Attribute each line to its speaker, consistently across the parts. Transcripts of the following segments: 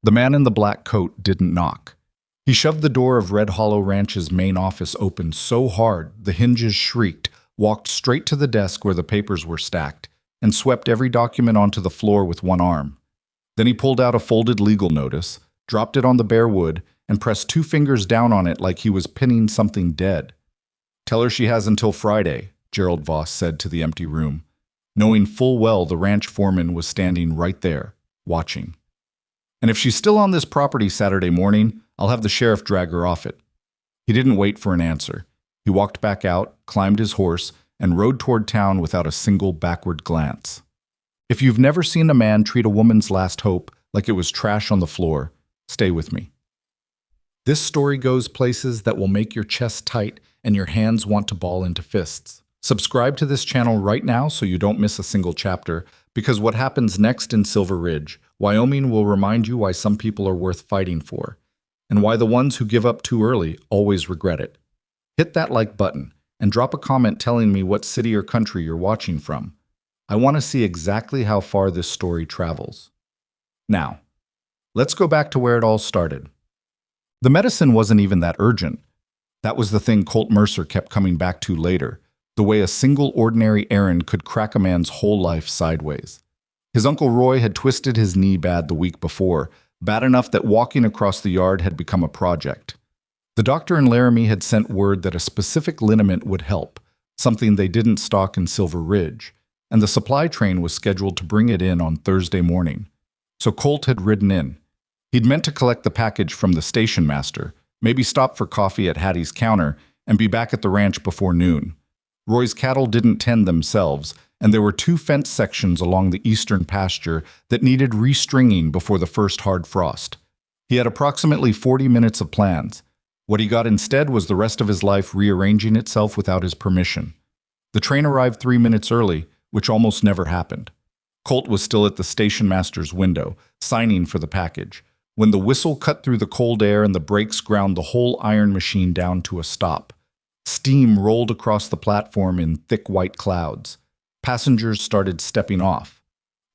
Speaker 1: The man in the black coat didn't knock. He shoved the door of Red Hollow Ranch's main office open so hard the hinges shrieked, walked straight to the desk where the papers were stacked, and swept every document onto the floor with one arm. Then he pulled out a folded legal notice, dropped it on the bare wood, and pressed two fingers down on it like he was pinning something dead. "Tell her she has until Friday," Gerald Voss said to the empty room, knowing full well the ranch foreman was standing right there, watching. "And if she's still on this property Saturday morning, I'll have the sheriff drag her off it." He didn't wait for an answer. He walked back out, climbed his horse, and rode toward town without a single backward glance. If you've never seen a man treat a woman's last hope like it was trash on the floor, stay with me. This story goes places that will make your chest tight and your hands want to ball into fists. Subscribe to this channel right now so you don't miss a single chapter, because what happens next in Silver Ridge, Wyoming will remind you why some people are worth fighting for, and why the ones who give up too early always regret it. Hit that like button and drop a comment telling me what city or country you're watching from. I want to see exactly how far this story travels. Now, let's go back to where it all started. The medicine wasn't even that urgent. That was the thing Colt Mercer kept coming back to later, the way a single ordinary errand could crack a man's whole life sideways. His Uncle Roy had twisted his knee bad the week before, bad enough that walking across the yard had become a project. The doctor in Laramie had sent word that a specific liniment would help, something they didn't stock in Silver Ridge, and the supply train was scheduled to bring it in on Thursday morning. So Colt had ridden in. He'd meant to collect the package from the station master, maybe stop for coffee at Hattie's counter, and be back at the ranch before noon. Roy's cattle didn't tend themselves, and there were two fence sections along the eastern pasture that needed restringing before the first hard frost. He had approximately 40 minutes of plans. What he got instead was the rest of his life rearranging itself without his permission. The train arrived 3 minutes early, which almost never happened. Colt was still at the station master's window, signing for the package, when the whistle cut through the cold air and the brakes ground the whole iron machine down to a stop. Steam rolled across the platform in thick white clouds. Passengers started stepping off.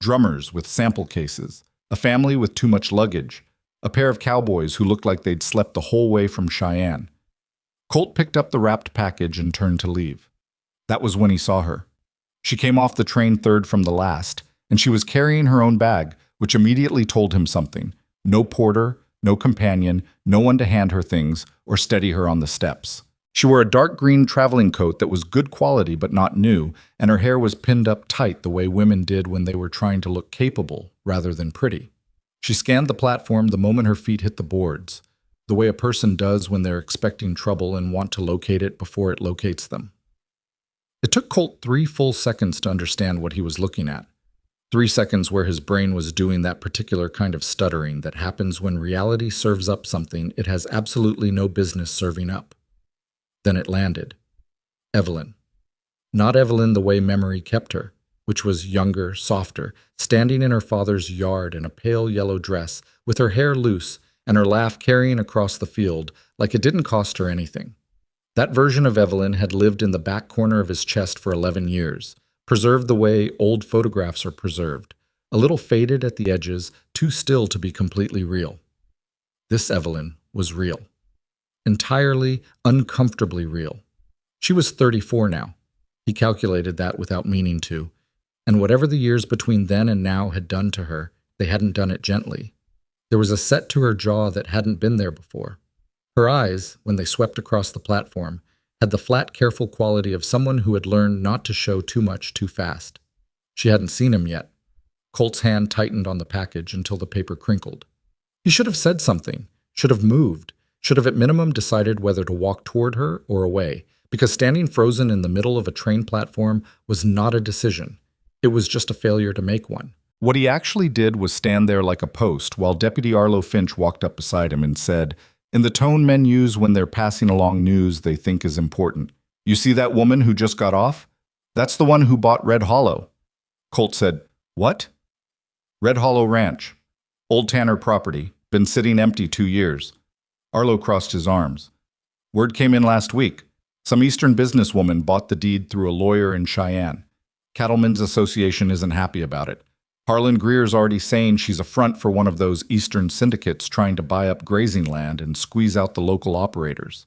Speaker 1: Drummers with sample cases, a family with too much luggage, a pair of cowboys who looked like they'd slept the whole way from Cheyenne. Colt picked up the wrapped package and turned to leave. That was when he saw her. She came off the train third from the last, and she was carrying her own bag, which immediately told him something. No porter, no companion, no one to hand her things or steady her on the steps. She wore a dark green traveling coat that was good quality but not new, and her hair was pinned up tight the way women did when they were trying to look capable rather than pretty. She scanned the platform the moment her feet hit the boards, the way a person does when they're expecting trouble and want to locate it before it locates them. It took Colt 3 full seconds to understand what he was looking at. 3 seconds where his brain was doing that particular kind of stuttering that happens when reality serves up something it has absolutely no business serving up. Then it landed. Evelyn. Not Evelyn the way memory kept her, which was younger, softer, standing in her father's yard in a pale yellow dress, with her hair loose and her laugh carrying across the field like it didn't cost her anything. That version of Evelyn had lived in the back corner of his chest for 11 years, preserved the way old photographs are preserved, a little faded at the edges, too still to be completely real. This Evelyn was real. Entirely, uncomfortably real. She was 34 now. He calculated that without meaning to, and whatever the years between then and now had done to her, they hadn't done it gently. There was a set to her jaw that hadn't been there before. Her eyes, when they swept across the platform, had the flat, careful quality of someone who had learned not to show too much too fast. She hadn't seen him yet. Colt's hand tightened on the package until the paper crinkled. He should have said something, should have moved, should have at minimum decided whether to walk toward her or away, because standing frozen in the middle of a train platform was not a decision. It was just a failure to make one. What he actually did was stand there like a post while Deputy Arlo Finch walked up beside him and said, in the tone men use when they're passing along news they think is important, "You see that woman who just got off? That's the one who bought Red Hollow." Colt said, "What?" "Red Hollow Ranch. Old Tanner property. Been sitting empty 2 years." Arlo crossed his arms. "Word came in last week. Some Eastern businesswoman bought the deed through a lawyer in Cheyenne. Cattlemen's Association isn't happy about it. Harlan Greer's already saying she's a front for one of those eastern syndicates trying to buy up grazing land and squeeze out the local operators.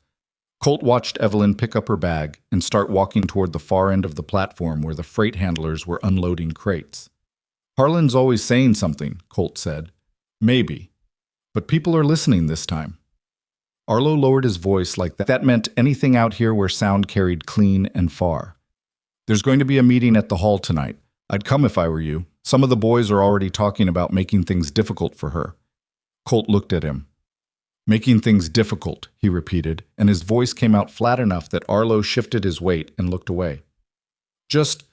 Speaker 1: Colt watched Evelyn pick up her bag and start walking toward the far end of the platform where the freight handlers were unloading crates. Harlan's always saying something, Colt said. Maybe. But people are listening this time. Arlo lowered his voice like that meant anything out here where sound carried clean and far. There's going to be a meeting at the hall tonight. I'd come if I were you. Some of the boys are already talking about making things difficult for her. Colt looked at him. Making things difficult, he repeated, and his voice came out flat enough that Arlo shifted his weight and looked away. Just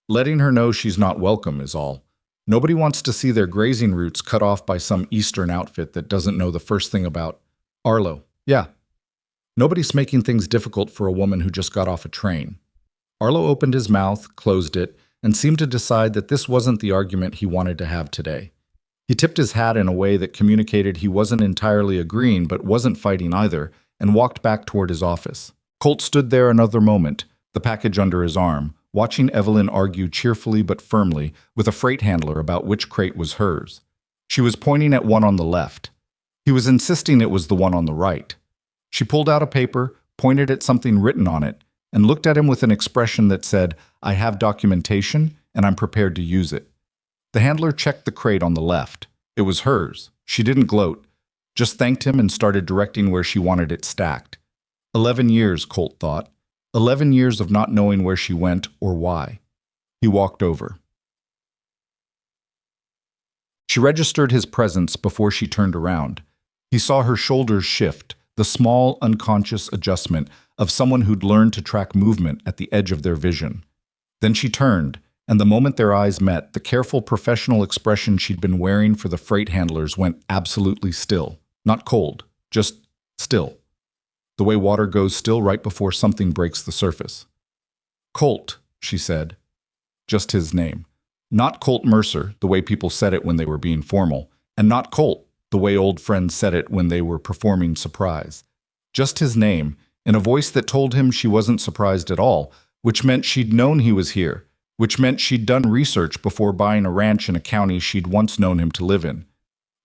Speaker 1: letting her know she's not welcome is all. Nobody wants to see their grazing routes cut off by some eastern outfit that doesn't know the first thing about Arlo. Yeah. Nobody's making things difficult for a woman who just got off a train. Arlo opened his mouth, closed it, and seemed to decide that this wasn't the argument he wanted to have today. He tipped his hat in a way that communicated he wasn't entirely agreeing but wasn't fighting either, and walked back toward his office. Colt stood there another moment, the package under his arm, watching Evelyn argue cheerfully but firmly with a freight handler about which crate was hers. She was pointing at one on the left. He was insisting it was the one on the right. She pulled out a paper, pointed at something written on it, and looked at him with an expression that said, "I have documentation, and I'm prepared to use it." The handler checked the crate on the left. It was hers. She didn't gloat, just thanked him and started directing where she wanted it stacked. 11 years, Colt thought. 11 years of not knowing where she went or why. He walked over. She registered his presence before she turned around. He saw her shoulders shift, the small, unconscious adjustment of someone who'd learned to track movement at the edge of their vision. Then she turned, and the moment their eyes met, the careful professional expression she'd been wearing for the freight handlers went absolutely still. Not cold, just still. The way water goes still right before something breaks the surface. "Colt," she said. Just his name. Not Colt Mercer, the way people said it when they were being formal, and not Colt, the way old friends said it when they were performing surprise. Just his name, in a voice that told him she wasn't surprised at all, which meant she'd known he was here, which meant she'd done research before buying a ranch in a county she'd once known him to live in.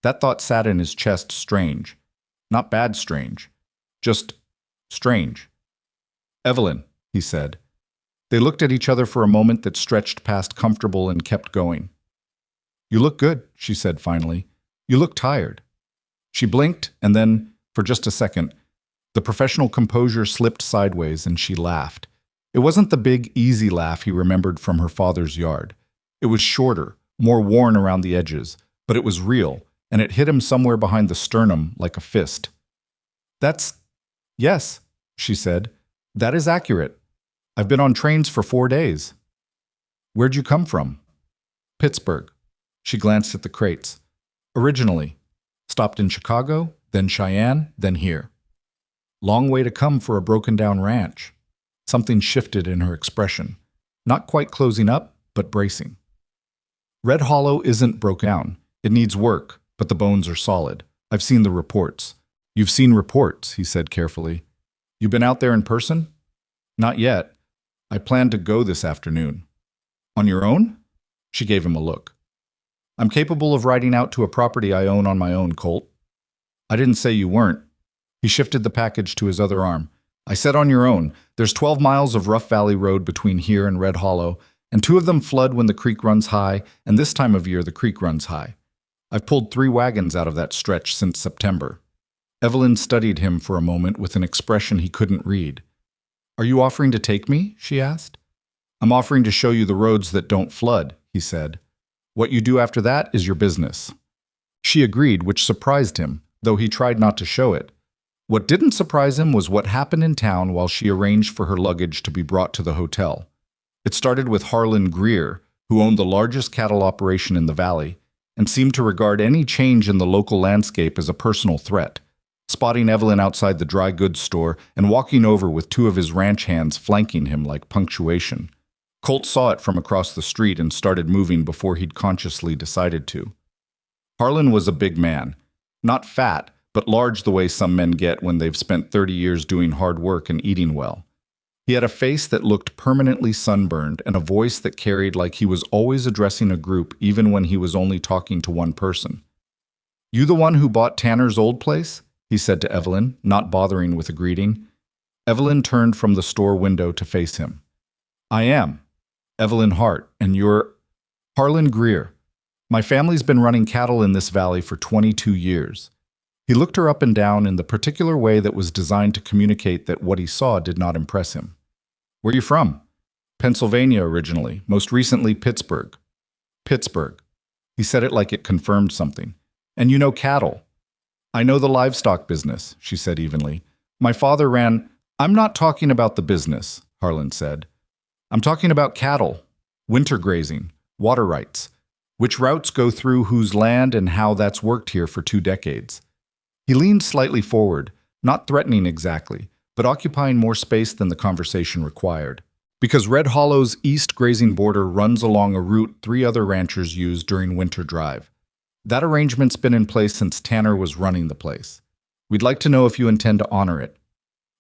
Speaker 1: That thought sat in his chest strange. Not bad strange. Just strange. "Evelyn," he said. They looked at each other for a moment that stretched past comfortable and kept going. "You look good," she said finally. "You look tired." She blinked, and then, for just a second, the professional composure slipped sideways and she laughed. It wasn't the big, easy laugh he remembered from her father's yard. It was shorter, more worn around the edges, but it was real, and it hit him somewhere behind the sternum like a fist. Yes, she said. "That is accurate. I've been on trains for 4 days." "Where'd you come from?" "Pittsburgh." She glanced at the crates. "Originally. Stopped in Chicago, then Cheyenne, then here." Long way to come for a broken-down ranch. Something shifted in her expression. Not quite closing up, but bracing. "Red Hollow isn't broken down. It needs work, but the bones are solid. I've seen the reports." "You've seen reports," he said carefully. "You been out there in person?" "Not yet. I plan to go this afternoon." "On your own?" She gave him a look. "I'm capable of riding out to a property I own on my own, Colt." "I didn't say you weren't." He shifted the package to his other arm. "I said on your own. There's 12 miles of rough valley road between here and Red Hollow, and 2 of them flood when the creek runs high, and this time of year the creek runs high. I've pulled 3 wagons out of that stretch since September." Evelyn studied him for a moment with an expression he couldn't read. "Are you offering to take me?" she asked. "I'm offering to show you the roads that don't flood," he said. "What you do after that is your business." She agreed, which surprised him, though he tried not to show it. What didn't surprise him was what happened in town while she arranged for her luggage to be brought to the hotel. It started with Harlan Greer, who owned the largest cattle operation in the valley, and seemed to regard any change in the local landscape as a personal threat. Spotting Evelyn outside the dry goods store and walking over with 2 of his ranch hands flanking him like punctuation. Colt saw it from across the street and started moving before he'd consciously decided to. Harlan was a big man. Not fat, but large the way some men get when they've spent 30 years doing hard work and eating well. He had a face that looked permanently sunburned and a voice that carried like he was always addressing a group even when he was only talking to one person. "You the one who bought Tanner's old place?" he said to Evelyn, not bothering with a greeting. Evelyn turned from the store window to face him. "I am. Evelyn Hart, and you're Harlan Greer. My family's been running cattle in this valley for 22 years. He looked her up and down in the particular way that was designed to communicate that what he saw did not impress him. "Where you from?" "Pennsylvania originally, most recently Pittsburgh." "Pittsburgh." He said it like it confirmed something. "And you know cattle?" "I know the livestock business," she said evenly. "My father ran—" "I'm not talking about the business," Harlan said. "I'm talking about cattle, winter grazing, water rights, which routes go through whose land and how that's worked here for 2 decades. He leaned slightly forward, not threatening exactly, but occupying more space than the conversation required. "Because Red Hollow's east grazing border runs along a route 3 other ranchers use during winter drive. That arrangement's been in place since Tanner was running the place. We'd like to know if you intend to honor it."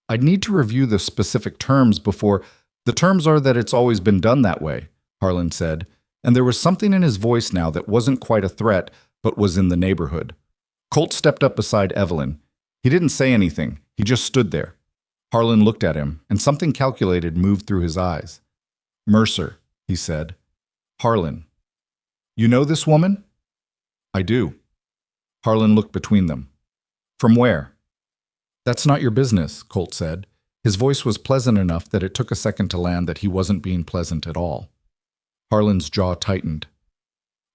Speaker 1: "I'd need to review the specific terms before—" "The terms are that it's always been done that way," Harlan said, and there was something in his voice now that wasn't quite a threat, but was in the neighborhood. Colt stepped up beside Evelyn. He didn't say anything, he just stood there. Harlan looked at him, and something calculated moved through his eyes. "Mercer," he said. "Harlan. You know this woman?" "I do." Harlan looked between them. "From where?" "That's not your business," Colt said. His voice was pleasant enough that it took a second to land that he wasn't being pleasant at all. Harlan's jaw tightened.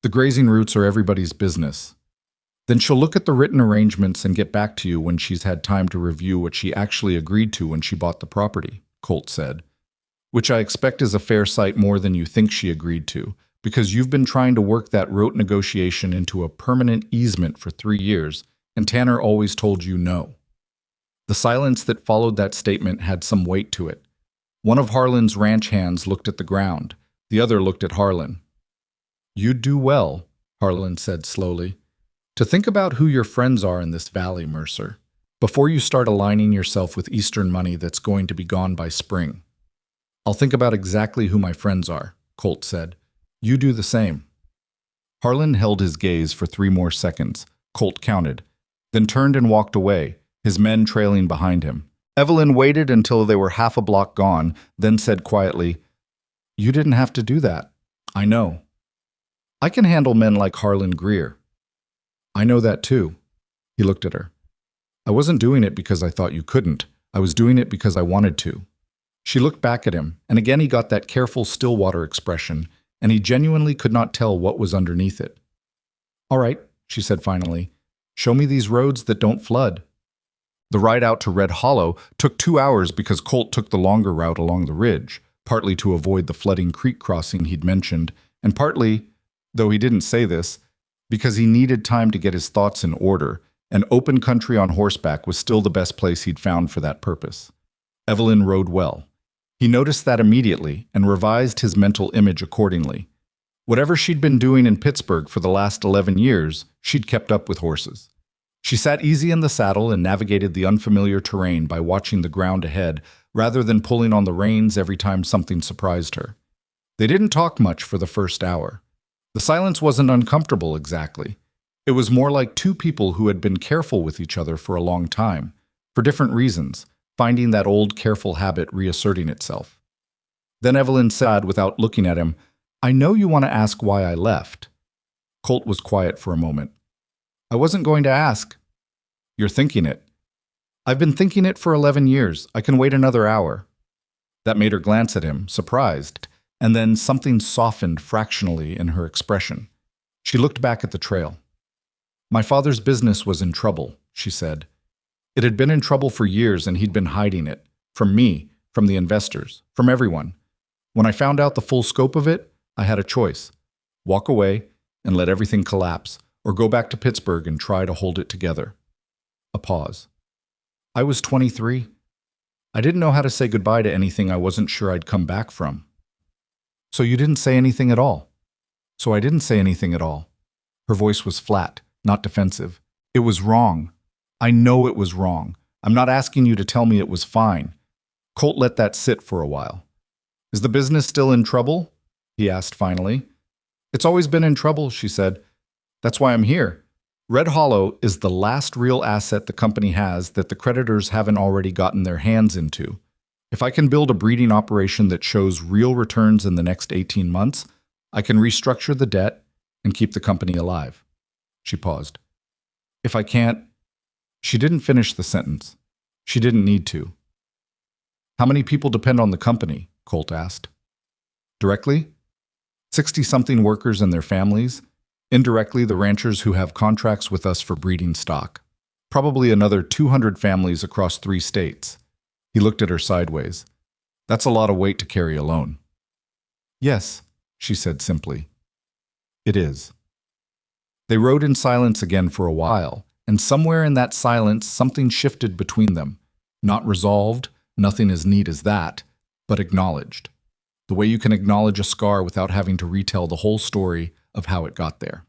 Speaker 1: "The grazing routes are everybody's business." "Then she'll look at the written arrangements and get back to you when she's had time to review what she actually agreed to when she bought the property," Colt said. "Which I expect is a fair sight more than you think she agreed to, because you've been trying to work that rote negotiation into a permanent easement for 3 years, and Tanner always told you no." The silence that followed that statement had some weight to it. One of Harlan's ranch hands looked at the ground. The other looked at Harlan. "You'd do well," Harlan said slowly, "to think about who your friends are in this valley, Mercer, before you start aligning yourself with Eastern money that's going to be gone by spring." "I'll think about exactly who my friends are," Colt said. "You do the same." Harlan held his gaze for 3 more seconds, Colt counted, then turned and walked away, his men trailing behind him. Evelyn waited until they were half a block gone, then said quietly, "You didn't have to do that. I know. I can handle men like Harlan Greer." "I know that too." He looked at her. "I wasn't doing it because I thought you couldn't. I was doing it because I wanted to." She looked back at him, and again he got that careful Stillwater expression, and he genuinely could not tell what was underneath it. "All right," she said finally. "Show me these roads that don't flood." The ride out to Red Hollow took 2 hours because Colt took the longer route along the ridge, partly to avoid the flooding creek crossing he'd mentioned, and partly, though he didn't say this, because he needed time to get his thoughts in order, and open country on horseback was still the best place he'd found for that purpose. Evelyn rode well. He noticed that immediately and revised his mental image accordingly. Whatever she'd been doing in Pittsburgh for the last 11 years, she'd kept up with horses. She sat easy in the saddle and navigated the unfamiliar terrain by watching the ground ahead rather than pulling on the reins every time something surprised her. They didn't talk much for the first hour. The silence wasn't uncomfortable exactly. It was more like 2 people who had been careful with each other for a long time, for different reasons, finding that old careful habit reasserting itself. Then Evelyn said, without looking at him, "I know you want to ask why I left." Colt was quiet for a moment. "I wasn't going to ask." "You're thinking it." "I've been thinking it for 11 years. I can wait another hour." That made her glance at him, surprised, and then something softened fractionally in her expression. She looked back at the trail. "My father's business was in trouble," she said. "It had been in trouble for years and he'd been hiding it. From me, from the investors, from everyone. When I found out the full scope of it, I had a choice. Walk away and let everything collapse, or go back to Pittsburgh and try to hold it together." A pause. "I was 23. I didn't know how to say goodbye to anything I wasn't sure I'd come back from." "So you didn't say anything at all?" "So I didn't say anything at all." Her voice was flat, not defensive. "It was wrong. I know it was wrong. I'm not asking you to tell me it was fine. Colt let that sit for a while. Is the business still in trouble? He asked finally. It's always been in trouble, she said. That's why I'm here. Red Hollow is the last real asset the company has that the creditors haven't already gotten their hands into. If I can build a breeding operation that shows real returns in the next 18 months, I can restructure the debt and keep the company alive. She paused. If I can't... She didn't finish the sentence. She didn't need to. How many people depend on the company? Colt asked. Directly? 60-something workers and their families. Indirectly, the ranchers who have contracts with us for breeding stock. Probably another 200 families across 3 states. He looked at her sideways. That's a lot of weight to carry alone. Yes, she said simply. It is. They rode in silence again for a while, and somewhere in that silence something shifted between them. Not resolved, nothing as neat as that, but acknowledged. The way you can acknowledge a scar without having to retell the whole story of how it got there.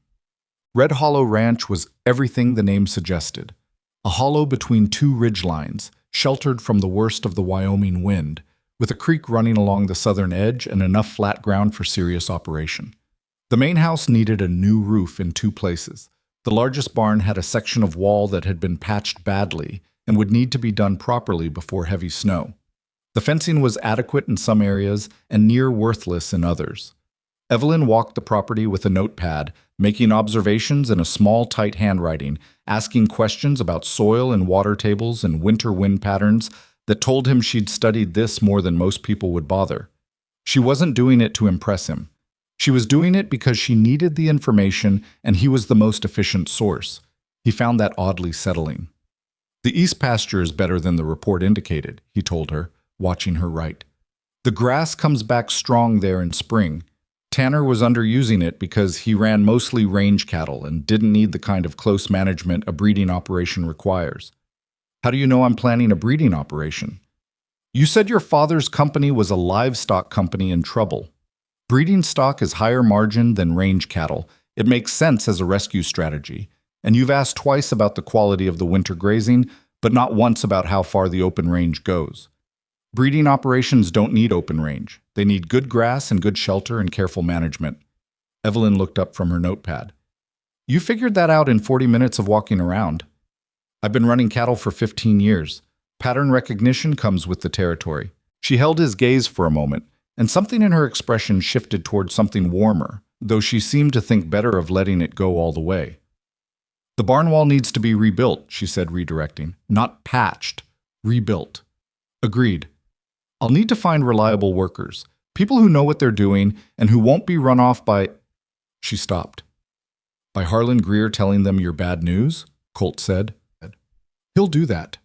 Speaker 1: Red Hollow Ranch was everything the name suggested. A hollow between 2 ridgelines, sheltered from the worst of the Wyoming wind, with a creek running along the southern edge and enough flat ground for serious operation. The main house needed a new roof in 2 places. The largest barn had a section of wall that had been patched badly and would need to be done properly before heavy snow. The fencing was adequate in some areas and near worthless in others. Evelyn walked the property with a notepad, making observations in a small, tight handwriting, asking questions about soil and water tables and winter wind patterns that told him she'd studied this more than most people would bother. She wasn't doing it to impress him. She was doing it because she needed the information and he was the most efficient source. He found that oddly settling. The east pasture is better than the report indicated, he told her, watching her write. The grass comes back strong there in spring. Tanner was underusing it because he ran mostly range cattle and didn't need the kind of close management a breeding operation requires. How do you know I'm planning a breeding operation? You said your father's company was a livestock company in trouble. Breeding stock is higher margin than range cattle. It makes sense as a rescue strategy. And you've asked twice about the quality of the winter grazing, but not once about how far the open range goes. Breeding operations don't need open range. They need good grass and good shelter and careful management. Evelyn looked up from her notepad. You figured that out in 40 minutes of walking around. I've been running cattle for 15 years. Pattern recognition comes with the territory. She held his gaze for a moment, and something in her expression shifted towards something warmer, though she seemed to think better of letting it go all the way. The barn wall needs to be rebuilt, she said, redirecting. Not patched. Rebuilt. Agreed. I'll need to find reliable workers, people who know what they're doing and who won't be run off by... She stopped. By Harlan Greer telling them your bad news? Colt said. He'll do that.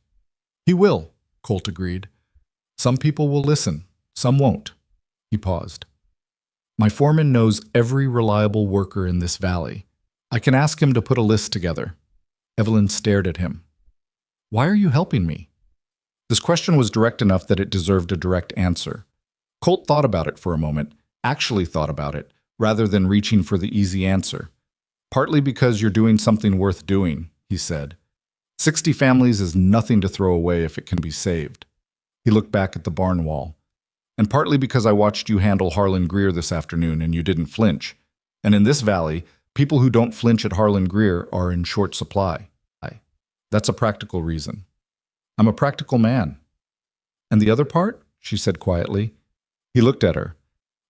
Speaker 1: He will, Colt agreed. Some people will listen, some won't. He paused. My foreman knows every reliable worker in this valley. I can ask him to put a list together. Evelyn stared at him. Why are you helping me? This question was direct enough that it deserved a direct answer. Colt thought about it for a moment, actually thought about it, rather than reaching for the easy answer. Partly because you're doing something worth doing, he said. 60 families is nothing to throw away if it can be saved. He looked back at the barn wall. And partly because I watched you handle Harlan Greer this afternoon and you didn't flinch. And in this valley, people who don't flinch at Harlan Greer are in short supply. That's a practical reason. I'm a practical man. And the other part? She said quietly. He looked at her.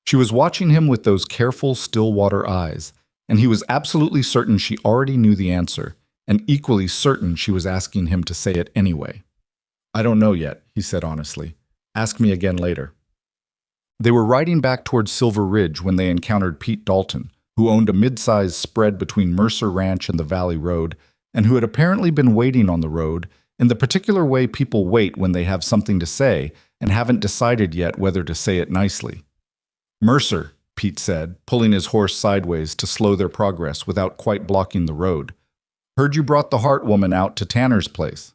Speaker 1: She was watching him with those careful, still-water eyes, and he was absolutely certain she already knew the answer, and equally certain she was asking him to say it anyway. I don't know yet, he said honestly. Ask me again later. They were riding back towards Silver Ridge when they encountered Pete Dalton, who owned a mid-sized spread between Mercer Ranch and the Valley Road, and who had apparently been waiting on the road in the particular way people wait when they have something to say and haven't decided yet whether to say it nicely. Mercer, Pete said, pulling his horse sideways to slow their progress without quite blocking the road. Heard you brought the Hart woman out to Tanner's place.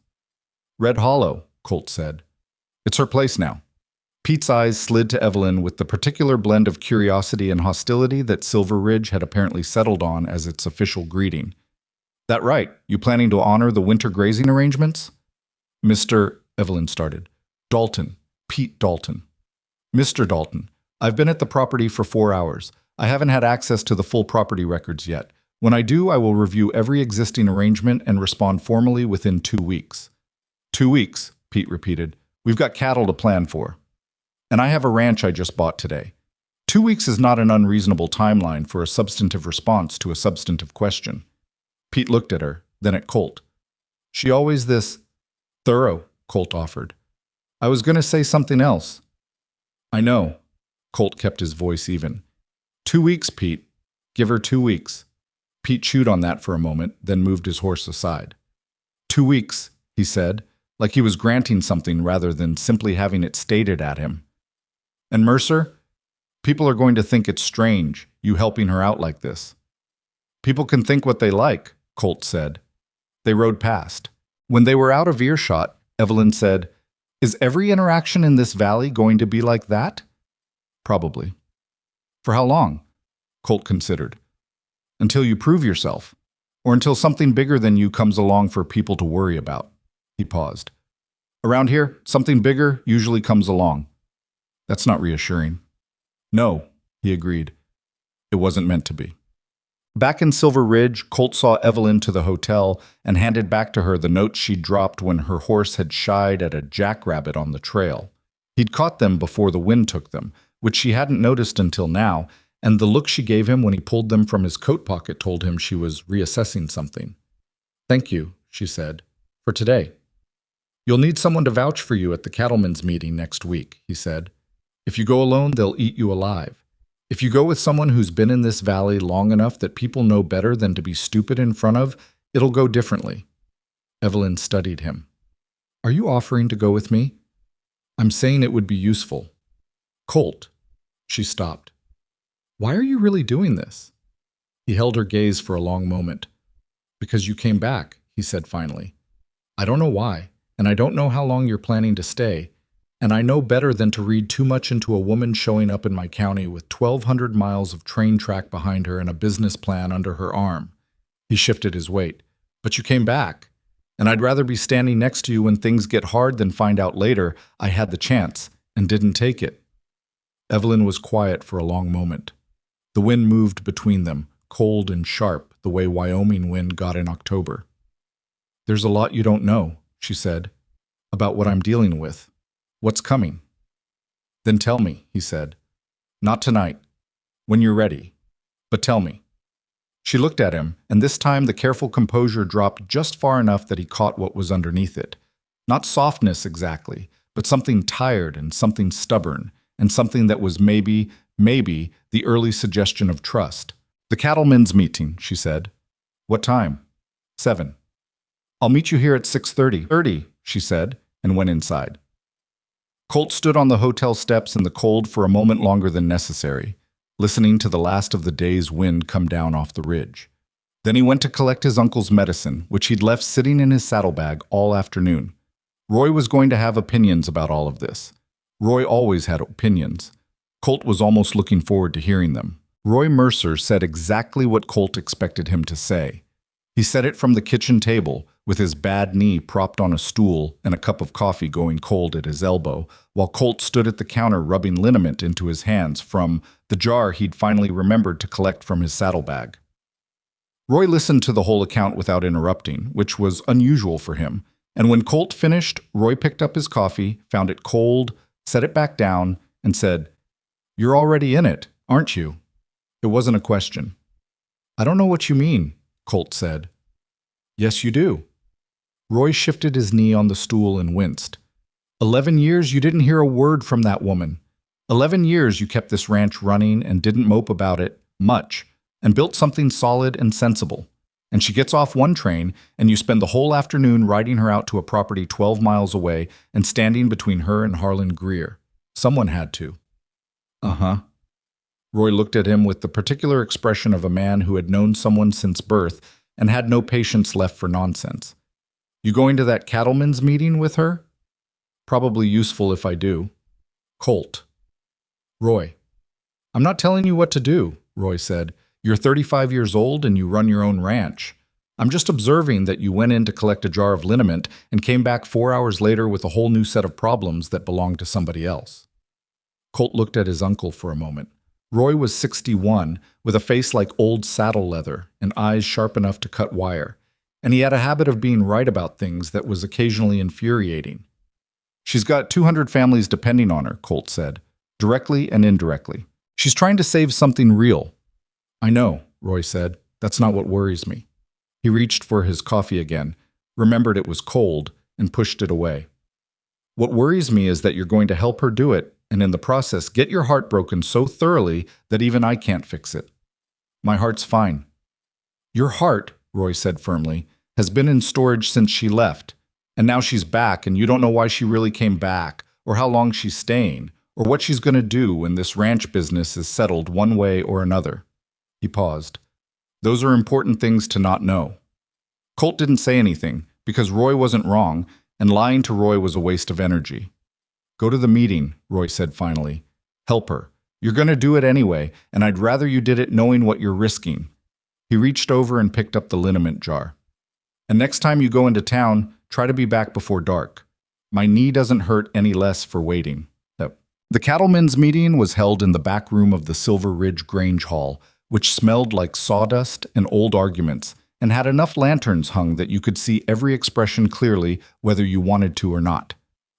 Speaker 1: Red Hollow, Colt said. It's her place now. Pete's eyes slid to Evelyn with the particular blend of curiosity and hostility that Silver Ridge had apparently settled on as its official greeting. That right, you planning to honor the winter grazing arrangements? Mr. Evelyn started. Dalton, Pete Dalton. Mr. Dalton, I've been at the property for 4 hours. I haven't had access to the full property records yet. When I do, I will review every existing arrangement and respond formally within 2 weeks. 2 weeks, Pete repeated. We've got cattle to plan for. And I have a ranch I just bought today. 2 weeks is not an unreasonable timeline for a substantive response to a substantive question. Pete looked at her, then at Colt. She always this thorough, Colt offered. I was going to say something else. I know. Colt kept his voice even. 2 weeks, Pete. Give her 2 weeks. Pete chewed on that for a moment, then moved his horse aside. 2 weeks, he said, like he was granting something rather than simply having it stated at him. And Mercer? People are going to think it's strange, you helping her out like this. People can think what they like, Colt said. They rode past. When they were out of earshot, Evelyn said, Is every interaction in this valley going to be like that? Probably. For how long? Colt considered. Until you prove yourself, or until something bigger than you comes along for people to worry about. He paused. Around here, something bigger usually comes along. That's not reassuring. No, he agreed. It wasn't meant to be. Back in Silver Ridge, Colt saw Evelyn to the hotel and handed back to her the notes she'd dropped when her horse had shied at a jackrabbit on the trail. He'd caught them before the wind took them, which she hadn't noticed until now, and the look she gave him when he pulled them from his coat pocket told him she was reassessing something. Thank you, she said, for today. You'll need someone to vouch for you at the cattlemen's meeting next week, he said. If you go alone, they'll eat you alive. If you go with someone who's been in this valley long enough that people know better than to be stupid in front of, it'll go differently. Evelyn studied him. Are you offering to go with me? I'm saying it would be useful. Colt. She stopped. Why are you really doing this? He held her gaze for a long moment. Because you came back, he said finally. I don't know why, and I don't know how long you're planning to stay, and I know better than to read too much into a woman showing up in my county with 1,200 miles of train track behind her and a business plan under her arm. He shifted his weight. But you came back, and I'd rather be standing next to you when things get hard than find out later I had the chance and didn't take it. Evelyn was quiet for a long moment. The wind moved between them, cold and sharp, the way Wyoming wind got in October. There's a lot you don't know, she said, about what I'm dealing with. What's coming? Then tell me, he said. Not tonight. When you're ready. But tell me. She looked at him, and this time the careful composure dropped just far enough that he caught what was underneath it. Not softness exactly, but something tired and something stubborn, and something that was maybe the early suggestion of trust. The cattlemen's meeting, she said. What time? 7. I'll meet you here at 6:30. 30, she said, and went inside. Colt stood on the hotel steps in the cold for a moment longer than necessary, listening to the last of the day's wind come down off the ridge. Then he went to collect his uncle's medicine, which he'd left sitting in his saddlebag all afternoon. Roy was going to have opinions about all of this. Roy always had opinions. Colt was almost looking forward to hearing them. Roy Mercer said exactly what Colt expected him to say. He said it from the kitchen table, with his bad knee propped on a stool and a cup of coffee going cold at his elbow, while Colt stood at the counter rubbing liniment into his hands from the jar he'd finally remembered to collect from his saddlebag. Roy listened to the whole account without interrupting, which was unusual for him, and when Colt finished, Roy picked up his coffee, found it cold, set it back down, and said, You're already in it, aren't you? It wasn't a question. I don't know what you mean, Colt said. Yes, you do. Roy shifted his knee on the stool and winced. 11 years you didn't hear a word from that woman. 11 years you kept this ranch running and didn't mope about it much, and built something solid and sensible. And she gets off one train, and you spend the whole afternoon riding her out to a property 12 miles away and standing between her and Harlan Greer. Someone had to. Uh-huh. Roy looked at him with the particular expression of a man who had known someone since birth and had no patience left for nonsense. You going to that cattlemen's meeting with her? Probably useful if I do. Colt. Roy. I'm not telling you what to do, Roy said. You're 35 years old and you run your own ranch. I'm just observing that you went in to collect a jar of liniment and came back 4 hours later with a whole new set of problems that belonged to somebody else." Colt looked at his uncle for a moment. Roy was 61, with a face like old saddle leather and eyes sharp enough to cut wire, and he had a habit of being right about things that was occasionally infuriating. "She's got 200 families depending on her," Colt said, "directly and indirectly. She's trying to save something real." "I know," Roy said. "That's not what worries me." He reached for his coffee again, remembered it was cold, and pushed it away. "What worries me is that you're going to help her do it, and in the process get your heart broken so thoroughly that even I can't fix it." "My heart's fine." "Your heart," Roy said firmly, "has been in storage since she left, and now she's back and you don't know why she really came back, or how long she's staying, or what she's going to do when this ranch business is settled one way or another." He paused. "Those are important things to not know." Colt didn't say anything, because Roy wasn't wrong, and lying to Roy was a waste of energy. "Go to the meeting," Roy said finally. "Help her. You're going to do it anyway, and I'd rather you did it knowing what you're risking." He reached over and picked up the liniment jar. "And next time you go into town, try to be back before dark. My knee doesn't hurt any less for waiting." The cattlemen's meeting was held in the back room of the Silver Ridge Grange Hall, which smelled like sawdust and old arguments, and had enough lanterns hung that you could see every expression clearly whether you wanted to or not.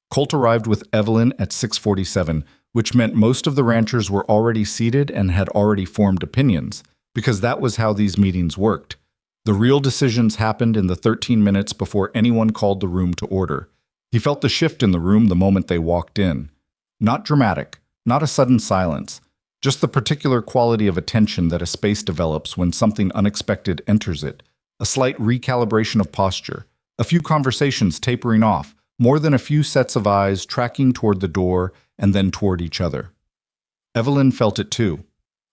Speaker 1: Colt arrived with Evelyn at 6:47, which meant most of the ranchers were already seated and had already formed opinions, because that was how these meetings worked. The real decisions happened in the 13 minutes before anyone called the room to order. He felt the shift in the room the moment they walked in. Not dramatic, not a sudden silence, just the particular quality of attention that a space develops when something unexpected enters it. A slight recalibration of posture, a few conversations tapering off, more than a few sets of eyes tracking toward the door and then toward each other. Evelyn felt it too.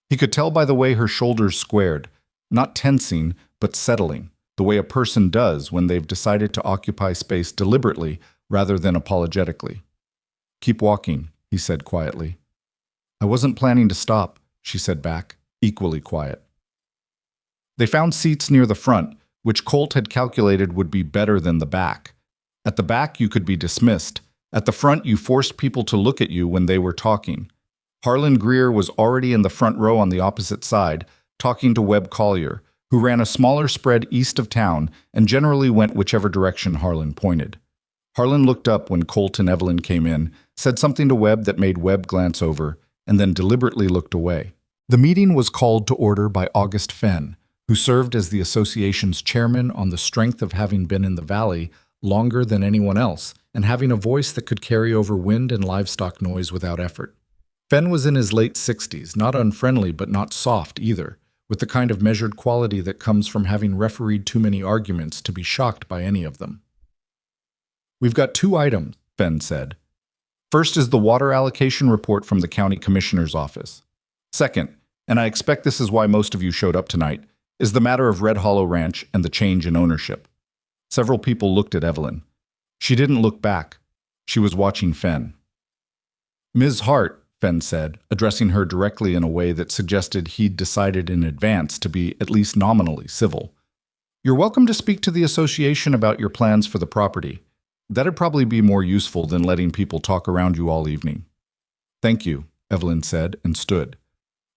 Speaker 1: He could tell by the way her shoulders squared, not tensing, but settling, the way a person does when they've decided to occupy space deliberately rather than apologetically. "Keep walking," he said quietly. "I wasn't planning to stop," she said back, equally quiet. They found seats near the front, which Colt had calculated would be better than the back. At the back, you could be dismissed. At the front, you forced people to look at you when they were talking. Harlan Greer was already in the front row on the opposite side, talking to Webb Collier, who ran a smaller spread east of town and generally went whichever direction Harlan pointed. Harlan looked up when Colt and Evelyn came in, said something to Webb that made Webb glance over, and then deliberately looked away. The meeting was called to order by August Fenn, who served as the association's chairman on the strength of having been in the valley longer than anyone else and having a voice that could carry over wind and livestock noise without effort. Fenn was in his late 60s, not unfriendly but not soft either, with the kind of measured quality that comes from having refereed too many arguments to be shocked by any of them. "We've got 2 items," Fenn said. "First is the water allocation report from the county commissioner's office. Second, and I expect this is why most of you showed up tonight, is the matter of Red Hollow Ranch and the change in ownership." Several people looked at Evelyn. She didn't look back. She was watching Fenn. "Ms. Hart," Fenn said, addressing her directly in a way that suggested he'd decided in advance to be at least nominally civil. "You're welcome to speak to the association about your plans for the property. That'd probably be more useful than letting people talk around you all evening." "Thank you," Evelyn said and stood.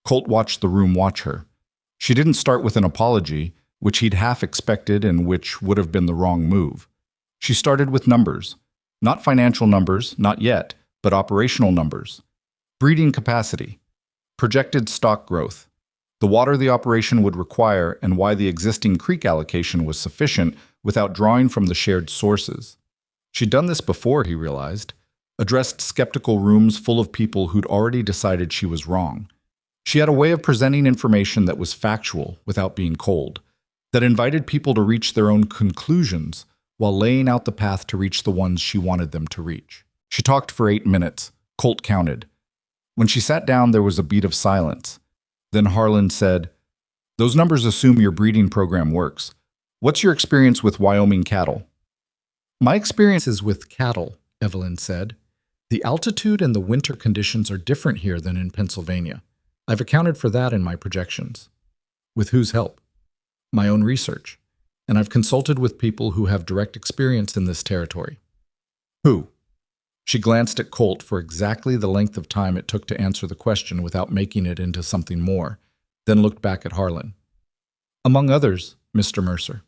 Speaker 1: Colt watched the room watch her. She didn't start with an apology, which he'd half expected and which would have been the wrong move. She started with numbers. Not financial numbers, not yet, but operational numbers. Breeding capacity. Projected stock growth. The water the operation would require and why the existing creek allocation was sufficient without drawing from the shared sources. She'd done this before, he realized. Addressed skeptical rooms full of people who'd already decided she was wrong. She had a way of presenting information that was factual without being cold, that invited people to reach their own conclusions while laying out the path to reach the ones she wanted them to reach. She talked for 8 minutes. Colt counted. When she sat down, there was a beat of silence. Then Harlan said, "Those numbers assume your breeding program works. What's your experience with Wyoming cattle?" "My experience is with cattle," Evelyn said. "The altitude and the winter conditions are different here than in Pennsylvania. I've accounted for that in my projections." "With whose help?" "My own research. and I've consulted with people who have direct experience in this territory. Who? She glanced at Colt for exactly the length of time it took to answer the question without making it into something more, then looked back at Harlan. Among others, Mr. Mercer.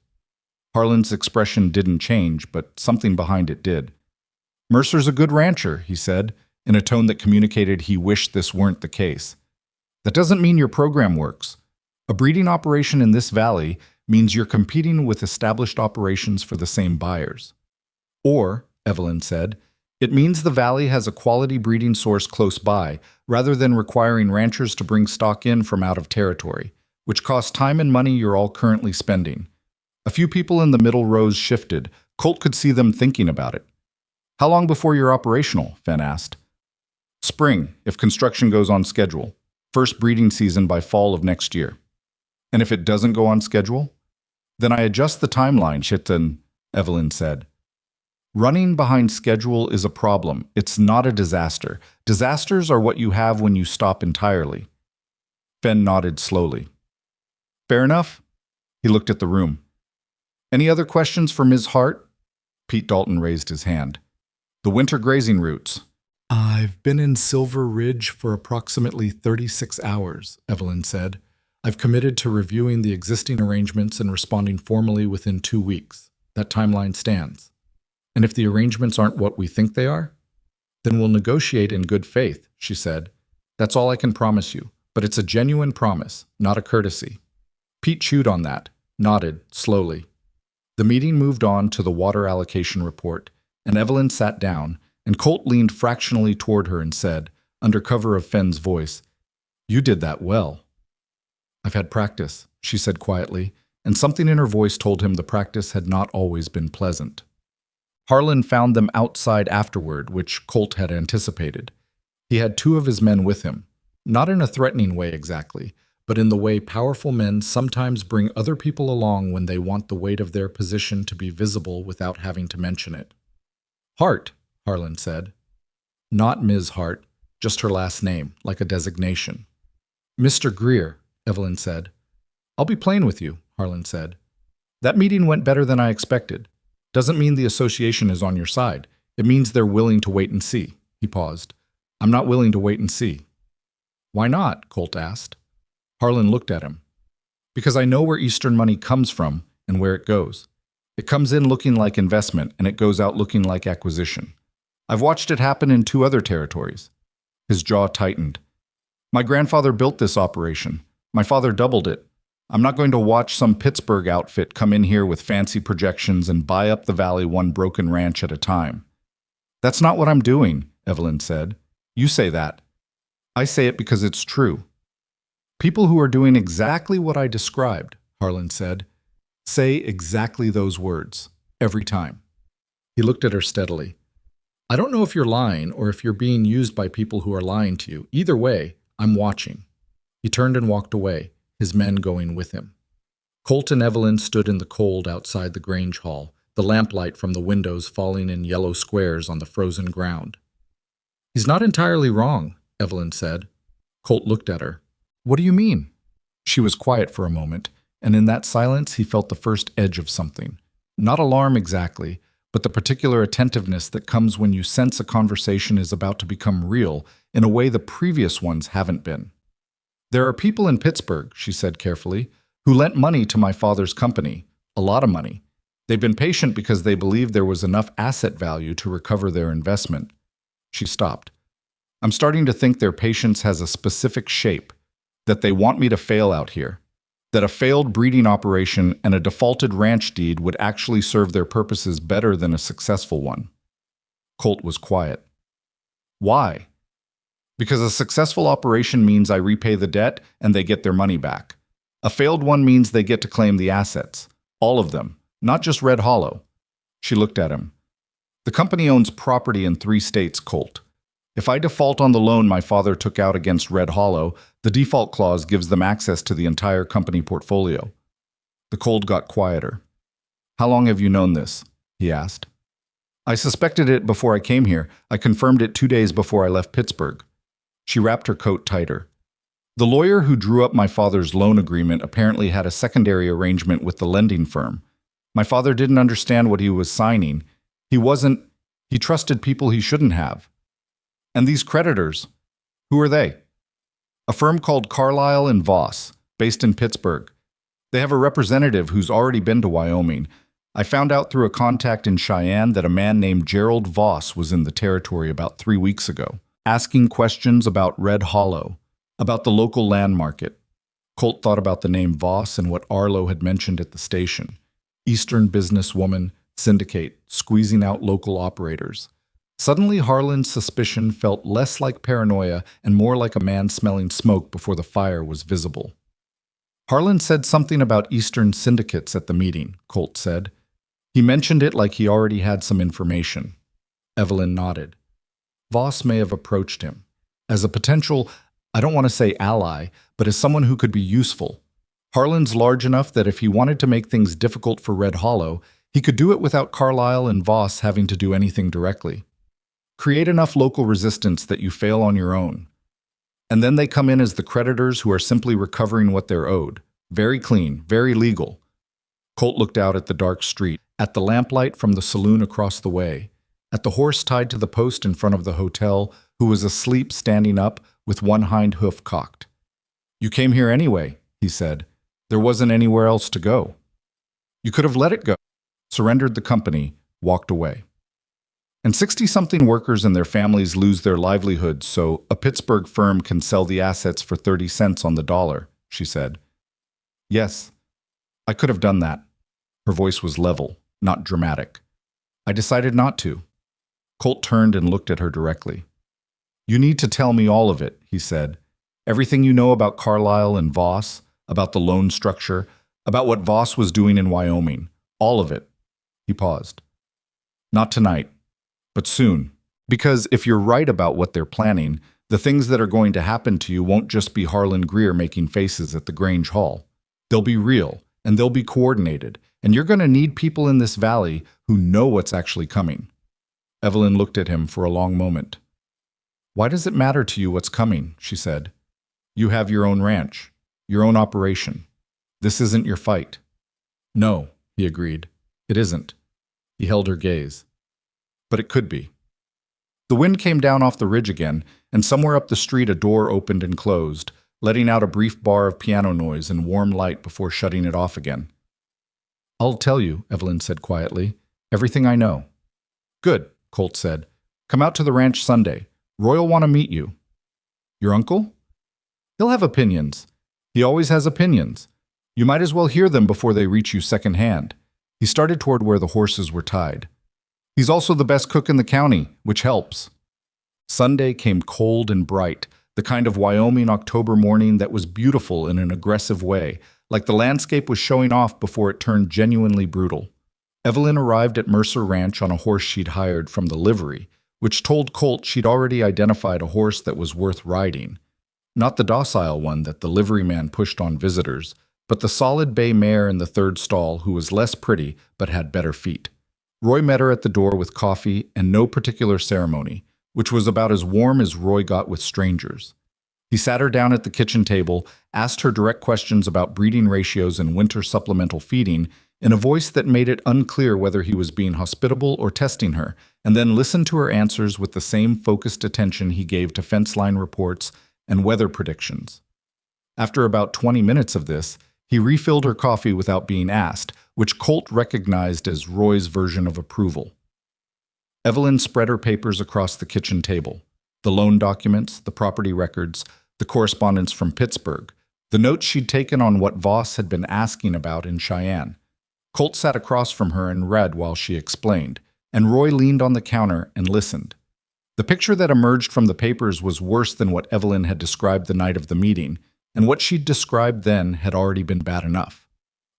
Speaker 1: Harlan's expression didn't change, but something behind it did. Mercer's a good rancher, he said, in a tone that communicated he wished this weren't the case. That doesn't mean your program works. A breeding operation in this valley means you're competing with established operations for the same buyers. Or, Evelyn said, it means the valley has a quality breeding source close by, rather than requiring ranchers to bring stock in from out of territory, which costs time and money you're all currently spending. A few people in the middle rows shifted. Colt could see them thinking about it. How long before you're operational? Fenn asked. Spring, if construction goes on schedule. First breeding season by fall of next year. And if it doesn't go on schedule? Then I adjust the timeline, Shitten, Evelyn said. Running behind schedule is a problem. It's not a disaster. Disasters are what you have when you stop entirely. Fenn nodded slowly. Fair enough. He looked at the room. Any other questions for Ms. Hart? Pete Dalton raised his hand. The winter grazing routes. I've been in Silver Ridge for approximately 36 hours, Evelyn said. I've committed to reviewing the existing arrangements and responding formally within 2 weeks. That timeline stands. And if the arrangements aren't what we think they are, then we'll negotiate in good faith, she said. That's all I can promise you, but it's a genuine promise, not a courtesy. Pete chewed on that, nodded slowly. The meeting moved on to the water allocation report, and Evelyn sat down, and Colt leaned fractionally toward her and said, under cover of Fenn's voice, You did that well. I've had practice, she said quietly, and something in her voice told him the practice had not always been pleasant. Harlan found them outside afterward, which Colt had anticipated. He had 2 of his men with him, not in a threatening way exactly, but in the way powerful men sometimes bring other people along when they want the weight of their position to be visible without having to mention it. Hart, Harlan said. Not Ms. Hart, just her last name, like a designation. Mr. Greer, Evelyn said. I'll be plain with you, Harlan said. That meeting went better than I expected. Doesn't mean the association is on your side. It means they're willing to wait and see. He paused. I'm not willing to wait and see. Why not? Colt asked. Harlan looked at him. Because I know where Eastern money comes from and where it goes. It comes in looking like investment and it goes out looking like acquisition. I've watched it happen in 2 other territories. His jaw tightened. My grandfather built this operation. My father doubled it. I'm not going to watch some Pittsburgh outfit come in here with fancy projections and buy up the valley one broken ranch at a time. That's not what I'm doing, Evelyn said. You say that. I say it because it's true. People who are doing exactly what I described, Harlan said, say exactly those words, every time. He looked at her steadily. I don't know if you're lying or if you're being used by people who are lying to you. Either way, I'm watching. He turned and walked away, his men going with him. Colt and Evelyn stood in the cold outside the Grange Hall, the lamplight from the windows falling in yellow squares on the frozen ground. He's not entirely wrong, Evelyn said. Colt looked at her. What do you mean? She was quiet for a moment, and in that silence he felt the first edge of something. Not alarm exactly, but the particular attentiveness that comes when you sense a conversation is about to become real in a way the previous ones haven't been. There are people in Pittsburgh, she said carefully, who lent money to my father's company, a lot of money. They've been patient because they believed there was enough asset value to recover their investment. She stopped. I'm starting to think their patience has a specific shape, that they want me to fail out here, that a failed breeding operation and a defaulted ranch deed would actually serve their purposes better than a successful one. Colt was quiet. Why? Because a successful operation means I repay the debt and they get their money back. A failed one means they get to claim the assets, all of them, not just Red Hollow. She looked at him. The company owns property in 3 states, Colt. If I default on the loan my father took out against Red Hollow, the default clause gives them access to the entire company portfolio. The cold got quieter. How long have you known this? He asked. I suspected it before I came here. I confirmed it 2 days before I left Pittsburgh. She wrapped her coat tighter. The lawyer who drew up my father's loan agreement apparently had a secondary arrangement with the lending firm. My father didn't understand what he was signing. He trusted people he shouldn't have. And these creditors, who are they? A firm called Carlyle and Voss, based in Pittsburgh. They have a representative who's already been to Wyoming. I found out through a contact in Cheyenne that a man named Gerald Voss was in the territory about 3 weeks ago, asking questions about Red Hollow, about the local land market. Colt thought about the name Voss and what Arlo had mentioned at the station. Eastern businesswoman, syndicate, squeezing out local operators. Suddenly, Harlan's suspicion felt less like paranoia and more like a man smelling smoke before the fire was visible. Harlan said something about Eastern syndicates at the meeting, Colt said. He mentioned it like he already had some information. Evelyn nodded. Voss may have approached him as a potential, I don't want to say ally, but as someone who could be useful. Harlan's large enough that if he wanted to make things difficult for Red Hollow, he could do it without Carlyle and Voss having to do anything directly. Create enough local resistance that you fail on your own. And then they come in as the creditors who are simply recovering what they're owed. Very clean, very legal. Colt looked out at the dark street, at the lamplight from the saloon across the way, at the horse tied to the post in front of the hotel, who was asleep standing up with one hind hoof cocked. You came here anyway, he said. There wasn't anywhere else to go. You could have let it go, surrendered the company, walked away. And 60-something workers and their families lose their livelihoods so a Pittsburgh firm can sell the assets for 30 cents on the dollar, she said. Yes, I could have done that. Her voice was level, not dramatic. I decided not to. Colt turned and looked at her directly. You need to tell me all of it, he said. Everything you know about Carlyle and Voss, about the loan structure, about what Voss was doing in Wyoming. All of it. He paused. Not tonight, but soon. Because if you're right about what they're planning, the things that are going to happen to you won't just be Harlan Greer making faces at the Grange Hall. They'll be real, and they'll be coordinated, and you're going to need people in this valley who know what's actually coming. Evelyn looked at him for a long moment. Why does it matter to you what's coming? She said. You have your own ranch, your own operation. This isn't your fight. No, he agreed. It isn't. He held her gaze. But it could be. The wind came down off the ridge again, and somewhere up the street a door opened and closed, letting out a brief bar of piano noise and warm light before shutting it off again. I'll tell you, Evelyn said quietly, everything I know. Good, Colt said. Come out to the ranch Sunday. Roy'll want to meet you. Your uncle? He'll have opinions. He always has opinions. You might as well hear them before they reach you secondhand. He started toward where the horses were tied. He's also the best cook in the county, which helps. Sunday came cold and bright, the kind of Wyoming October morning that was beautiful in an aggressive way, like the landscape was showing off before it turned genuinely brutal. Evelyn arrived at Mercer Ranch on a horse she'd hired from the livery, which told Colt she'd already identified a horse that was worth riding. Not the docile one that the liveryman pushed on visitors, but the solid bay mare in the third stall who was less pretty but had better feet. Roy met her at the door with coffee and no particular ceremony, which was about as warm as Roy got with strangers. He sat her down at the kitchen table, asked her direct questions about breeding ratios and winter supplemental feeding in a voice that made it unclear whether he was being hospitable or testing her, and then listened to her answers with the same focused attention he gave to fence line reports and weather predictions. After about 20 minutes of this, he refilled her coffee without being asked, which Colt recognized as Roy's version of approval. Evelyn spread her papers across the kitchen table. The loan documents, the property records, the correspondence from Pittsburgh, the notes she'd taken on what Voss had been asking about in Cheyenne. Colt sat across from her and read while she explained, and Roy leaned on the counter and listened. The picture that emerged from the papers was worse than what Evelyn had described the night of the meeting, and what she'd described then had already been bad enough.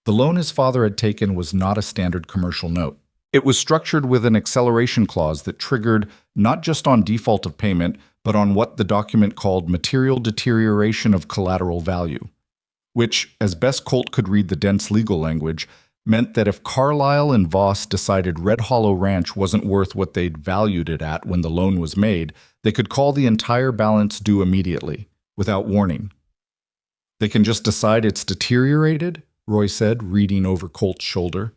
Speaker 1: The loan his father had taken was not a standard commercial note. It was structured with an acceleration clause that triggered not just on default of payment, but on what the document called material deterioration of collateral value, which, as best Colt could read the dense legal language, meant that if Carlyle and Voss decided Red Hollow Ranch wasn't worth what they'd valued it at when the loan was made, they could call the entire balance due immediately, without warning. They can just decide it's deteriorated? Roy said, reading over Colt's shoulder.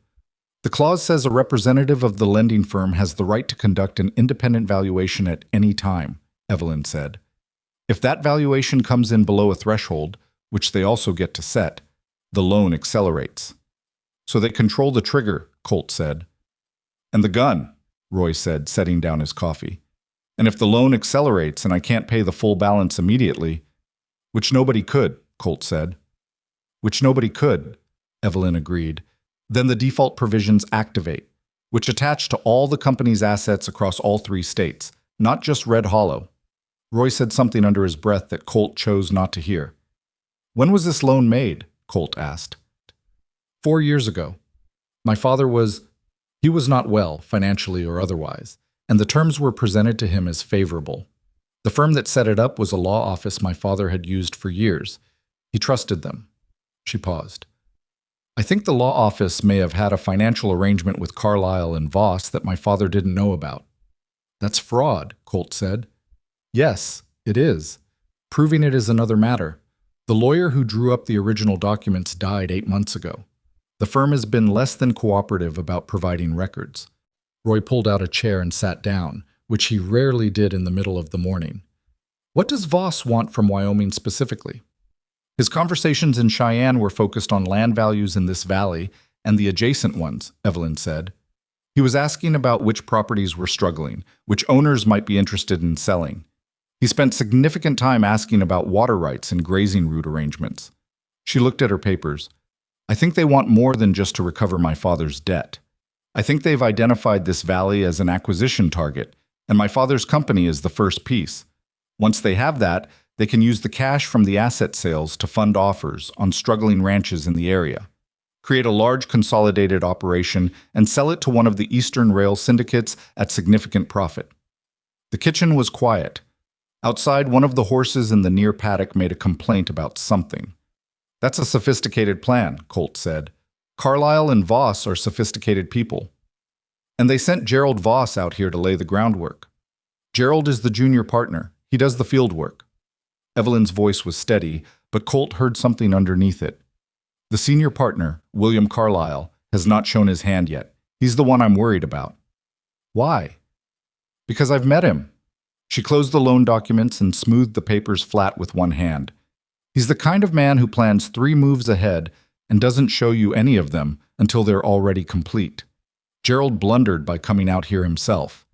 Speaker 1: The clause says a representative of the lending firm has the right to conduct an independent valuation at any time, Evelyn said. If that valuation comes in below a threshold, which they also get to set, the loan accelerates. So they control the trigger, Colt said. And the gun, Roy said, setting down his coffee. And if the loan accelerates and I can't pay the full balance immediately, which nobody could, Colt said. Which nobody could, Evelyn agreed. Then the default provisions activate, which attach to all the company's assets across all 3 states, not just Red Hollow. Roy said something under his breath that Colt chose not to hear. When was this loan made? Colt asked. 4 years ago. My father he was not well, financially or otherwise, and the terms were presented to him as favorable. The firm that set it up was a law office my father had used for years. He trusted them. She paused. I think the law office may have had a financial arrangement with Carlyle and Voss that my father didn't know about. That's fraud, Colt said. Yes, it is. Proving it is another matter. The lawyer who drew up the original documents died 8 months ago. The firm has been less than cooperative about providing records. Roy pulled out a chair and sat down, which he rarely did in the middle of the morning. What does Voss want from Wyoming specifically? His conversations in Cheyenne were focused on land values in this valley and the adjacent ones, Evelyn said. He was asking about which properties were struggling, which owners might be interested in selling. He spent significant time asking about water rights and grazing route arrangements. She looked at her papers. I think they want more than just to recover my father's debt. I think they've identified this valley as an acquisition target, and my father's company is the first piece. Once they have that, they can use the cash from the asset sales to fund offers on struggling ranches in the area, create a large consolidated operation, and sell it to one of the Eastern Rail syndicates at significant profit. The kitchen was quiet. Outside, one of the horses in the near paddock made a complaint about something. That's a sophisticated plan, Colt said. Carlyle and Voss are sophisticated people. And they sent Gerald Voss out here to lay the groundwork. Gerald is the junior partner. He does the field work. Evelyn's voice was steady, but Colt heard something underneath it. The senior partner, William Carlyle, has not shown his hand yet. He's the one I'm worried about. Why? Because I've met him. She closed the loan documents and smoothed the papers flat with one hand. He's the kind of man who plans 3 moves ahead and doesn't show you any of them until they're already complete. Gerald blundered by coming out here himself.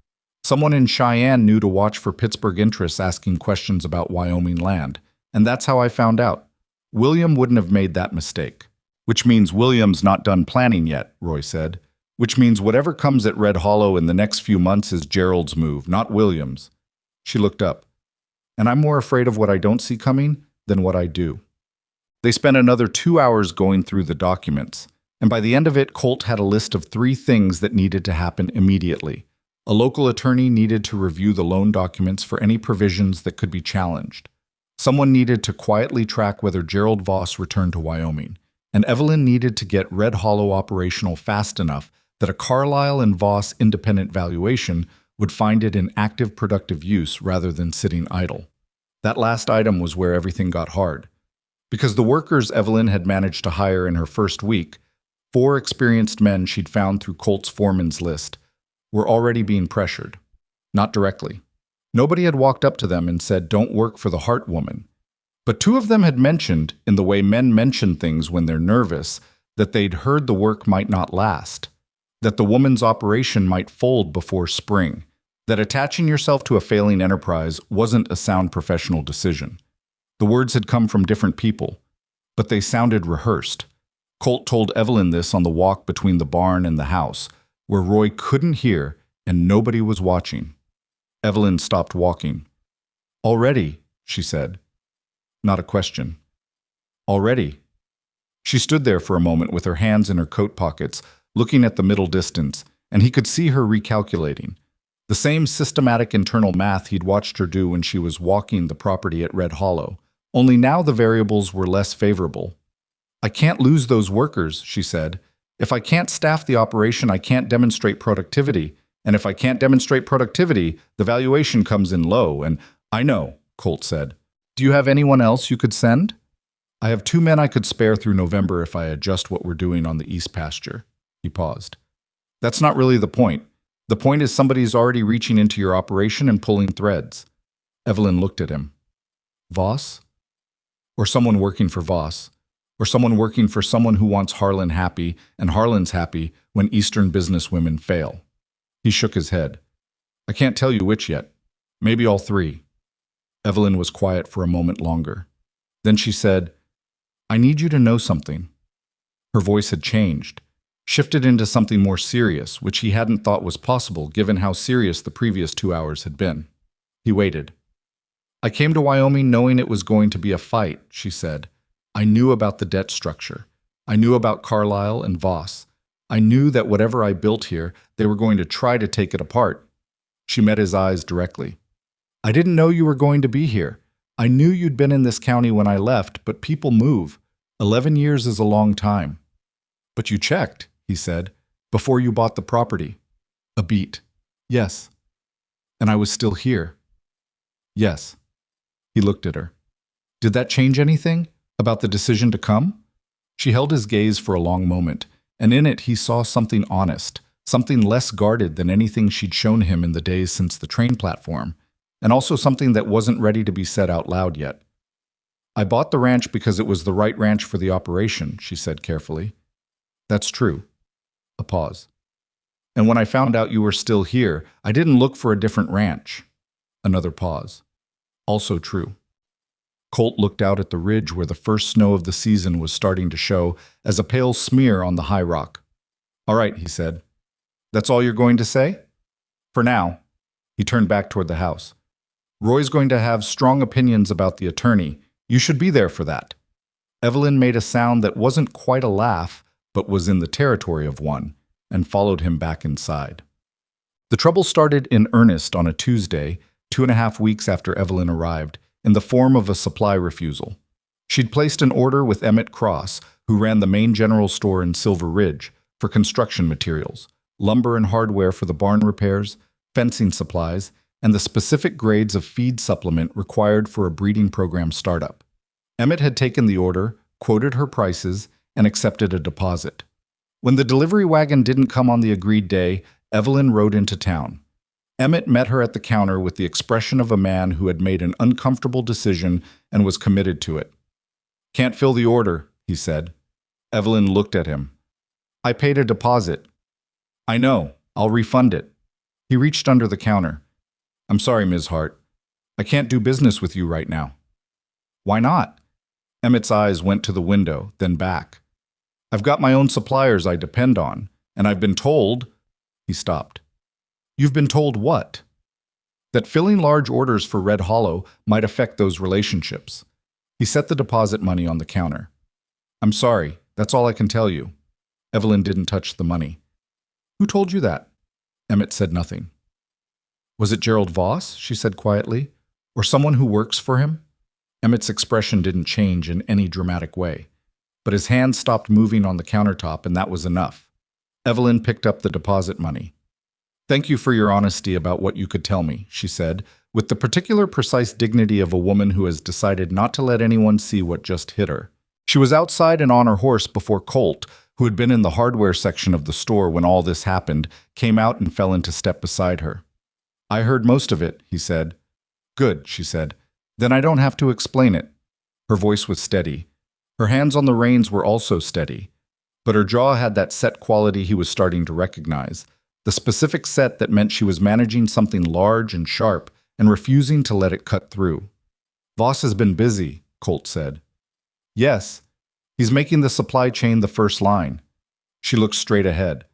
Speaker 1: Someone in Cheyenne knew to watch for Pittsburgh interests asking questions about Wyoming land, and that's how I found out. William wouldn't have made that mistake. Which means William's not done planning yet, Roy said. Which means whatever comes at Red Hollow in the next few months is Gerald's move, not William's. She looked up. And I'm more afraid of what I don't see coming than what I do. They spent another 2 hours going through the documents, and by the end of it, Colt had a list of 3 things that needed to happen immediately. A local attorney needed to review the loan documents for any provisions that could be challenged. Someone needed to quietly track whether Gerald Voss returned to Wyoming, and Evelyn needed to get Red Hollow operational fast enough that a Carlyle and Voss independent valuation would find it in active productive use rather than sitting idle. That last item was where everything got hard. Because the workers Evelyn had managed to hire in her first week, 4 experienced men she'd found through Colt's foreman's list, were already being pressured. Not directly. Nobody had walked up to them and said, "Don't work for the Hart woman." But 2 of them had mentioned, in the way men mention things when they're nervous, that they'd heard the work might not last, that the woman's operation might fold before spring, that attaching yourself to a failing enterprise wasn't a sound professional decision. The words had come from different people, but they sounded rehearsed. Colt told Evelyn this on the walk between the barn and the house, where Roy couldn't hear and nobody was watching. Evelyn stopped walking. "Already," she said. Not a question. "Already." She stood there for a moment with her hands in her coat pockets, looking at the middle distance, and he could see her recalculating. The same systematic internal math he'd watched her do when she was walking the property at Red Hollow, only now the variables were less favorable. "I can't lose those workers," she said. "If I can't staff the operation, I can't demonstrate productivity. And if I can't demonstrate productivity, the valuation comes in low, and—" "I know," Colt said. "Do you have anyone else you could send?" "I have 2 men I could spare through November if I adjust what we're doing on the east pasture." He paused. That's not really the point. The point is somebody's already reaching into your operation and pulling threads. Evelyn looked at him. Voss? Or someone working for Voss? Or someone working for someone who wants Harlan happy, and Harlan's happy when Eastern businesswomen fail? He shook his head. I can't tell you which yet. Maybe all three. Evelyn was quiet for a moment longer. Then she said, I need you to know something. Her voice had changed, shifted into something more serious, which he hadn't thought was possible given how serious the previous 2 hours had been. He waited. I came to Wyoming knowing it was going to be a fight, she said. I knew about the debt structure. I knew about Carlisle and Voss. I knew that whatever I built here, they were going to try to take it apart. She met his eyes directly. I didn't know you were going to be here. I knew you'd been in this county when I left, but people move. 11 years is a long time. But you checked, he said, before you bought the property. A beat. Yes. And I was still here. Yes. He looked at her. Did that change anything? About the decision to come? She held his gaze for a long moment, and in it he saw something honest, something less guarded than anything she'd shown him in the days since the train platform, and also something that wasn't ready to be said out loud yet. I bought the ranch because it was the right ranch for the operation, she said carefully. That's true. A pause. And when I found out you were still here, I didn't look for a different ranch. Another pause. Also true. Colt looked out at the ridge where the first snow of the season was starting to show as a pale smear on the high rock. All right, he said. That's all you're going to say? For now. He turned back toward the house. Roy's going to have strong opinions about the attorney. You should be there for that. Evelyn made a sound that wasn't quite a laugh, but was in the territory of one, and followed him back inside. The trouble started in earnest on a Tuesday, 2.5 weeks after Evelyn arrived, in the form of a supply refusal. She'd placed an order with Emmett Cross, who ran the main general store in Silver Ridge, for construction materials, lumber and hardware for the barn repairs, fencing supplies, and the specific grades of feed supplement required for a breeding program startup. Emmett had taken the order, quoted her prices, and accepted a deposit. When the delivery wagon didn't come on the agreed day, Evelyn rode into town. Emmett met her at the counter with the expression of a man who had made an uncomfortable decision and was committed to it. Can't fill the order, he said. Evelyn looked at him. I paid a deposit. I know. I'll refund it. He reached under the counter. I'm sorry, Ms. Hart. I can't do business with you right now. Why not? Emmett's eyes went to the window, then back. I've got my own suppliers I depend on, and I've been told… He stopped. You've been told what? That filling large orders for Red Hollow might affect those relationships. He set the deposit money on the counter. I'm sorry, that's all I can tell you. Evelyn didn't touch the money. Who told you that? Emmett said nothing. Was it Gerald Voss? She said quietly. Or someone who works for him? Emmett's expression didn't change in any dramatic way, but his hand stopped moving on the countertop, and that was enough. Evelyn picked up the deposit money. Thank you for your honesty about what you could tell me, she said, with the particular precise dignity of a woman who has decided not to let anyone see what just hit her. She was outside and on her horse before Colt, who had been in the hardware section of the store when all this happened, came out and fell into step beside her. I heard most of it, he said. Good, she said. Then I don't have to explain it. Her voice was steady. Her hands on the reins were also steady, but her jaw had that set quality he was starting to recognize, the specific set that meant she was managing something large and sharp and refusing to let it cut through. Voss has been busy, Colt said. Yes, he's making the supply chain the first line. She looked straight ahead.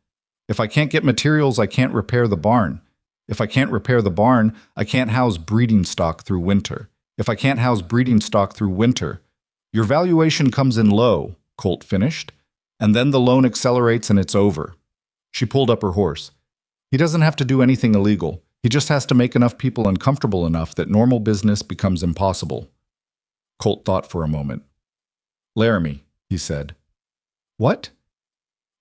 Speaker 1: If I can't get materials, I can't repair the barn. If I can't repair the barn, I can't house breeding stock through winter. If I can't house breeding stock through winter, your valuation comes in low, Colt finished, and then the loan accelerates and it's over. She pulled up her horse. He doesn't have to do anything illegal. He just has to make enough people uncomfortable enough that normal business becomes impossible. Colt thought for a moment. Laramie, he said. What?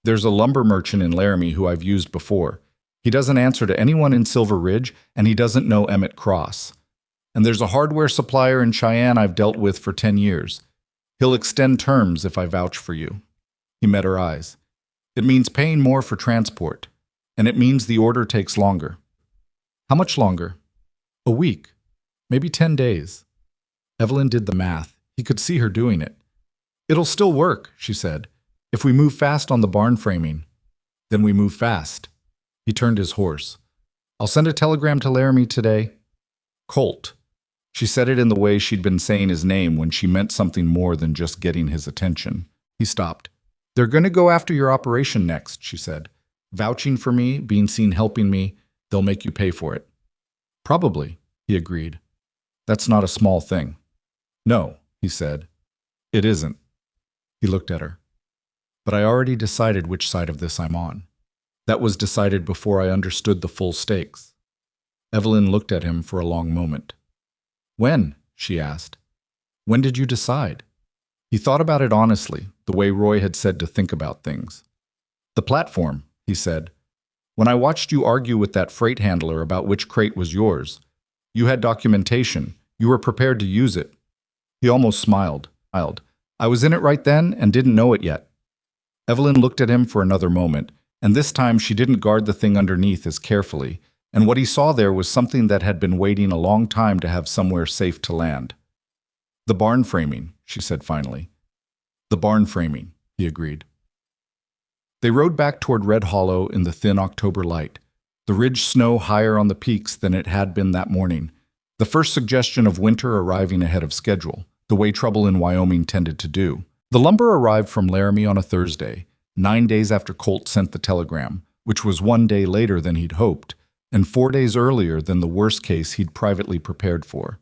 Speaker 1: There's a lumber merchant in Laramie who I've used before. He doesn't answer to anyone in Silver Ridge, and he doesn't know Emmett Cross. And there's a hardware supplier in Cheyenne I've dealt with for 10 years. He'll extend terms if I vouch for you. He met her eyes. It means paying more for transport. and it means the order takes longer. How much longer? A week. Maybe 10 days. Evelyn did the math. He could see her doing it. It'll still work, she said. If we move fast on the barn framing. Then we move fast. He turned his horse. I'll send a telegram to Laramie today. Colt. She said it in the way she'd been saying his name when she meant something more than just getting his attention. He stopped. They're going to go after your operation next, she said. Vouching for me, being seen helping me, they'll make you pay for it. Probably, he agreed. That's not a small thing. No, he said. It isn't. He looked at her. But I already decided which side of this I'm on. That was decided before I understood the full stakes. Evelyn looked at him for a long moment. When? She asked. When did you decide? He thought about it honestly, the way Roy had said to think about things. The platform, he said. When I watched you argue with that freight handler about which crate was yours, you had documentation. You were prepared to use it. He almost smiled. I was in it right then and didn't know it yet. Evelyn looked at him for another moment, and this time she didn't guard the thing underneath as carefully, and what he saw there was something that had been waiting a long time to have somewhere safe to land. The barn framing, she said finally. The barn framing, he agreed. They rode back toward Red Hollow in the thin October light, the ridge snow higher on the peaks than it had been that morning, the first suggestion of winter arriving ahead of schedule, the way trouble in Wyoming tended to do. The lumber arrived from Laramie on a Thursday, 9 days after Colt sent the telegram, which was 1 day later than he'd hoped, and 4 days earlier than the worst case he'd privately prepared for.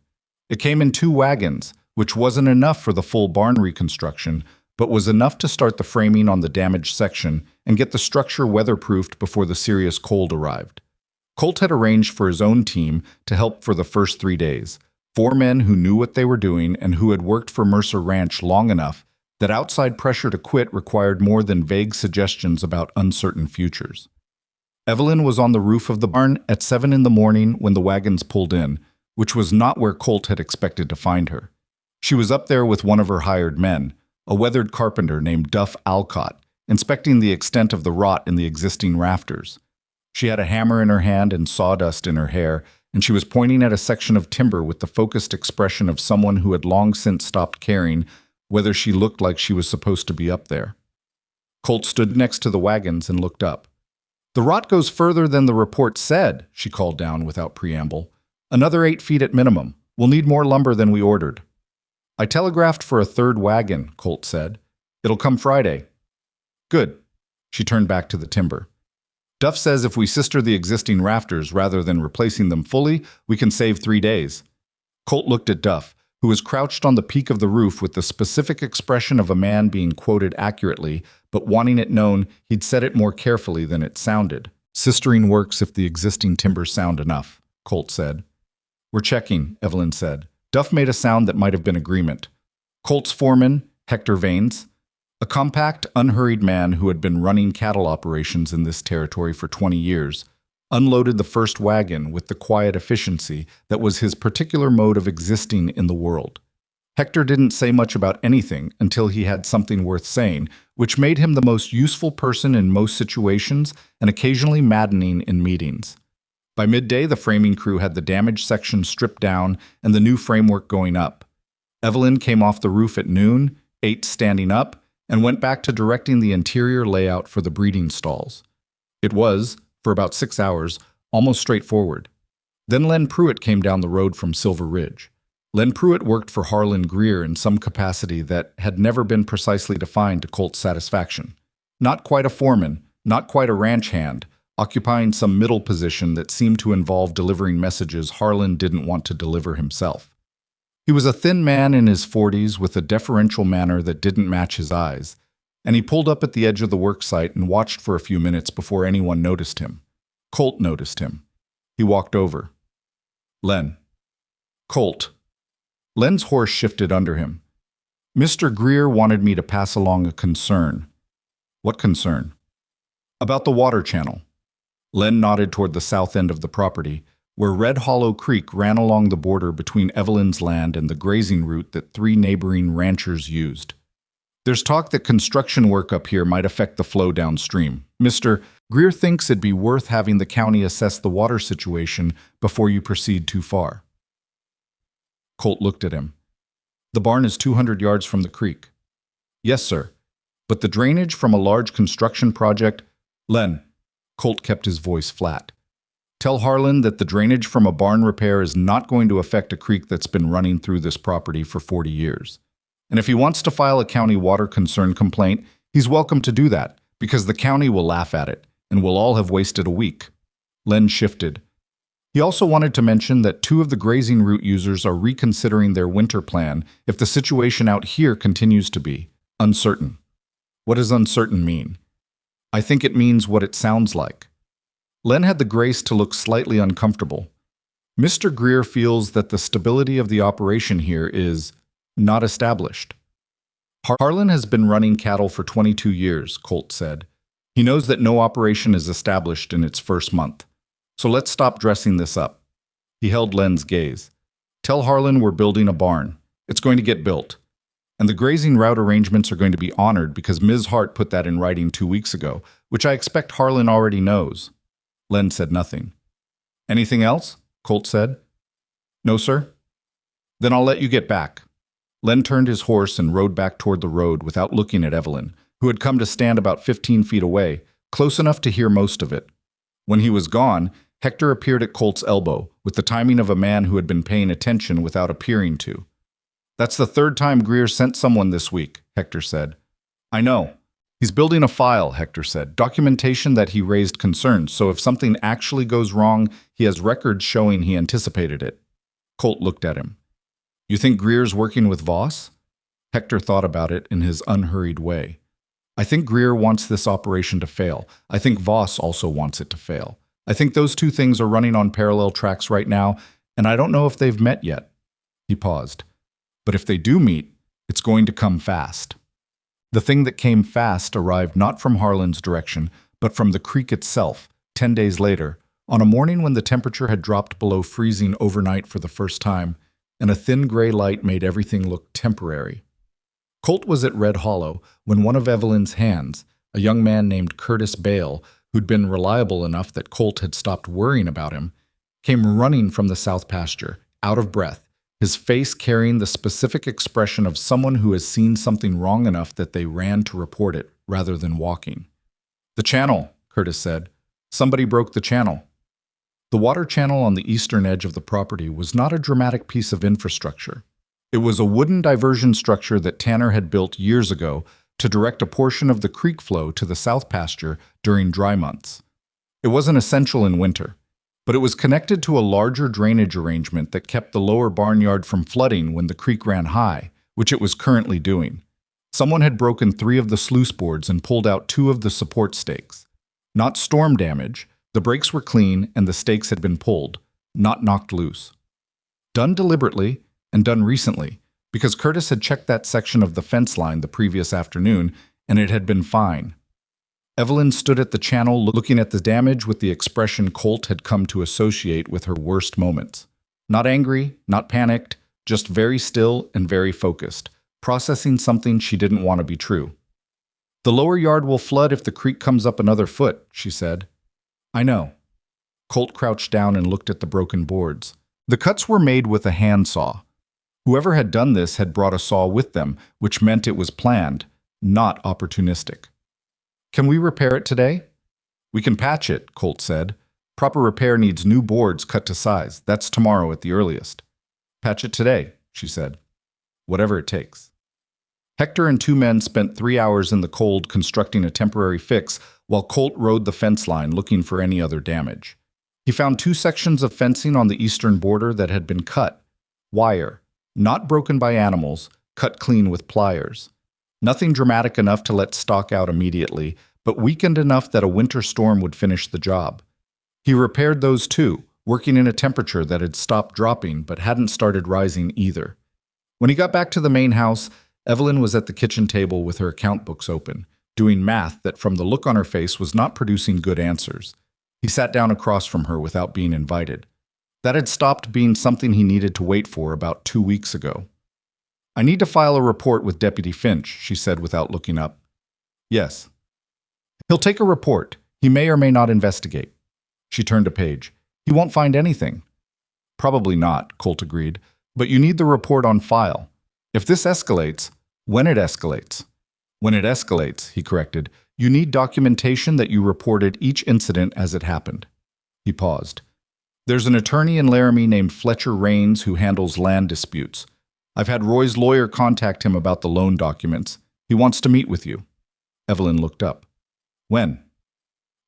Speaker 1: It came in 2 wagons, which wasn't enough for the full barn reconstruction, but was enough to start the framing on the damaged section and get the structure weatherproofed before the serious cold arrived. Colt had arranged for his own team to help for the first 3 days, 4 men who knew what they were doing and who had worked for Mercer Ranch long enough that outside pressure to quit required more than vague suggestions about uncertain futures. Evelyn was on the roof of the barn at 7 in the morning when the wagons pulled in, which was not where Colt had expected to find her. She was up there with one of her hired men, a weathered carpenter named Duff Alcott, inspecting the extent of the rot in the existing rafters. She had a hammer in her hand and sawdust in her hair, and she was pointing at a section of timber with the focused expression of someone who had long since stopped caring whether she looked like she was supposed to be up there. Colt stood next to the wagons and looked up. The rot goes further than the report said, she called down without preamble. Another 8 feet at minimum. We'll need more lumber than we ordered. I telegraphed for a 3rd wagon, Colt said. It'll come Friday. Good. She turned back to the timber. Duff says if we sister the existing rafters rather than replacing them fully, we can save 3 days. Colt looked at Duff, who was crouched on the peak of the roof with the specific expression of a man being quoted accurately, but wanting it known he'd said it more carefully than it sounded. Sistering works if the existing timbers sound enough, Colt said. We're checking, Evelyn said. Duff made a sound that might have been agreement. Colt's foreman, Hector Vanes, a compact, unhurried man who had been running cattle operations in this territory for 20 years, unloaded the first wagon with the quiet efficiency that was his particular mode of existing in the world. Hector didn't say much about anything until he had something worth saying, which made him the most useful person in most situations and occasionally maddening in meetings. By midday, the framing crew had the damaged section stripped down and the new framework going up. Evelyn came off the roof at noon, ate standing up, and went back to directing the interior layout for the breeding stalls. It was, for about 6 hours, almost straightforward. Then Len Pruitt came down the road from Silver Ridge. Len Pruitt worked for Harlan Greer in some capacity that had never been precisely defined to Colt's satisfaction. Not quite a foreman, not quite a ranch hand, occupying some middle position that seemed to involve delivering messages Harlan didn't want to deliver himself. He was a thin man in his 40s with a deferential manner that didn't match his eyes, and he pulled up at the edge of the worksite and watched for a few minutes before anyone noticed him. Colt noticed him. He walked over. Len. Colt. Len's horse shifted under him. Mr. Greer wanted me to pass along a concern. What concern? About the water channel. Len nodded toward the south end of the property, where Red Hollow Creek ran along the border between Evelyn's land and the grazing route that 3 neighboring ranchers used. There's talk that construction work up here might affect the flow downstream. Mr. Greer thinks it'd be worth having the county assess the water situation before you proceed too far. Colt looked at him. The barn is 200 yards from the creek. Yes, sir. But the drainage from a large construction project… Len, Colt kept his voice flat. Tell Harlan that the drainage from a barn repair is not going to affect a creek that's been running through this property for 40 years. And if he wants to file a county water concern complaint, he's welcome to do that, because the county will laugh at it, and we'll all have wasted a week. Len shifted. He also wanted to mention that 2 of the grazing route users are reconsidering their winter plan if the situation out here continues to be uncertain. What does uncertain mean? I think it means what it sounds like. Len had the grace to look slightly uncomfortable. Mr. Greer feels that the stability of the operation here is not established. Harlan has been running cattle for 22 years, Colt said. He knows that no operation is established in its first month. So let's stop dressing this up. He held Len's gaze. Tell Harlan we're building a barn. It's going to get built. And the grazing route arrangements are going to be honored because Ms. Hart put that in writing 2 weeks ago, which I expect Harlan already knows. Len said nothing. Anything else? Colt said. No, sir. Then I'll let you get back. Len turned his horse and rode back toward the road without looking at Evelyn, who had come to stand about 15 feet away, close enough to hear most of it. When he was gone, Hector appeared at Colt's elbow, with the timing of a man who had been paying attention without appearing to. That's the 3rd time Greer sent someone this week, Hector said. I know. He's building a file, Hector said, documentation that he raised concerns, so if something actually goes wrong, he has records showing he anticipated it. Colt looked at him. You think Greer's working with Voss? Hector thought about it in his unhurried way. I think Greer wants this operation to fail. I think Voss also wants it to fail. I think those 2 things are running on parallel tracks right now, and I don't know if they've met yet. He paused. But if they do meet, it's going to come fast. The thing that came fast arrived not from Harlan's direction, but from the creek itself, 10 days later, on a morning when the temperature had dropped below freezing overnight for the first time, and a thin gray light made everything look temporary. Colt was at Red Hollow when one of Evelyn's hands, a young man named Curtis Bale, who'd been reliable enough that Colt had stopped worrying about him, came running from the south pasture, out of breath, his face carrying the specific expression of someone who has seen something wrong enough that they ran to report it rather than walking. The channel, Curtis said. Somebody broke the channel. The water channel on the eastern edge of the property was not a dramatic piece of infrastructure. It was a wooden diversion structure that Tanner had built years ago to direct a portion of the creek flow to the south pasture during dry months. It wasn't essential in winter, but it was connected to a larger drainage arrangement that kept the lower barnyard from flooding when the creek ran high, which it was currently doing. Someone had broken 3 of the sluice boards and pulled out 2 of the support stakes. Not storm damage, the brakes were clean and the stakes had been pulled, not knocked loose. Done deliberately, and done recently, because Curtis had checked that section of the fence line the previous afternoon, and it had been fine. Evelyn stood at the channel looking at the damage with the expression Colt had come to associate with her worst moments. Not angry, not panicked, just very still and very focused, processing something she didn't want to be true. The lower yard will flood if the creek comes up another foot, she said. I know. Colt crouched down and looked at the broken boards. The cuts were made with a handsaw. Whoever had done this had brought a saw with them, which meant it was planned, not opportunistic. Can we repair it today? We can patch it, Colt said. Proper repair needs new boards cut to size. That's tomorrow at the earliest. Patch it today, she said. Whatever it takes. Hector and 2 men spent 3 hours in the cold constructing a temporary fix while Colt rode the fence line looking for any other damage. He found 2 sections of fencing on the eastern border that had been cut. Wire. Not broken by animals, cut clean with pliers. Nothing dramatic enough to let stock out immediately, but weakened enough that a winter storm would finish the job. He repaired those too, working in a temperature that had stopped dropping but hadn't started rising either. When he got back to the main house, Evelyn was at the kitchen table with her account books open, doing math that from the look on her face was not producing good answers. He sat down across from her without being invited. That had stopped being something he needed to wait for about 2 weeks ago. I need to file a report with Deputy Finch, she said without looking up. Yes. He'll take a report. He may or may not investigate. She turned a page. He won't find anything. Probably not, Colt agreed, but you need the report on file. If this escalates, when it escalates. When it escalates, he corrected, you need documentation that you reported each incident as it happened. He paused. There's an attorney in Laramie named Fletcher Rains who handles land disputes. I've had Roy's lawyer contact him about the loan documents. He wants to meet with you. Evelyn looked up. When?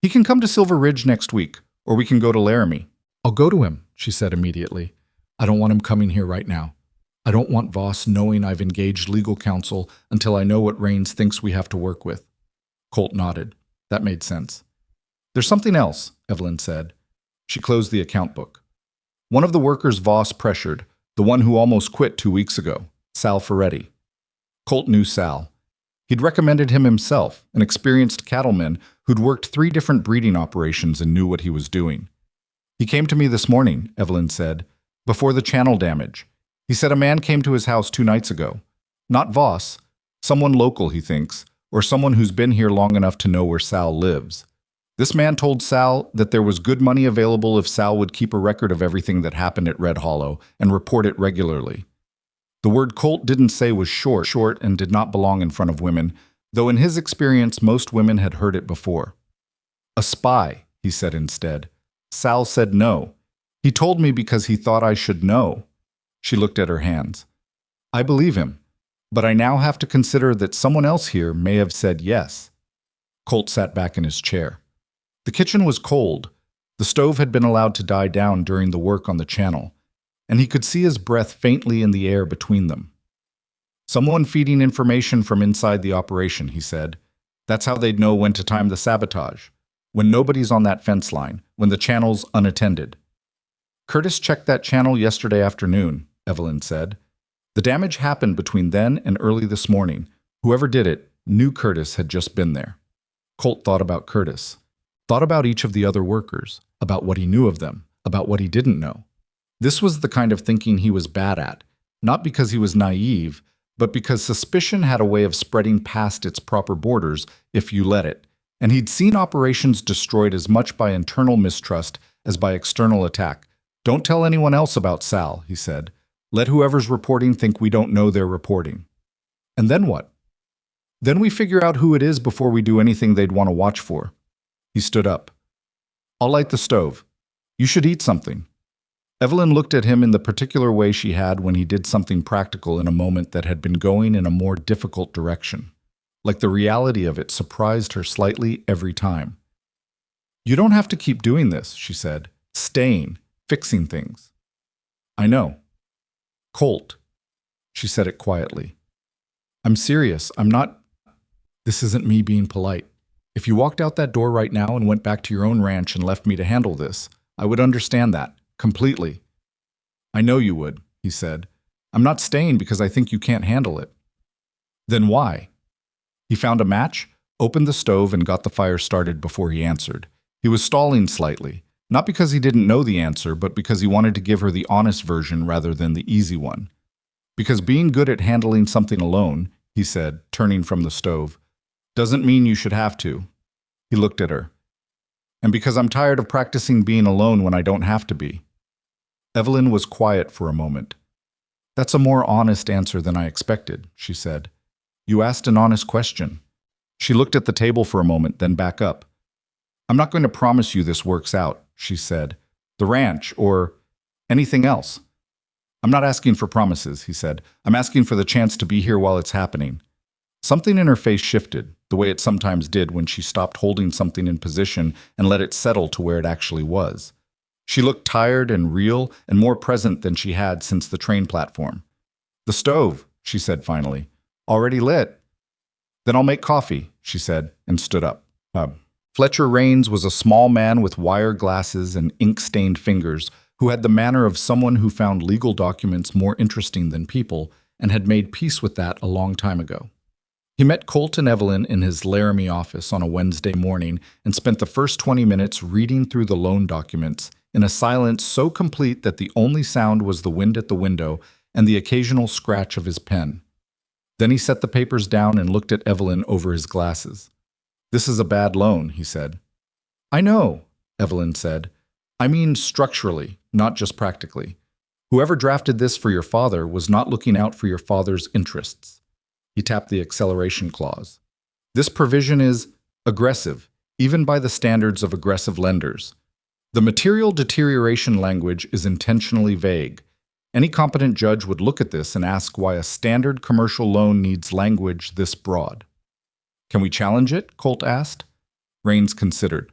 Speaker 1: He can come to Silver Ridge next week, or we can go to Laramie. I'll go to him, she said immediately. I don't want him coming here right now. I don't want Voss knowing I've engaged legal counsel until I know what Rains thinks we have to work with. Colt nodded. That made sense. There's something else, Evelyn said. She closed the account book. One of the workers Voss pressured, the one who almost quit 2 weeks ago, Sal Ferretti. Colt knew Sal. He'd recommended him himself, an experienced cattleman who'd worked 3 different breeding operations and knew what he was doing. He came to me this morning, Evelyn said, before the channel damage. He said a man came to his house 2 nights ago. Not Voss, someone local, he thinks, or someone who's been here long enough to know where Sal lives. This man told Sal that there was good money available if Sal would keep a record of everything that happened at Red Hollow and report it regularly. The word Colt didn't say was short, and did not belong in front of women, though in his experience most women had heard it before. A spy, he said instead. Sal said no. He told me because he thought I should know. She looked at her hands. I believe him, but I now have to consider that someone else here may have said yes. Colt sat back in his chair. The kitchen was cold. The stove had been allowed to die down during the work on the channel, and he could see his breath faintly in the air between them. Someone feeding information from inside the operation, he said. That's how they'd know when to time the sabotage. When nobody's on that fence line, when the channel's unattended. Curtis checked that channel yesterday afternoon, Evelyn said. The damage happened between then and early this morning. Whoever did it knew Curtis had just been there. Colt thought about Curtis. Thought about each of the other workers, about what he knew of them, about what he didn't know. This was the kind of thinking he was bad at, not because he was naive, but because suspicion had a way of spreading past its proper borders if you let it, and he'd seen operations destroyed as much by internal mistrust as by external attack. Don't tell anyone else about Sal, he said. Let whoever's reporting think we don't know they're reporting. And then what? Then we figure out who it is before we do anything they'd want to watch for. He stood up. I'll light the stove. You should eat something. Evelyn looked at him in the particular way she had when he did something practical in a moment that had been going in a more difficult direction. Like the reality of it surprised her slightly every time. You don't have to keep doing this, she said. Staying, fixing things. I know. Colt. She said it quietly. I'm serious. I'm not... This isn't me being polite. If you walked out that door right now and went back to your own ranch and left me to handle this, I would understand that, completely. I know you would, he said. I'm not staying because I think you can't handle it. Then why? He found a match, opened the stove, and got the fire started before he answered. He was stalling slightly, not because he didn't know the answer, but because he wanted to give her the honest version rather than the easy one. Because being good at handling something alone, he said, turning from the stove, doesn't mean you should have to. He looked at her. And because I'm tired of practicing being alone when I don't have to be. Evelyn was quiet for a moment. That's a more honest answer than I expected, she said. You asked an honest question. She looked at the table for a moment, then back up. I'm not going to promise you this works out, she said. The ranch, or anything else. I'm not asking for promises, he said. I'm asking for the chance to be here while it's happening. Something in her face shifted, the way it sometimes did when she stopped holding something in position and let it settle to where it actually was. She looked tired and real and more present than she had since the train platform. The stove, she said finally. Already lit. Then I'll make coffee, she said, and stood up. Fletcher Rains was a small man with wire glasses and ink-stained fingers who had the manner of someone who found legal documents more interesting than people and had made peace with that a long time ago. He met Colt and Evelyn in his Laramie office on a Wednesday morning and spent the first 20 minutes reading through the loan documents in a silence so complete that the only sound was the wind at the window and the occasional scratch of his pen. Then he set the papers down and looked at Evelyn over his glasses. This is a bad loan, he said. I know, Evelyn said. I mean structurally, not just practically. Whoever drafted this for your father was not looking out for your father's interests. He tapped the acceleration clause. This provision is aggressive, even by the standards of aggressive lenders. The material deterioration language is intentionally vague. Any competent judge would look at this and ask why a standard commercial loan needs language this broad. Can we challenge it? Colt asked. Raines considered.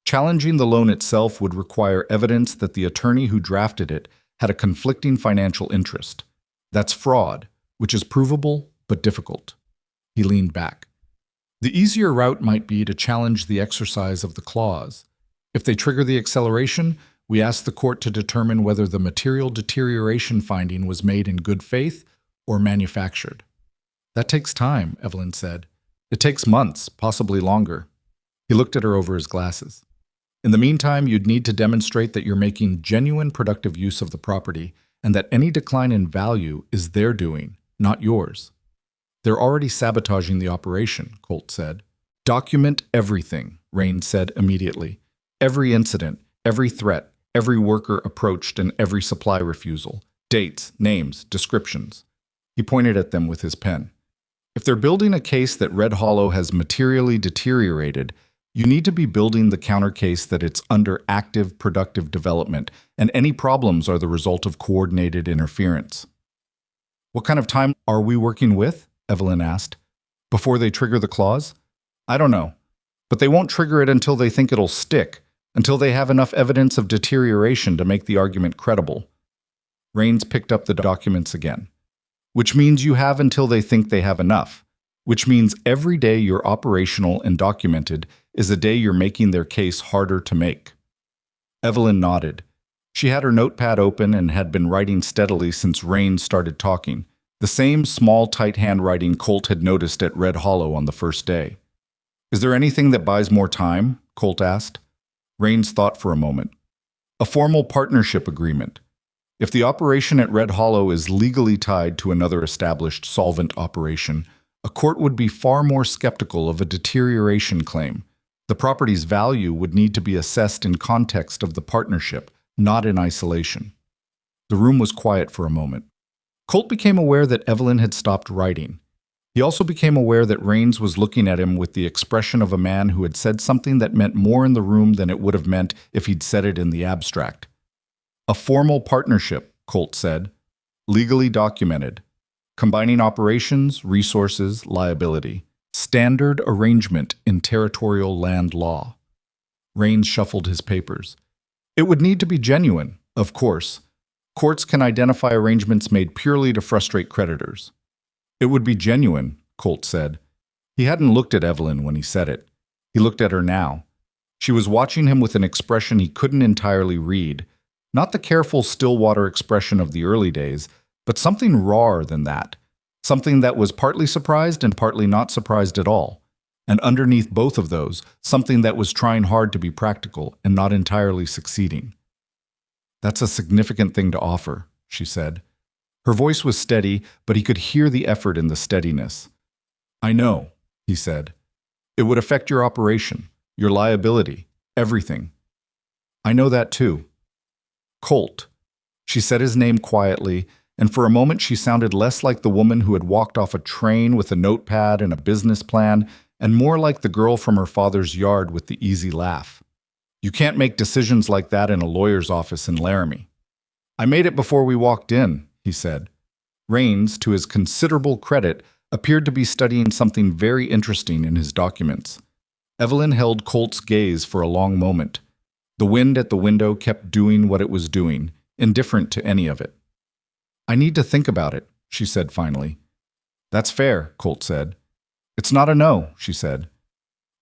Speaker 1: Challenging the loan itself would require evidence that the attorney who drafted it had a conflicting financial interest. That's fraud, which is provable but difficult. He leaned back. The easier route might be to challenge the exercise of the clause. If they trigger the acceleration, we ask the court to determine whether the material deterioration finding was made in good faith or manufactured. That takes time, Evelyn said. It takes months, possibly longer. He looked at her over his glasses. In the meantime, you'd need to demonstrate that you're making genuine productive use of the property and that any decline in value is their doing, not yours. They're already sabotaging the operation, Colt said. Document everything, Raines said immediately. Every incident, every threat, every worker approached, and every supply refusal. Dates, names, descriptions. He pointed at them with his pen. If they're building a case that Red Hollow has materially deteriorated, you need to be building the counter case that it's under active, productive development, and any problems are the result of coordinated interference. What kind of time are we working with? Evelyn asked. Before they trigger the clause? I don't know. But they won't trigger it until they think it'll stick, until they have enough evidence of deterioration to make the argument credible. Raines picked up the documents again. Which means you have until they think they have enough. Which means every day you're operational and documented is a day you're making their case harder to make. Evelyn nodded. She had her notepad open and had been writing steadily since Raines started talking, the same small, tight handwriting Colt had noticed at Red Hollow on the first day. Is there anything that buys more time? Colt asked. Raines thought for a moment. A formal partnership agreement. If the operation at Red Hollow is legally tied to another established solvent operation, a court would be far more skeptical of a deterioration claim. The property's value would need to be assessed in context of the partnership, not in isolation. The room was quiet for a moment. Colt became aware that Evelyn had stopped writing. He also became aware that Raines was looking at him with the expression of a man who had said something that meant more in the room than it would have meant if he'd said it in the abstract. A formal partnership, Colt said, legally documented, combining operations, resources, liability. Standard arrangement in territorial land law. Raines shuffled his papers. It would need to be genuine, of course. Courts can identify arrangements made purely to frustrate creditors. It would be genuine, Colt said. He hadn't looked at Evelyn when he said it. He looked at her now. She was watching him with an expression he couldn't entirely read, not the careful Stillwater expression of the early days, but something rawer than that. Something that was partly surprised and partly not surprised at all. And underneath both of those, something that was trying hard to be practical and not entirely succeeding. That's a significant thing to offer, she said. Her voice was steady, but he could hear the effort in the steadiness. I know, he said. It would affect your operation, your liability, everything. I know that too. Colt. She said his name quietly, and for a moment she sounded less like the woman who had walked off a train with a notepad and a business plan, and more like the girl from her father's yard with the easy laugh. You can't make decisions like that in a lawyer's office in Laramie. I made it before we walked in, he said. Raines, to his considerable credit, appeared to be studying something very interesting in his documents. Evelyn held Colt's gaze for a long moment. The wind at the window kept doing what it was doing, indifferent to any of it. I need to think about it, she said finally. That's fair, Colt said. It's not a no, she said.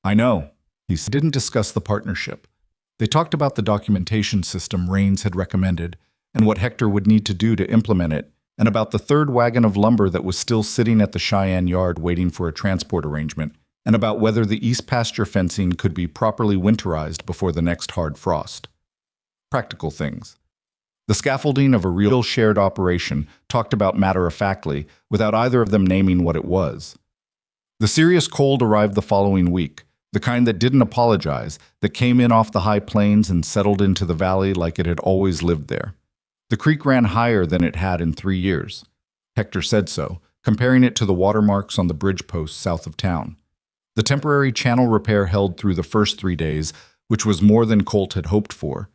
Speaker 1: I know. He didn't discuss the partnership. They talked about the documentation system Raines had recommended and what Hector would need to do to implement it, and about the third wagon of lumber that was still sitting at the Cheyenne yard waiting for a transport arrangement, and about whether the east pasture fencing could be properly winterized before the next hard frost. Practical things. The scaffolding of a real shared operation talked about matter-of-factly, without either of them naming what it was. The serious cold arrived the following week, The kind that didn't apologize, that came in off the high plains and settled into the valley like it had always lived there. The creek ran higher than it had in 3 years. Hector said so, comparing it to the watermarks on the bridge posts south of town. The temporary channel repair held through the first 3 days, which was more than Colt had hoped for.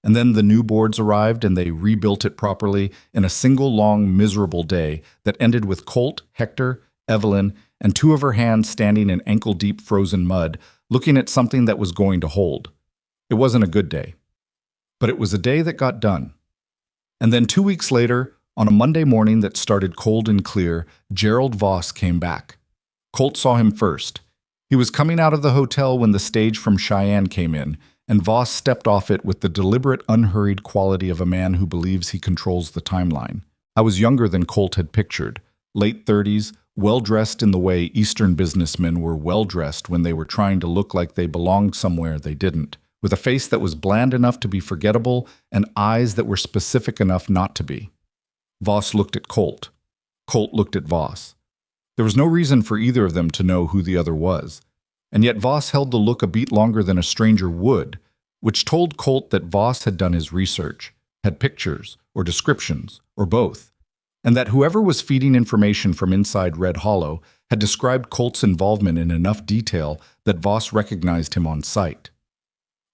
Speaker 1: And then the new boards arrived and they rebuilt it properly in a single long, miserable day that ended with Colt, Hector, Evelyn, and 2 of her hands standing in ankle-deep frozen mud, looking at something that was going to hold. It wasn't a good day. But it was a day that got done. And then 2 weeks later, on a Monday morning that started cold and clear, Gerald Voss came back. Colt saw him first. He was coming out of the hotel when the stage from Cheyenne came in, and Voss stepped off it with the deliberate, unhurried quality of a man who believes he controls the timeline. I was younger than Colt had pictured, late 30s, well-dressed in the way Eastern businessmen were well-dressed when they were trying to look like they belonged somewhere they didn't, with a face that was bland enough to be forgettable and eyes that were specific enough not to be. Voss looked at Colt. Colt looked at Voss. There was no reason for either of them to know who the other was, and yet Voss held the look a beat longer than a stranger would, which told Colt that Voss had done his research, had pictures, or descriptions, or both, and that whoever was feeding information from inside Red Hollow had described Colt's involvement in enough detail that Voss recognized him on sight.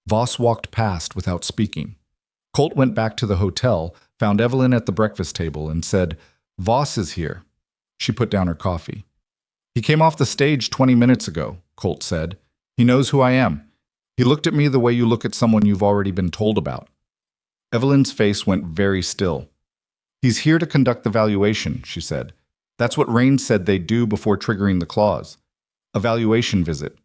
Speaker 1: Voss walked past without speaking. Colt went back to the hotel, found Evelyn at the breakfast table, and said, "Voss is here." She put down her coffee. "He came off the stage 20 minutes ago," Colt said. "He knows who I am. He looked at me the way you look at someone you've already been told about." Evelyn's face went very still. "He's here to conduct the valuation," she said. "That's what Rain said they'd do before triggering the clause. A valuation visit."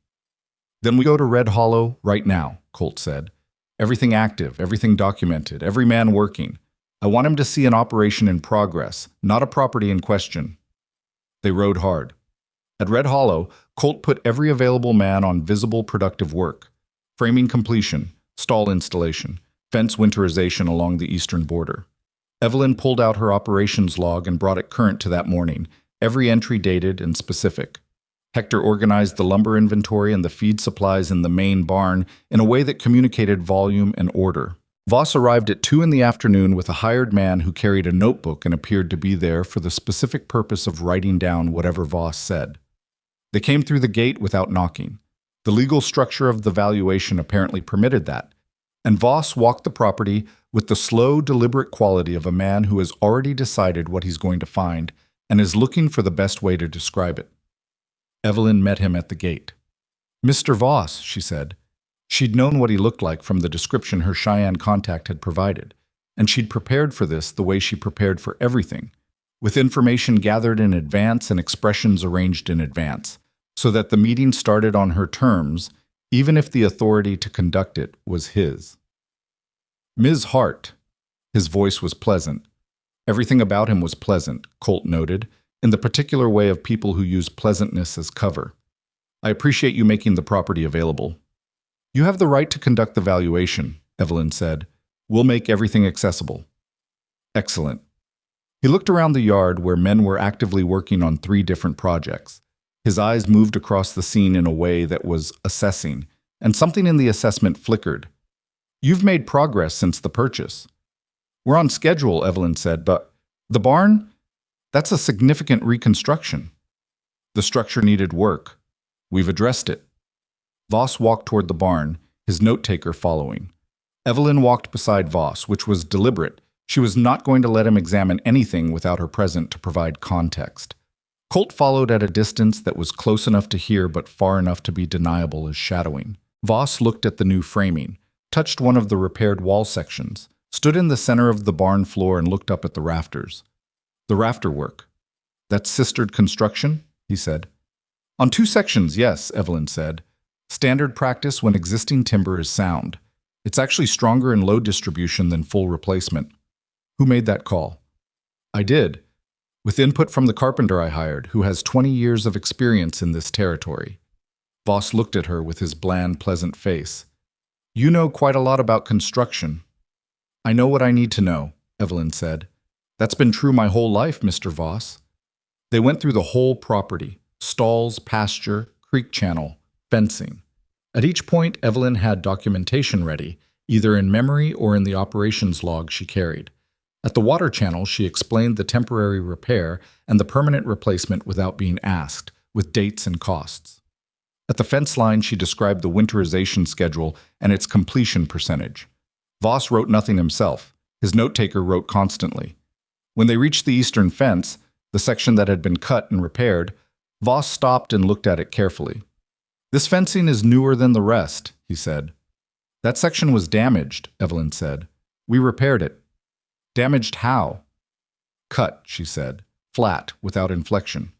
Speaker 1: "Then we go to Red Hollow right now," Colt said. "Everything active, everything documented, every man working. I want him to see an operation in progress, not a property in question." They rode hard. At Red Hollow, Colt put every available man on visible productive work: framing completion, stall installation, fence winterization along the eastern border. Evelyn pulled out her operations log and brought it current to that morning, every entry dated and specific. Hector organized the lumber inventory and the feed supplies in the main barn in a way that communicated volume and order. Voss arrived at 2 in the afternoon with a hired man who carried a notebook and appeared to be there for the specific purpose of writing down whatever Voss said. They came through the gate without knocking. The legal structure of the valuation apparently permitted that, and Voss walked the property with the slow, deliberate quality of a man who has already decided what he's going to find and is looking for the best way to describe it. Evelyn met him at the gate. "Mr. Voss," she said. She'd known what he looked like from the description her Cheyenne contact had provided, and she'd prepared for this the way she prepared for everything, with information gathered in advance and expressions arranged in advance, so that the meeting started on her terms, even if the authority to conduct it was his. "Ms. Hart." His voice was pleasant. Everything about him was pleasant, Colt noted, in the particular way of people who use pleasantness as cover. "I appreciate you making the property available." "You have the right to conduct the valuation," Evelyn said. "We'll make everything accessible." "Excellent." He looked around the yard where men were actively working on 3 different projects. His eyes moved across the scene in a way that was assessing, and something in the assessment flickered. "You've made progress since the purchase." "We're on schedule," Evelyn said, "but the barn? That's a significant reconstruction." "The structure needed work. We've addressed it." Voss walked toward the barn, his note-taker following. Evelyn walked beside Voss, which was deliberate. She was not going to let him examine anything without her present to provide context. Colt followed at a distance that was close enough to hear but far enough to be deniable as shadowing. Voss looked at the new framing, touched one of the repaired wall sections, stood in the center of the barn floor and looked up at the rafters. "The rafter work. That's sistered construction?" he said. "On 2 sections, yes," Evelyn said. "Standard practice when existing timber is sound. It's actually stronger in load distribution than full replacement." "Who made that call?" "I did, with input from the carpenter I hired, who has 20 years of experience in this territory." Voss looked at her with his bland, pleasant face. "You know quite a lot about construction." "I know what I need to know," Evelyn said. "That's been true my whole life, Mr. Voss." They went through the whole property: stalls, pasture, creek channel, fencing. At each point, Evelyn had documentation ready, either in memory or in the operations log she carried. At the water channel, she explained the temporary repair and the permanent replacement without being asked, with dates and costs. At the fence line, she described the winterization schedule and its completion percentage. Voss wrote nothing himself. His note-taker wrote constantly. When they reached the eastern fence, the section that had been cut and repaired, Voss stopped and looked at it carefully. "This fencing is newer than the rest," he said. "That section was damaged," Evelyn said. "We repaired it." "Damaged how?" "Cut," she said, flat, without inflection.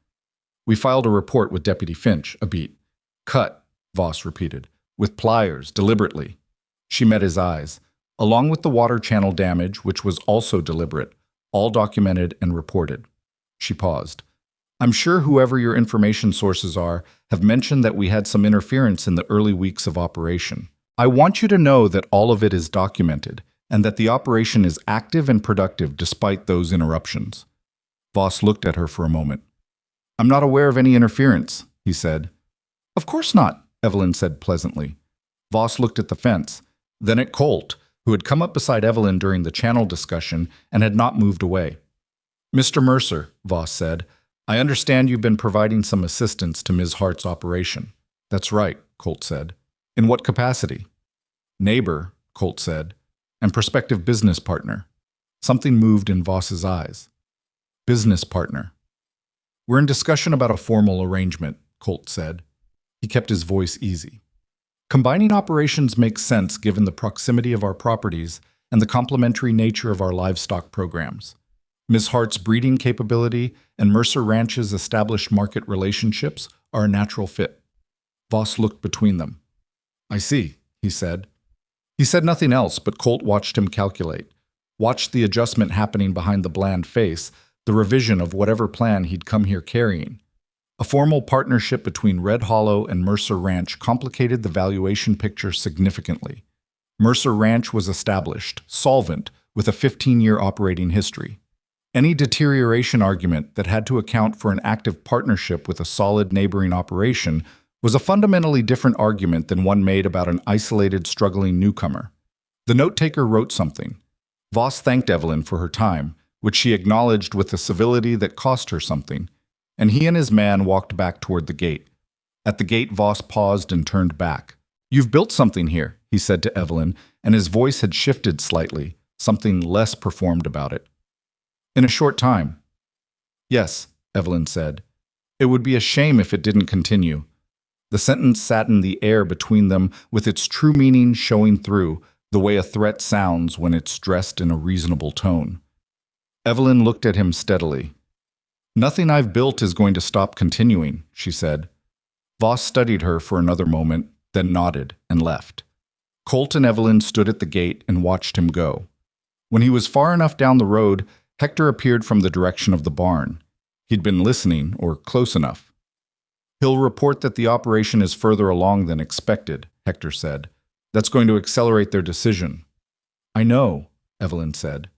Speaker 1: "We filed a report with Deputy Finch, a beat." "Cut," Voss repeated, "with pliers, deliberately." She met his eyes. Along with the water channel damage, which was also deliberate, all documented and reported. She paused. "I'm sure whoever your information sources are have mentioned that we had some interference in the early weeks of operation. I want you to know that all of it is documented, and that the operation is active and productive despite those interruptions." Voss looked at her for a moment. "I'm not aware of any interference," he said. "Of course not," Evelyn said pleasantly. Voss looked at the fence, then at Colt, who had come up beside Evelyn during the channel discussion and had not moved away. "Mr. Mercer," Voss said, "I understand you've been providing some assistance to Ms. Hart's operation." "That's right," Colt said. "In what capacity?" "Neighbor," Colt said, "and prospective business partner." Something moved in Voss's eyes. "Business partner." "We're in discussion about a formal arrangement," Colt said. He kept his voice easy. "Combining operations makes sense given the proximity of our properties and the complementary nature of our livestock programs. Ms. Hart's breeding capability and Mercer Ranch's established market relationships are a natural fit." Voss looked between them. "I see," he said. He said nothing else, but Colt watched him calculate, watched the adjustment happening behind the bland face, the revision of whatever plan he'd come here carrying. A formal partnership between Red Hollow and Mercer Ranch complicated the valuation picture significantly. Mercer Ranch was established, solvent, with a 15-year operating history. Any deterioration argument that had to account for an active partnership with a solid neighboring operation was a fundamentally different argument than one made about an isolated, struggling newcomer. The note-taker wrote something. Voss thanked Evelyn for her time, which she acknowledged with a civility that cost her something, and he and his man walked back toward the gate. At the gate, Voss paused and turned back. "You've built something here," he said to Evelyn, and his voice had shifted slightly, something less performed about it. "In a short time." "Yes," Evelyn said. "It would be a shame if it didn't continue." The sentence sat in the air between them, with its true meaning showing through, the way a threat sounds when it's dressed in a reasonable tone. Evelyn looked at him steadily. "Nothing I've built is going to stop continuing," she said. Voss studied her for another moment, then nodded and left. Colt and Evelyn stood at the gate and watched him go. When he was far enough down the road, Hector appeared from the direction of the barn. He'd been listening, or close enough. "He'll report that the operation is further along than expected," Hector said. "That's going to accelerate their decision." "I know," Evelyn said.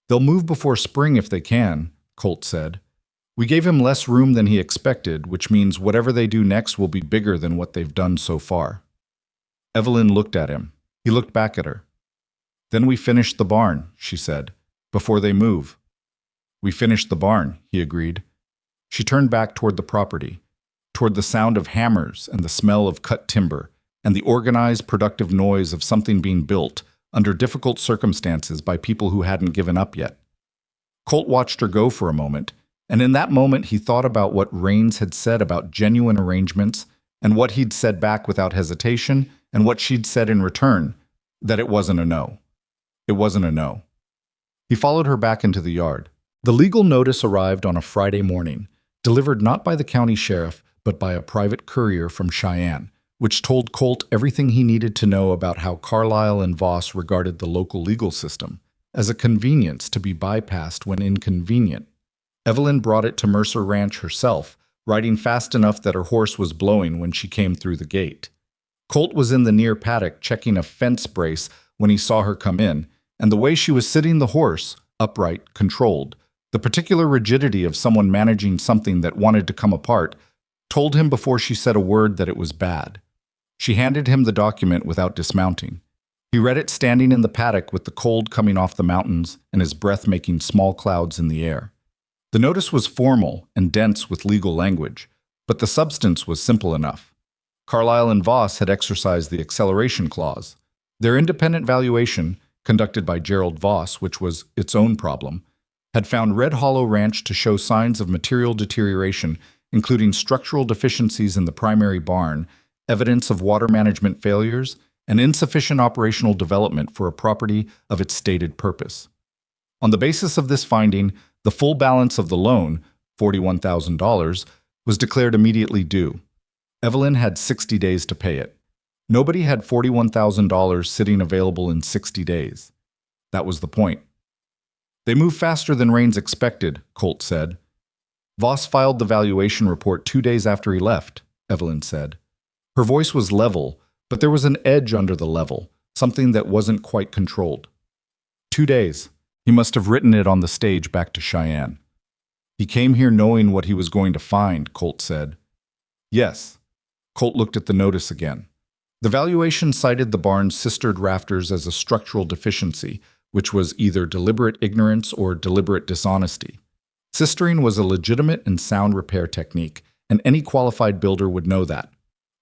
Speaker 1: "They'll move before spring if they can," Colt said. "We gave him less room than he expected, which means whatever they do next will be bigger than what they've done so far." Evelyn looked at him. He looked back at her. "Then we finished the barn," she said, "before they move." "We finished the barn," he agreed. She turned back toward the property, toward the sound of hammers and the smell of cut timber, and the organized, productive noise of something being built under difficult circumstances by people who hadn't given up yet. Colt watched her go for a moment, and in that moment he thought about what Raines had said about genuine arrangements, and what he'd said back without hesitation, and what she'd said in return, that it wasn't a no. It wasn't a no. He followed her back into the yard. The legal notice arrived on a Friday morning, delivered not by the county sheriff, but by a private courier from Cheyenne, which told Colt everything he needed to know about how Carlisle and Voss regarded the local legal system, as a convenience to be bypassed when inconvenient. Evelyn brought it to Mercer Ranch herself, riding fast enough that her horse was blowing when she came through the gate. Colt was in the near paddock checking a fence brace when he saw her come in, and the way she was sitting the horse, upright, controlled, the particular rigidity of someone managing something that wanted to come apart, told him before she said a word that it was bad. She handed him the document without dismounting. He read it standing in the paddock with the cold coming off the mountains and his breath making small clouds in the air. The notice was formal and dense with legal language, but the substance was simple enough. Carlyle and Voss had exercised the acceleration clause. Their independent valuation, conducted by Gerald Voss, which was its own problem, had found Red Hollow Ranch to show signs of material deterioration, including structural deficiencies in the primary barn, evidence of water management failures, and insufficient operational development for a property of its stated purpose. On the basis of this finding, the full balance of the loan, $41,000, was declared immediately due. Evelyn had 60 days to pay it. Nobody had $41,000 sitting available in 60 days. That was the point. They moved faster than Raines expected, Colt said. Voss filed the valuation report 2 days after he left, Evelyn said. Her voice was level, but there was an edge under the level, something that wasn't quite controlled. 2 days. He must have written it on the stage back to Cheyenne. He came here knowing what he was going to find, Colt said. Yes. Colt looked at the notice again. The valuation cited the barn's cistered rafters as a structural deficiency, which was either deliberate ignorance or deliberate dishonesty. Sistering was a legitimate and sound repair technique, and any qualified builder would know that.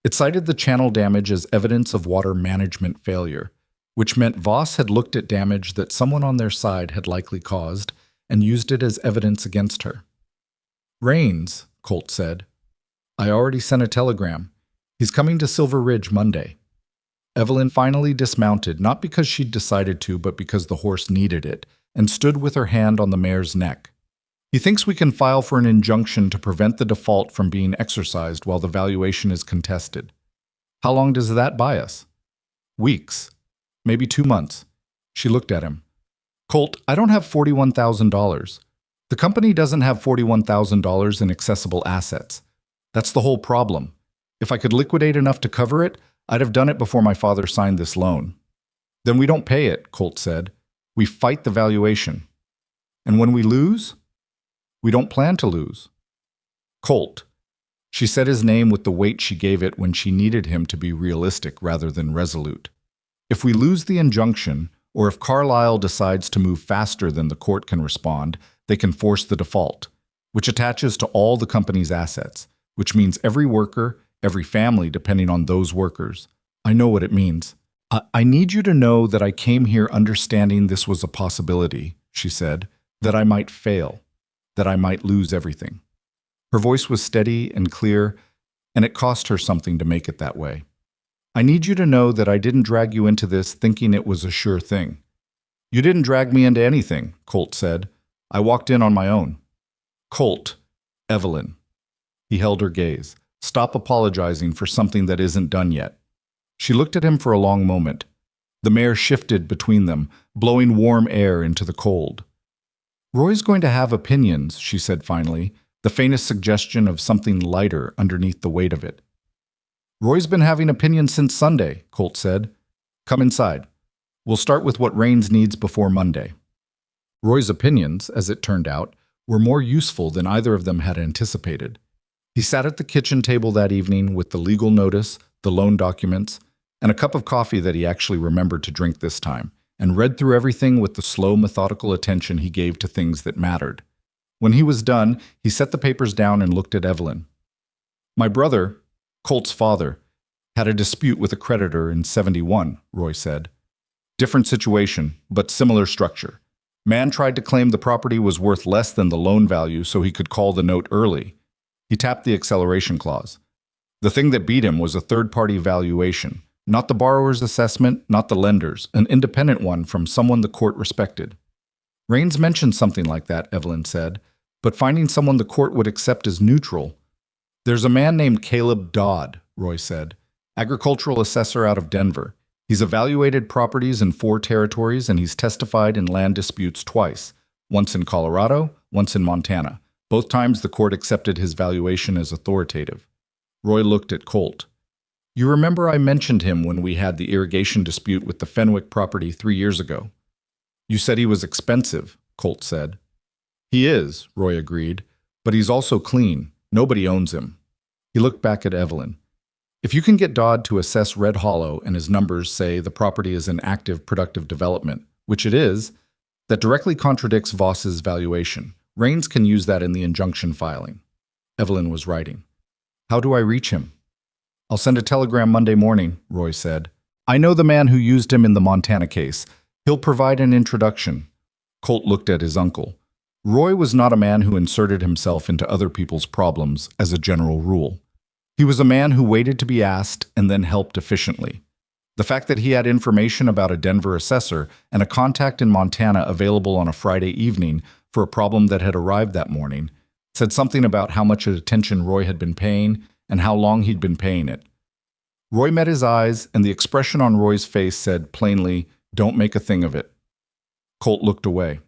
Speaker 1: It cited the channel damage as evidence of water management failure, which meant Voss had looked at damage that someone on their side had likely caused and used it as evidence against her. Raines, Colt said. I already sent a telegram. He's coming to Silver Ridge Monday. Evelyn finally dismounted, not because she'd decided to, but because the horse needed it, and stood with her hand on the mare's neck. He thinks we can file for an injunction to prevent the default from being exercised while the valuation is contested. How long does that buy us? Weeks. Maybe 2 months. She looked at him. Colt, I don't have $41,000. The company doesn't have $41,000 in accessible assets. That's the whole problem. If I could liquidate enough to cover it, I'd have done it before my father signed this loan. Then we don't pay it, Colt said. We fight the valuation. And when we lose? We don't plan to lose. Colt. She said his name with the weight she gave it when she needed him to be realistic rather than resolute. If we lose the injunction, or if Carlyle decides to move faster than the court can respond, they can force the default, which attaches to all the company's assets, which means every worker, every family depending on those workers. I know what it means. I need you to know that I came here understanding this was a possibility, she said, that I might fail, that I might lose everything. Her voice was steady and clear, and it cost her something to make it that way. I need you to know that I didn't drag you into this thinking it was a sure thing. You didn't drag me into anything, Colt said. I walked in on my own. Colt, Evelyn. He held her gaze. Stop apologizing for something that isn't done yet. She looked at him for a long moment. The mare shifted between them, blowing warm air into the cold. Roy's going to have opinions, she said finally, the faintest suggestion of something lighter underneath the weight of it. Roy's been having opinions since Sunday, Colt said. Come inside. We'll start with what Raines needs before Monday. Roy's opinions, as it turned out, were more useful than either of them had anticipated. He sat at the kitchen table that evening with the legal notice, the loan documents, and a cup of coffee that he actually remembered to drink this time, and read through everything with the slow, methodical attention he gave to things that mattered. When he was done, he set the papers down and looked at Evelyn. My brother, Colt's father, had a dispute with a creditor in '71, Roy said. Different situation, but similar structure. Man tried to claim the property was worth less than the loan value so he could call the note early. He tapped the acceleration clause. The thing that beat him was a third-party valuation, not the borrower's assessment, not the lender's, an independent one from someone the court respected. Raines mentioned something like that, Evelyn said, but finding someone the court would accept as neutral. There's a man named Caleb Dodd, Roy said, agricultural assessor out of Denver. He's evaluated properties in 4 territories and he's testified in land disputes twice, once in Colorado, once in Montana. Both times the court accepted his valuation as authoritative. Roy looked at Colt. You remember I mentioned him when we had the irrigation dispute with the Fenwick property 3 years ago. You said he was expensive, Colt said. He is, Roy agreed, but he's also clean. Nobody owns him. He looked back at Evelyn. If you can get Dodd to assess Red Hollow and his numbers say the property is in active productive development, which it is, that directly contradicts Voss's valuation. Rains can use that in the injunction filing. Evelyn was writing. How do I reach him? I'll send a telegram Monday morning, Roy said. I know the man who used him in the Montana case. He'll provide an introduction. Colt looked at his uncle. Roy was not a man who inserted himself into other people's problems as a general rule. He was a man who waited to be asked and then helped efficiently. The fact that he had information about a Denver assessor and a contact in Montana available on a Friday evening for a problem that had arrived that morning said something about how much attention Roy had been paying and how long he'd been paying it. Roy met his eyes, and the expression on Roy's face said plainly, "Don't make a thing of it." Colt looked away.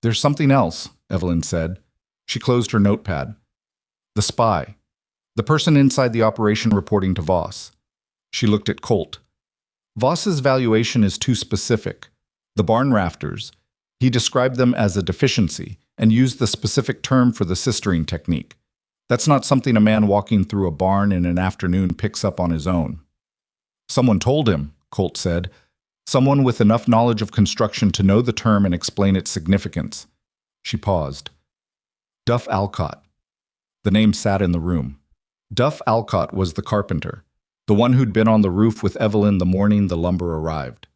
Speaker 1: There's something else, Evelyn said. She closed her notepad. The spy. The person inside the operation reporting to Voss. She looked at Colt. Voss's valuation is too specific. The barn rafters. He described them as a deficiency and used the specific term for the sistering technique. That's not something a man walking through a barn in an afternoon picks up on his own. Someone told him, Colt said. Someone with enough knowledge of construction to know the term and explain its significance. She paused. Duff Alcott. The name sat in the room. Duff Alcott was the carpenter, the one who'd been on the roof with Evelyn the morning the lumber arrived,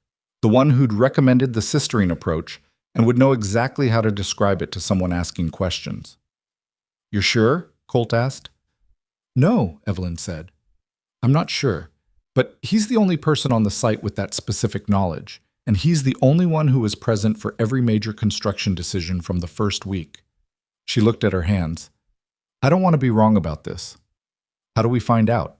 Speaker 1: the one who'd recommended the sistering approach and would know exactly how to describe it to someone asking questions. You're sure? Colt asked. No, Evelyn said. I'm not sure, but he's the only person on the site with that specific knowledge, and he's the only one who was present for every major construction decision from the first week. She looked at her hands. I don't want to be wrong about this. How do we find out?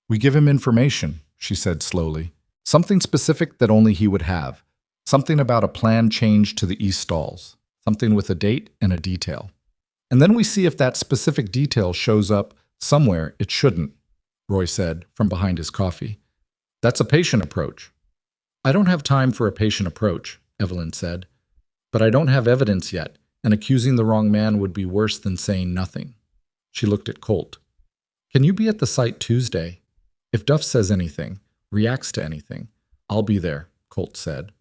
Speaker 1: We give him information, she said slowly. Something specific that only he would have. Something about a planned change to the east stalls. Something with a date and a detail. And then we see if that specific detail shows up somewhere it shouldn't, Roy said from behind his coffee. That's a patient approach. I don't have time for a patient approach, Evelyn said. But I don't have evidence yet, and accusing the wrong man would be worse than saying nothing. She looked at Colt. Can you be at the site Tuesday? If Duff says anything, reacts to anything, I'll be there, Colt said.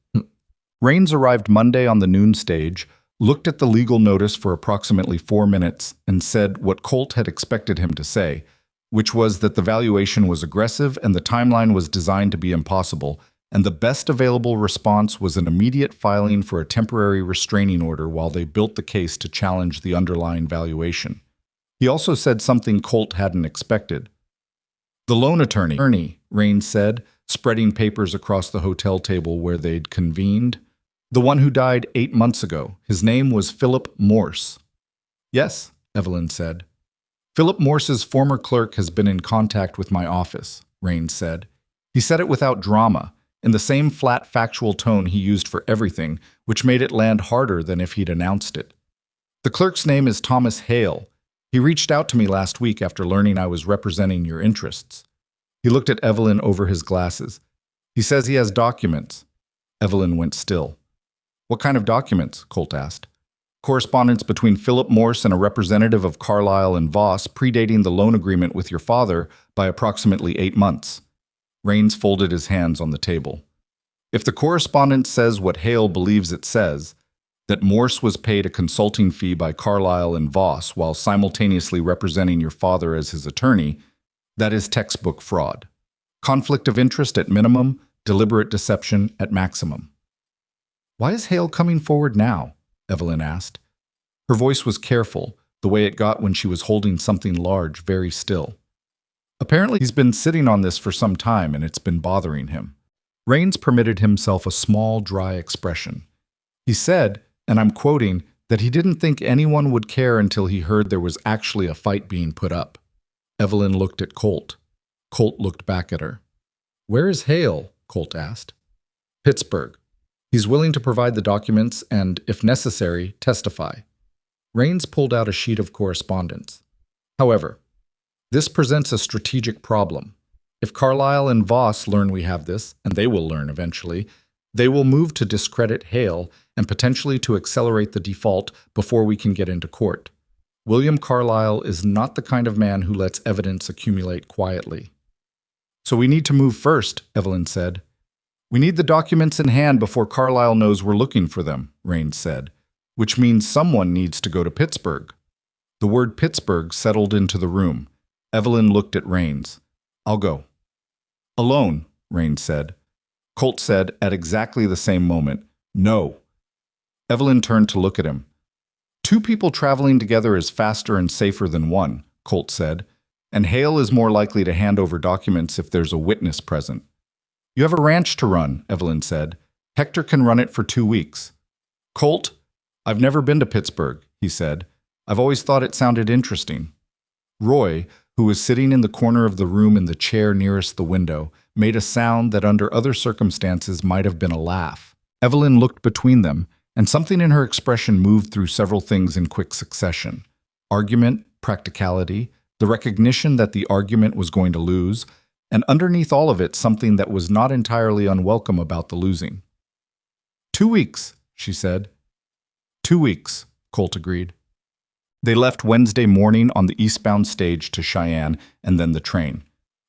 Speaker 1: Rains arrived Monday on the noon stage, looked at the legal notice for approximately 4 minutes, and said what Colt had expected him to say, which was that the valuation was aggressive and the timeline was designed to be impossible, and the best available response was an immediate filing for a temporary restraining order while they built the case to challenge the underlying valuation. He also said something Colt hadn't expected. The loan attorney, Rains said, spreading papers across the hotel table where they'd convened. The one who died 8 months ago. His name was Philip Morse. Yes, Evelyn said. Philip Morse's former clerk has been in contact with my office, Rains said. He said it without drama, in the same flat factual tone he used for everything, which made it land harder than if he'd announced it. The clerk's name is Thomas Hale. He reached out to me last week after learning I was representing your interests. He looked at Evelyn over his glasses. He says he has documents. Evelyn went still. What kind of documents? Colt asked. Correspondence between Philip Morse and a representative of Carlisle and Voss predating the loan agreement with your father by approximately 8 months. Rains folded his hands on the table. If the correspondence says what Hale believes it says, that Morse was paid a consulting fee by Carlisle and Voss while simultaneously representing your father as his attorney, that is textbook fraud. Conflict of interest at minimum, deliberate deception at maximum. Why is Hale coming forward now? Evelyn asked. Her voice was careful, the way it got when she was holding something large very still. Apparently he's been sitting on this for some time and it's been bothering him. Rains permitted himself a small, dry expression. He said, and I'm quoting, that he didn't think anyone would care until he heard there was actually a fight being put up. Evelyn looked at Colt. Colt looked back at her. Where is Hale? Colt asked. Pittsburgh. He's willing to provide the documents and, if necessary, testify. Rains pulled out a sheet of correspondence. However, this presents a strategic problem. If Carlisle and Voss learn we have this, and they will learn eventually, they will move to discredit Hale and potentially to accelerate the default before we can get into court. William Carlisle is not the kind of man who lets evidence accumulate quietly. So we need to move first, Evelyn said. We need the documents in hand before Carlisle knows we're looking for them, Raines said, which means someone needs to go to Pittsburgh. The word Pittsburgh settled into the room. Evelyn looked at Raines. I'll go. Alone, Raines said. Colt said at exactly the same moment, no. Evelyn turned to look at him. Two people traveling together is faster and safer than one, Colt said, and Hale is more likely to hand over documents if there's a witness present. You have a ranch to run, Evelyn said. Hector can run it for 2 weeks. Colt, I've never been to Pittsburgh, he said. I've always thought it sounded interesting. Roy, who was sitting in the corner of the room in the chair nearest the window, made a sound that under other circumstances might have been a laugh. Evelyn looked between them, and something in her expression moved through several things in quick succession. Argument, practicality, the recognition that the argument was going to lose, and underneath all of it something that was not entirely unwelcome about the losing. 2 weeks, she said. 2 weeks, Colt agreed. They left Wednesday morning on the eastbound stage to Cheyenne and then the train.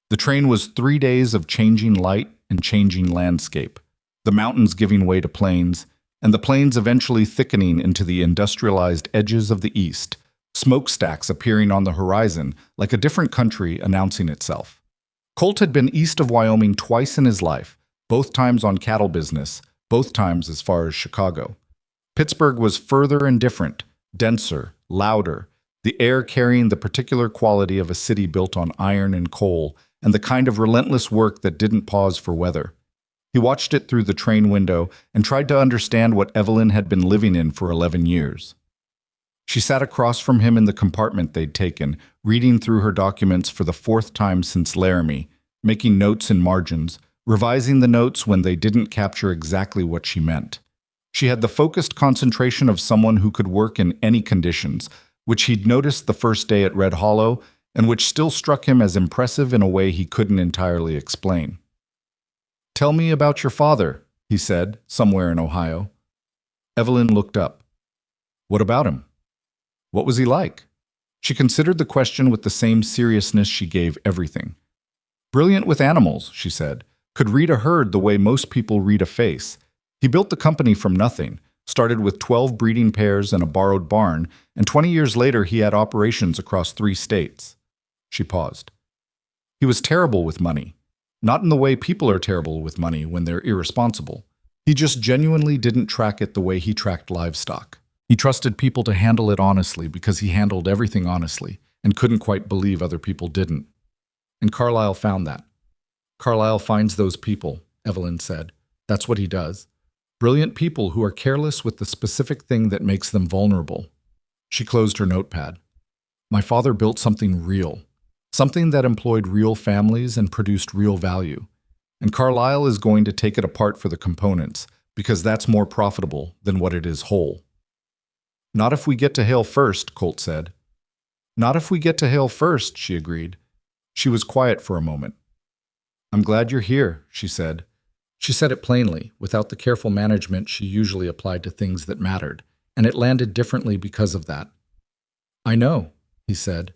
Speaker 1: The train was 3 days of changing light and changing landscape, the mountains giving way to plains, and the plains eventually thickening into the industrialized edges of the east, smokestacks appearing on the horizon like a different country announcing itself. Colt had been east of Wyoming twice in his life, both times on cattle business, both times as far as Chicago. Pittsburgh was further and different, denser, louder, the air carrying the particular quality of a city built on iron and coal, and the kind of relentless work that didn't pause for weather. He watched it through the train window and tried to understand what Evelyn had been living in for 11 years. She sat across from him in the compartment they'd taken, reading through her documents for the 4th time since Laramie, making notes in margins, revising the notes when they didn't capture exactly what she meant. She had the focused concentration of someone who could work in any conditions, which he'd noticed the first day at Red Hollow, and which still struck him as impressive in a way he couldn't entirely explain. "Tell me about your father," he said, somewhere in Ohio. Evelyn looked up. "What about him? What was he like?" She considered the question with the same seriousness she gave everything. "Brilliant with animals," she said. "Could read a herd the way most people read a face. He built the company from nothing, started with 12 breeding pairs and a borrowed barn, and 20 years later he had operations across 3 states. She paused. "He was terrible with money. Not in the way people are terrible with money when they're irresponsible. He just genuinely didn't track it the way he tracked livestock. He trusted people to handle it honestly because he handled everything honestly and couldn't quite believe other people didn't. And Carlisle found that. Carlisle finds those people," Evelyn said. "That's what he does. Brilliant people who are careless with the specific thing that makes them vulnerable." She closed her notepad. "My father built something real, something that employed real families and produced real value. And Carlisle is going to take it apart for the components, because that's more profitable than what it is whole." "Not if we get to Hale first," Colt said. "Not if we get to Hale first," she agreed. She was quiet for a moment. "I'm glad you're here," she said. She said it plainly, without the careful management she usually applied to things that mattered, and it landed differently because of that. "I know," he said.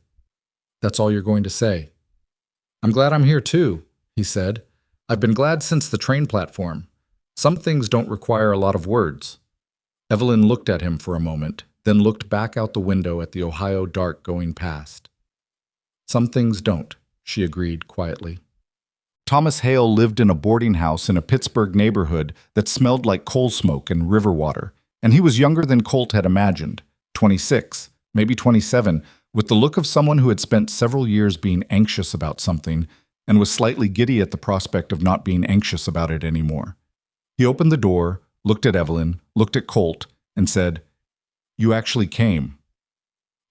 Speaker 1: "That's all you're going to say." "I'm glad I'm here too," he said. "I've been glad since the train platform. Some things don't require a lot of words." Evelyn looked at him for a moment, then looked back out the window at the Ohio dark going past. "Some things don't," she agreed quietly. Thomas Hale lived in a boarding house in a Pittsburgh neighborhood that smelled like coal smoke and river water, and he was younger than Colt had imagined, 26, maybe 27, with the look of someone who had spent several years being anxious about something and was slightly giddy at the prospect of not being anxious about it anymore. He opened the door, looked at Evelyn, looked at Colt, and said, "You actually came."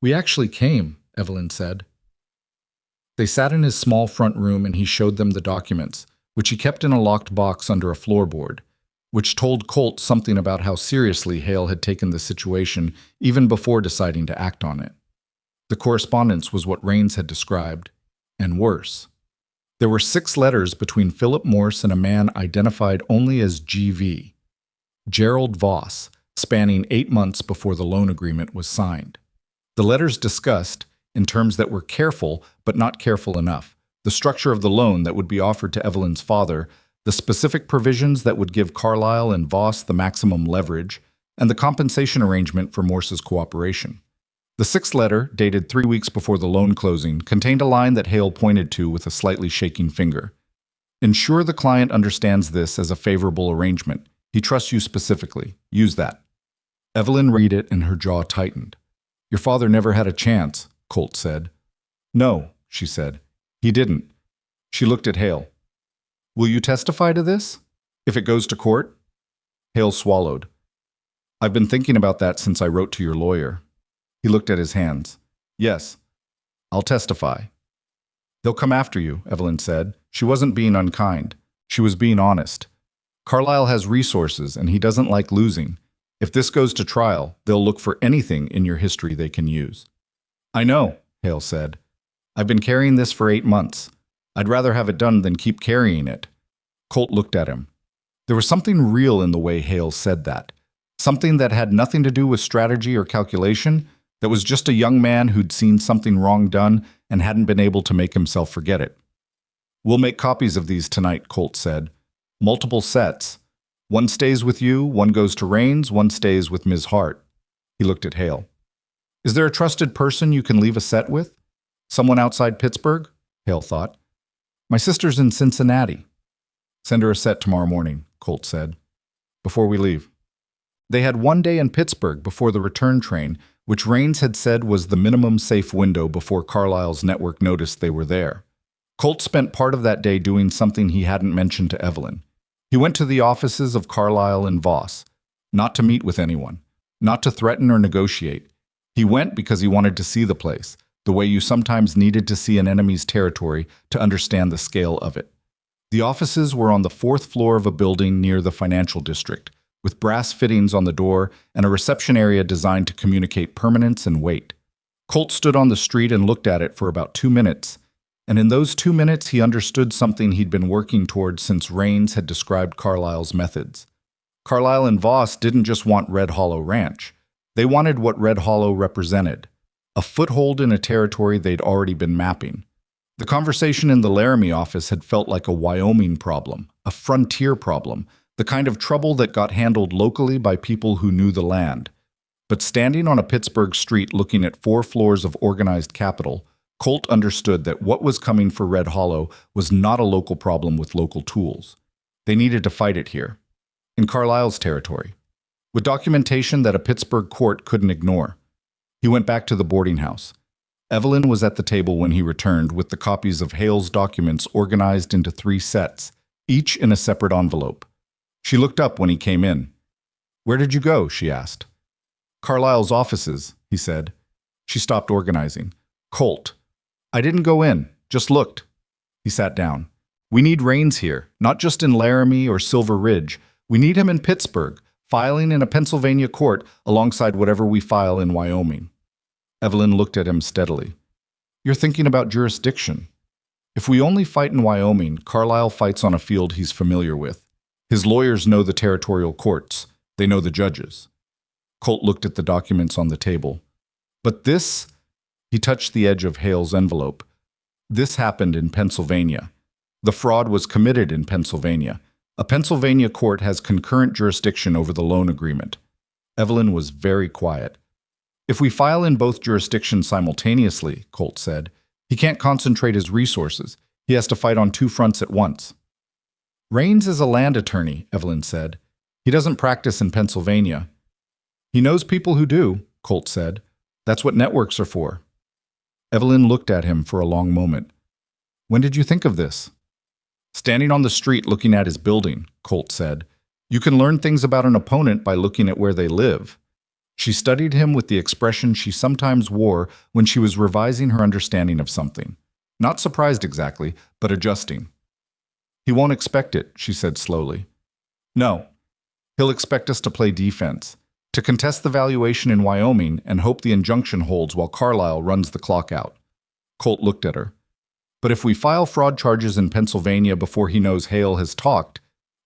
Speaker 1: "We actually came," Evelyn said. They sat in his small front room and he showed them the documents, which he kept in a locked box under a floorboard, which told Colt something about how seriously Hale had taken the situation even before deciding to act on it. The correspondence was what Raines had described, and worse. There were 6 letters between Philip Morse and a man identified only as G.V., Gerald Voss, spanning 8 months before the loan agreement was signed. The letters discussed, in terms that were careful but not careful enough, the structure of the loan that would be offered to Evelyn's father, the specific provisions that would give Carlyle and Voss the maximum leverage, and the compensation arrangement for Morse's cooperation. The sixth letter, dated 3 weeks before the loan closing, contained a line that Hale pointed to with a slightly shaking finger. Ensure the client understands this as a favorable arrangement. He trusts you specifically. Use that. Evelyn read it and her jaw tightened. Your father never had a chance, Colt said. No, she said. He didn't. She looked at Hale. Will you testify to this? If it goes to court? Hale swallowed. I've been thinking about that since I wrote to your lawyer. He looked at his hands. Yes, I'll testify. They'll come after you, Evelyn said. She wasn't being unkind. She was being honest. Carlyle has resources and he doesn't like losing. If this goes to trial, they'll look for anything in your history they can use. I know, Hale said. I've been carrying this for 8 months. I'd rather have it done than keep carrying it. Colt looked at him. There was something real in the way Hale said that. Something that had nothing to do with strategy or calculation, that was just a young man who'd seen something wrong done and hadn't been able to make himself forget it. We'll make copies of these tonight, Colt said. Multiple sets. One stays with you, one goes to Raines, one stays with Ms. Hart. He looked at Hale. Is there a trusted person you can leave a set with? Someone outside Pittsburgh? Hale thought. My sister's in Cincinnati. Send her a set tomorrow morning, Colt said. Before we leave. They had 1 day in Pittsburgh before the return train, which Raines had said was the minimum safe window before Carlyle's network noticed they were there. Colt spent part of that day doing something he hadn't mentioned to Evelyn. He went to the offices of Carlyle and Voss, not to meet with anyone, not to threaten or negotiate. He went because he wanted to see the place, the way you sometimes needed to see an enemy's territory to understand the scale of it. The offices were on the 4th floor of a building near the financial district, with brass fittings on the door and a reception area designed to communicate permanence and weight. Colt stood on the street and looked at it for about 2 minutes, and in those 2 minutes he understood something he'd been working toward since Raines had described Carlyle's methods. Carlyle and Voss didn't just want Red Hollow Ranch. They wanted what Red Hollow represented, a foothold in a territory they'd already been mapping. The conversation in the Laramie office had felt like a Wyoming problem, a frontier problem, the kind of trouble that got handled locally by people who knew the land. But standing on a Pittsburgh street looking at 4 floors of organized capital, Colt understood that what was coming for Red Hollow was not a local problem with local tools. They needed to fight it here, in Carlyle's territory, with documentation that a Pittsburgh court couldn't ignore. He went back to the boarding house. Evelyn was at the table when he returned with the copies of Hale's documents organized into 3 sets, each in a separate envelope. She looked up when he came in. Where did you go? She asked. Carlyle's offices, he said. She stopped organizing. Colt. I didn't go in, just looked. He sat down. We need Raines here, not just in Laramie or Silver Ridge. We need him in Pittsburgh, filing in a Pennsylvania court alongside whatever we file in Wyoming. Evelyn looked at him steadily. You're thinking about jurisdiction. If we only fight in Wyoming, Carlyle fights on a field he's familiar with. His lawyers know the territorial courts. They know the judges. Colt looked at the documents on the table. But this, he touched the edge of Hale's envelope. This happened in Pennsylvania. The fraud was committed in Pennsylvania. A Pennsylvania court has concurrent jurisdiction over the loan agreement. Evelyn was very quiet. If we file in both jurisdictions simultaneously, Colt said, he can't concentrate his resources. He has to fight on 2 fronts at once. Raines is a land attorney, Evelyn said. He doesn't practice in Pennsylvania. He knows people who do, Colt said. That's what networks are for. Evelyn looked at him for a long moment. When did you think of this? Standing on the street looking at his building, Colt said. You can learn things about an opponent by looking at where they live. She studied him with the expression she sometimes wore when she was revising her understanding of something. Not surprised exactly, but adjusting. He won't expect it, she said slowly. No. He'll expect us to play defense, to contest the valuation in Wyoming and hope the injunction holds while Carlyle runs the clock out. Colt looked at her. But if we file fraud charges in Pennsylvania before he knows Hale has talked,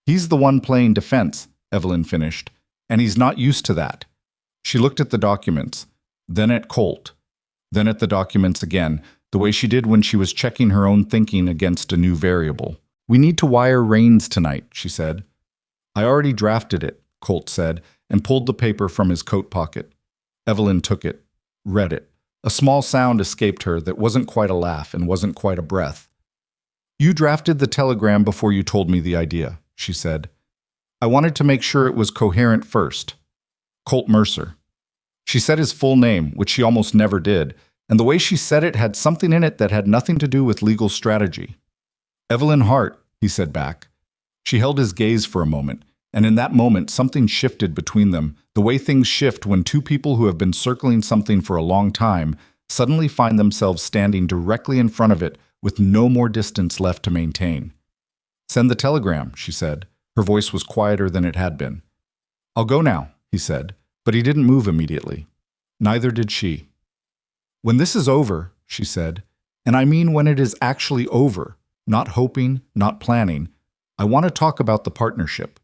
Speaker 1: he's the one playing defense, Evelyn finished, and he's not used to that. She looked at the documents, then at Colt, then at the documents again, the way she did when she was checking her own thinking against a new variable. "We need to wire Rains tonight," she said. "I already drafted it," Colt said, and pulled the paper from his coat pocket. Evelyn took it, read it. A small sound escaped her that wasn't quite a laugh and wasn't quite a breath. "You drafted the telegram before you told me the idea," she said. "I wanted to make sure it was coherent first. Colt Mercer." She said his full name, which she almost never did, and the way she said it had something in it that had nothing to do with legal strategy. "Evelyn Hart," he said back. She held his gaze for a moment, and in that moment something shifted between them, the way things shift when two people who have been circling something for a long time suddenly find themselves standing directly in front of it with no more distance left to maintain. "Send the telegram," she said. Her voice was quieter than it had been. "I'll go now," he said, but he didn't move immediately. Neither did she. "When this is over," she said, "and I mean when it is actually over, not hoping, not planning, I want to talk about the partnership."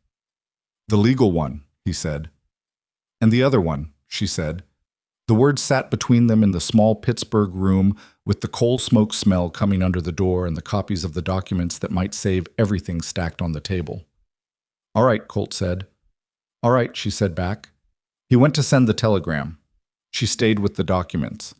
Speaker 1: "The legal one," he said. "And the other one," she said. The words sat between them in the small Pittsburgh room with the coal smoke smell coming under the door and the copies of the documents that might save everything stacked on the table. "All right," Colt said. "All right," she said back. He went to send the telegram. She stayed with the documents.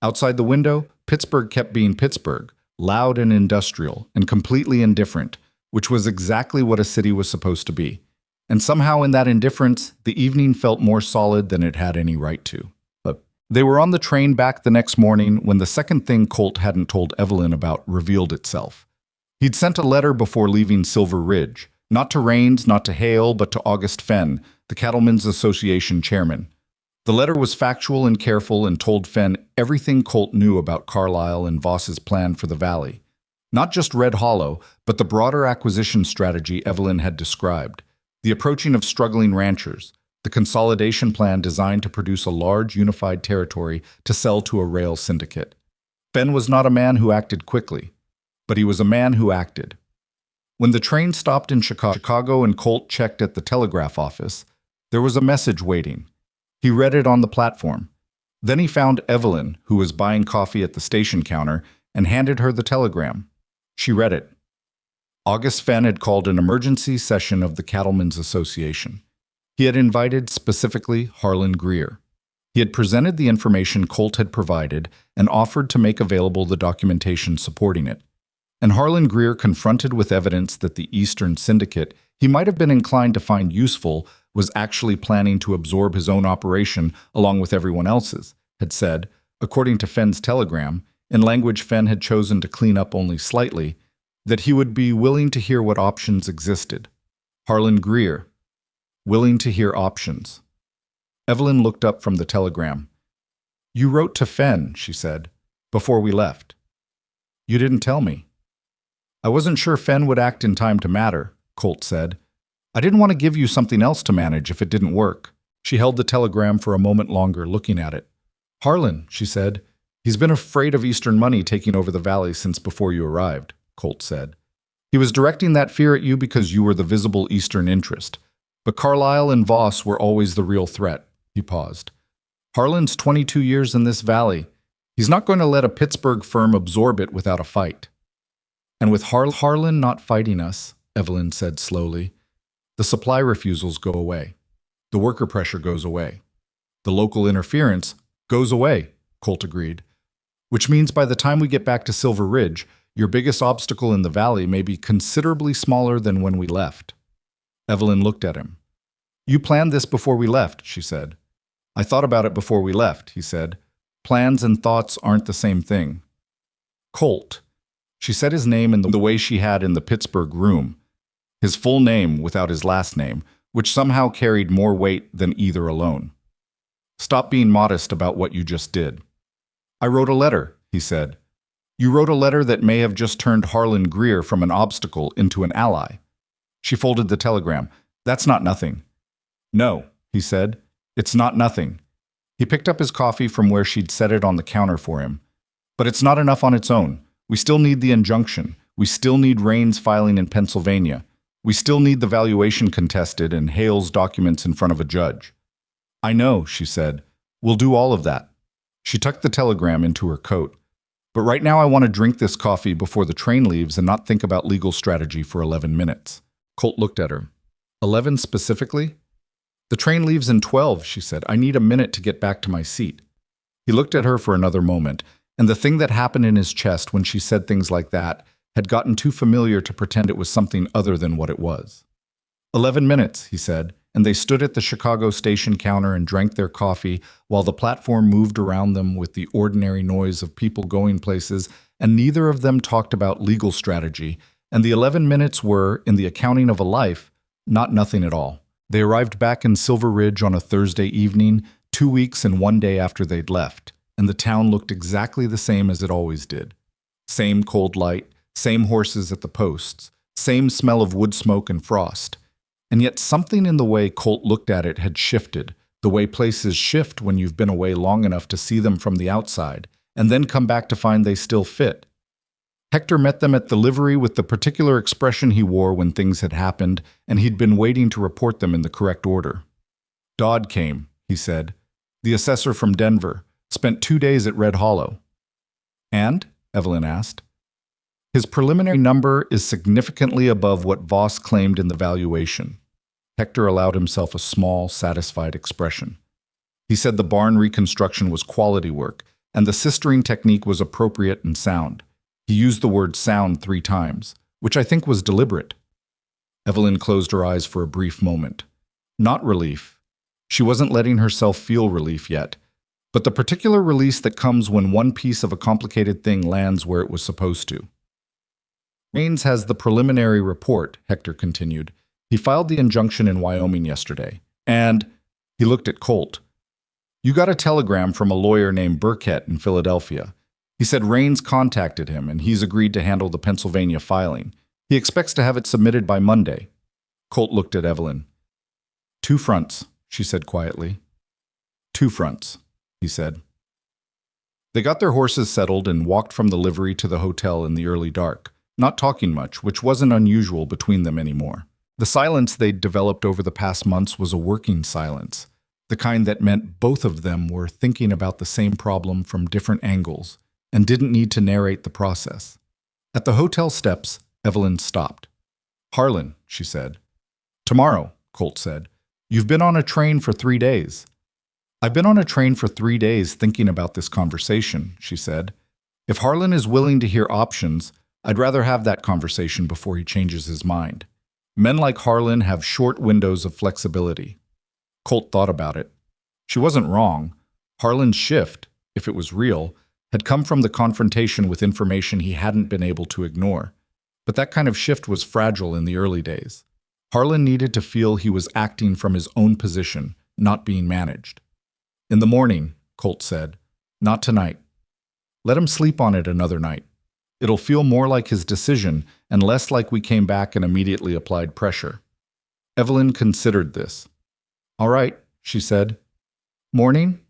Speaker 1: Outside the window, Pittsburgh kept being Pittsburgh, loud and industrial and completely indifferent, which was exactly what a city was supposed to be. And somehow in that indifference, the evening felt more solid than it had any right to. But they were on the train back the next morning when the second thing Colt hadn't told Evelyn about revealed itself. He'd sent a letter before leaving Silver Ridge, not to Rains, not to Hale, but to August Fenn, the Cattlemen's Association chairman. The letter was factual and careful and told Fenn everything Colt knew about Carlisle and Voss's plan for the valley. Not just Red Hollow, but the broader acquisition strategy Evelyn had described. The approaching of struggling ranchers, the consolidation plan designed to produce a large unified territory to sell to a rail syndicate. Fenn was not a man who acted quickly, but he was a man who acted. When the train stopped in Chicago and Colt checked at the telegraph office, there was a message waiting. He read it on the platform. Then he found Evelyn, who was buying coffee at the station counter, and handed her the telegram. She read it. August Fenn had called an emergency session of the Cattlemen's Association. He had invited specifically Harlan Greer. He had presented the information Colt had provided and offered to make available the documentation supporting it. And Harlan Greer, confronted with evidence that the Eastern Syndicate he might have been inclined to find useful was actually planning to absorb his own operation along with everyone else's, had said, according to Fenn's telegram, in language Fenn had chosen to clean up only slightly, that he would be willing to hear what options existed. Harlan Greer, willing to hear options. Evelyn looked up from the telegram. "You wrote to Fenn," she said, "before we left." "You didn't tell me." "I wasn't sure Fenn would act in time to matter," Colt said. "I didn't want to give you something else to manage if it didn't work." She held the telegram for a moment longer, looking at it. "Harlan," she said, "he's been afraid of Eastern money taking over the valley since before you arrived," Colt said. "He was directing that fear at you because you were the visible Eastern interest. But Carlisle and Voss were always the real threat." He paused. "Harlan's 22 years in this valley. He's not going to let a Pittsburgh firm absorb it without a fight." "And with Harlan not fighting us," Evelyn said slowly, "the supply refusals go away. The worker pressure goes away. The local interference goes away," Colt agreed. "Which means by the time we get back to Silver Ridge, your biggest obstacle in the valley may be considerably smaller than when we left." Evelyn looked at him. "You planned this before we left," she said. "I thought about it before we left," he said. "Plans and thoughts aren't the same thing." "Colt." She said his name in the way she had in the Pittsburgh room. His full name without his last name, which somehow carried more weight than either alone. "Stop being modest about what you just did." "I wrote a letter," he said. "You wrote a letter that may have just turned Harlan Greer from an obstacle into an ally." She folded the telegram. "That's not nothing." "No," he said. "It's not nothing." He picked up his coffee from where she'd set it on the counter for him. "But it's not enough on its own. We still need the injunction. We still need Rains filing in Pennsylvania. We still need the valuation contested and Hale's documents in front of a judge." "I know," she said. "We'll do all of that." She tucked the telegram into her coat. But right now I want to drink this coffee before the train leaves and not think about legal strategy for 11 minutes. Colt looked at her. 11 specifically? The train leaves in 12, she said. I need a minute to get back to my seat. He looked at her for another moment, and the thing that happened in his chest when she said things like that had gotten too familiar to pretend it was something other than what it was. 11 minutes, he said, and they stood at the Chicago station counter and drank their coffee while the platform moved around them with the ordinary noise of people going places, and neither of them talked about legal strategy, and the 11 minutes were, in the accounting of a life, not nothing at all. They arrived back in Silver Ridge on a Thursday evening, 2 weeks and 1 day after they'd left, and the town looked exactly the same as it always did. Same cold light, same horses at the posts, same smell of wood smoke and frost. And yet something in the way Colt looked at it had shifted, the way places shift when you've been away long enough to see them from the outside, and then come back to find they still fit. Hector met them at the livery with the particular expression he wore when things had happened, and he'd been waiting to report them in the correct order. Dodd came, he said, the assessor from Denver, spent 2 days at Red Hollow. And? Evelyn asked. His preliminary number is significantly above what Voss claimed in the valuation. Hector allowed himself a small, satisfied expression. He said the barn reconstruction was quality work, and the sistering technique was appropriate and sound. He used the word sound 3 times, which I think was deliberate. Evelyn closed her eyes for a brief moment. Not relief. She wasn't letting herself feel relief yet, but the particular release that comes when one piece of a complicated thing lands where it was supposed to. Raines has the preliminary report, Hector continued. He filed the injunction in Wyoming yesterday. And he looked at Colt. You got a telegram from a lawyer named Burkett in Philadelphia. He said Raines contacted him, and he's agreed to handle the Pennsylvania filing. He expects to have it submitted by Monday. Colt looked at Evelyn. 2 fronts, she said quietly. 2 fronts, he said. They got their horses settled and walked from the livery to the hotel in the early dark, not talking much, which wasn't unusual between them anymore. The silence they'd developed over the past months was a working silence, the kind that meant both of them were thinking about the same problem from different angles and didn't need to narrate the process. At the hotel steps, Evelyn stopped. Harlan, she said. Tomorrow, Colt said. You've been on a train for 3 days. I've been on a train for 3 days thinking about this conversation, she said. If Harlan is willing to hear options, I'd rather have that conversation before he changes his mind. Men like Harlan have short windows of flexibility. Colt thought about it. She wasn't wrong. Harlan's shift, if it was real, had come from the confrontation with information he hadn't been able to ignore. But that kind of shift was fragile in the early days. Harlan needed to feel he was acting from his own position, not being managed. In the morning, Colt said, not tonight. Let him sleep on it another night. It'll feel more like his decision and less like we came back and immediately applied pressure. Evelyn considered this. All right, she said. Morning?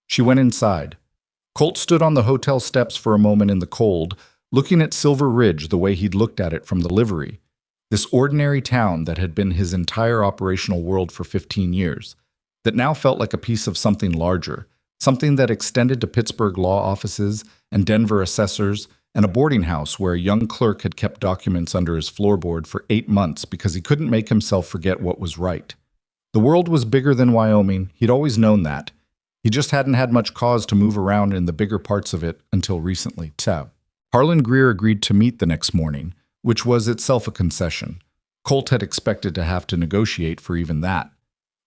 Speaker 1: She went inside. Colt stood on the hotel steps for a moment in the cold, looking at Silver Ridge the way he'd looked at it from the livery, this ordinary town that had been his entire operational world for 15 years, that now felt like a piece of something larger, something that extended to Pittsburgh law offices and Denver assessors and a boarding house where a young clerk had kept documents under his floorboard for 8 months because he couldn't make himself forget what was right. The world was bigger than Wyoming. He'd always known that. He just hadn't had much cause to move around in the bigger parts of it until recently. Harlan Greer agreed to meet the next morning, which was itself a concession. Colt had expected to have to negotiate for even that.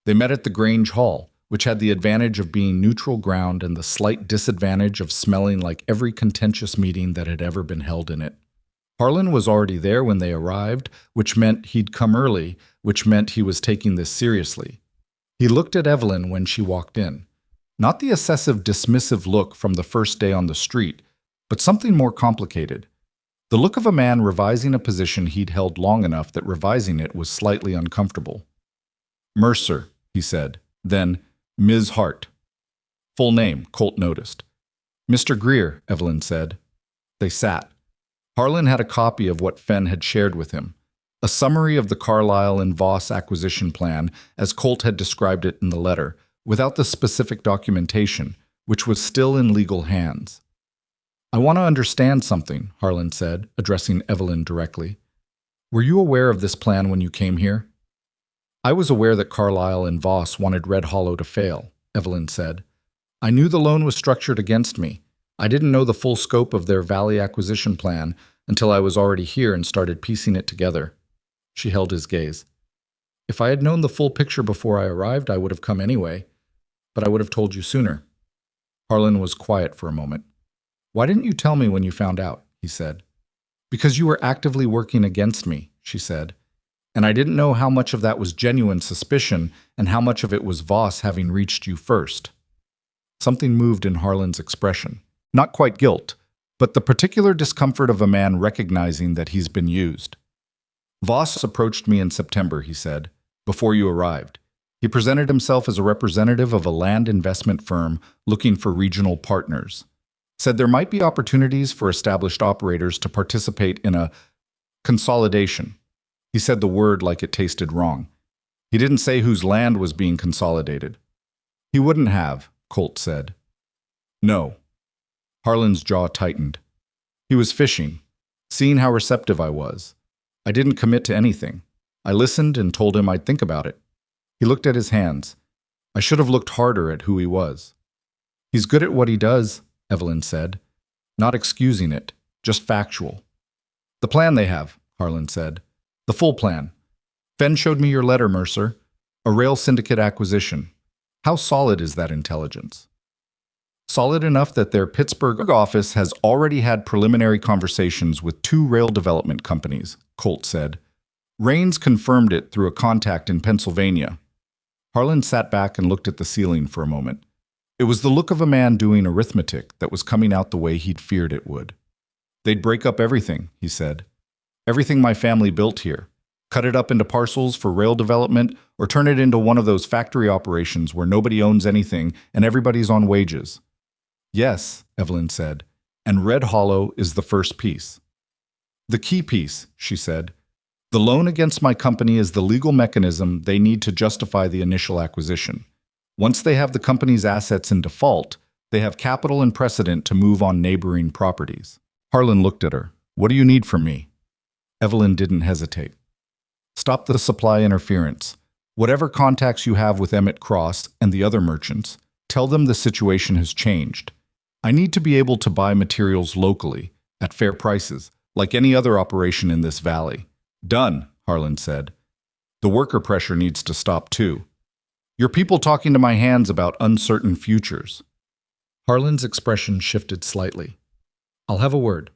Speaker 1: They met at the Grange Hall, which had the advantage of being neutral ground and the slight disadvantage of smelling like every contentious meeting that had ever been held in it. Harlan was already there when they arrived, which meant he'd come early, which meant he was taking this seriously. He looked at Evelyn when she walked in. Not the excessive, dismissive look from the first day on the street, but something more complicated. The look of a man revising a position he'd held long enough that revising it was slightly uncomfortable. Mercer, he said. Then, Ms. Hart. Full name, Colt noticed. Mr. Greer, Evelyn said. They sat. Harlan had a copy of what Fenn had shared with him, a summary of the Carlyle and Voss acquisition plan as Colt had described it in the letter, without the specific documentation, which was still in legal hands. I want to understand something, Harlan said, addressing Evelyn directly. Were you aware of this plan when you came here? I was aware that Carlyle and Voss wanted Red Hollow to fail, Evelyn said. I knew the loan was structured against me. I didn't know the full scope of their Valley acquisition plan until I was already here and started piecing it together. She held his gaze. If I had known the full picture before I arrived, I would have come anyway, but I would have told you sooner. Harlan was quiet for a moment. Why didn't you tell me when you found out? He said. Because you were actively working against me, she said. And I didn't know how much of that was genuine suspicion and how much of it was Voss having reached you first. Something moved in Harlan's expression. Not quite guilt, but the particular discomfort of a man recognizing that he's been used. Voss approached me in September, he said, before you arrived. He presented himself as a representative of a land investment firm looking for regional partners. Said there might be opportunities for established operators to participate in a consolidation. He said the word like it tasted wrong. He didn't say whose land was being consolidated. He wouldn't have, Colt said. No. Harlan's jaw tightened. He was fishing, seeing how receptive I was. I didn't commit to anything. I listened and told him I'd think about it. He looked at his hands. I should have looked harder at who he was. He's good at what he does, Evelyn said. Not excusing it, just factual. The plan they have, Harlan said. The full plan. Fenn showed me your letter, Mercer. A rail syndicate acquisition. How solid is that intelligence? Solid enough that their Pittsburgh office has already had preliminary conversations with 2 rail development companies, Colt said. Raines confirmed it through a contact in Pennsylvania. Harlan sat back and looked at the ceiling for a moment. It was the look of a man doing arithmetic that was coming out the way he'd feared it would. They'd break up everything, he said. Everything my family built here. Cut it up into parcels for rail development or turn it into one of those factory operations where nobody owns anything and everybody's on wages. Yes, Evelyn said, and Red Hollow is the first piece. The key piece, she said. The loan against my company is the legal mechanism they need to justify the initial acquisition. Once they have the company's assets in default, they have capital and precedent to move on neighboring properties. Harlan looked at her. What do you need from me? Evelyn didn't hesitate. Stop the supply interference. Whatever contacts you have with Emmett Cross and the other merchants, tell them the situation has changed. I need to be able to buy materials locally, at fair prices, like any other operation in this valley. Done, Harlan said. The worker pressure needs to stop too. Your people talking to my hands about uncertain futures. Harlan's expression shifted slightly. I'll have a word.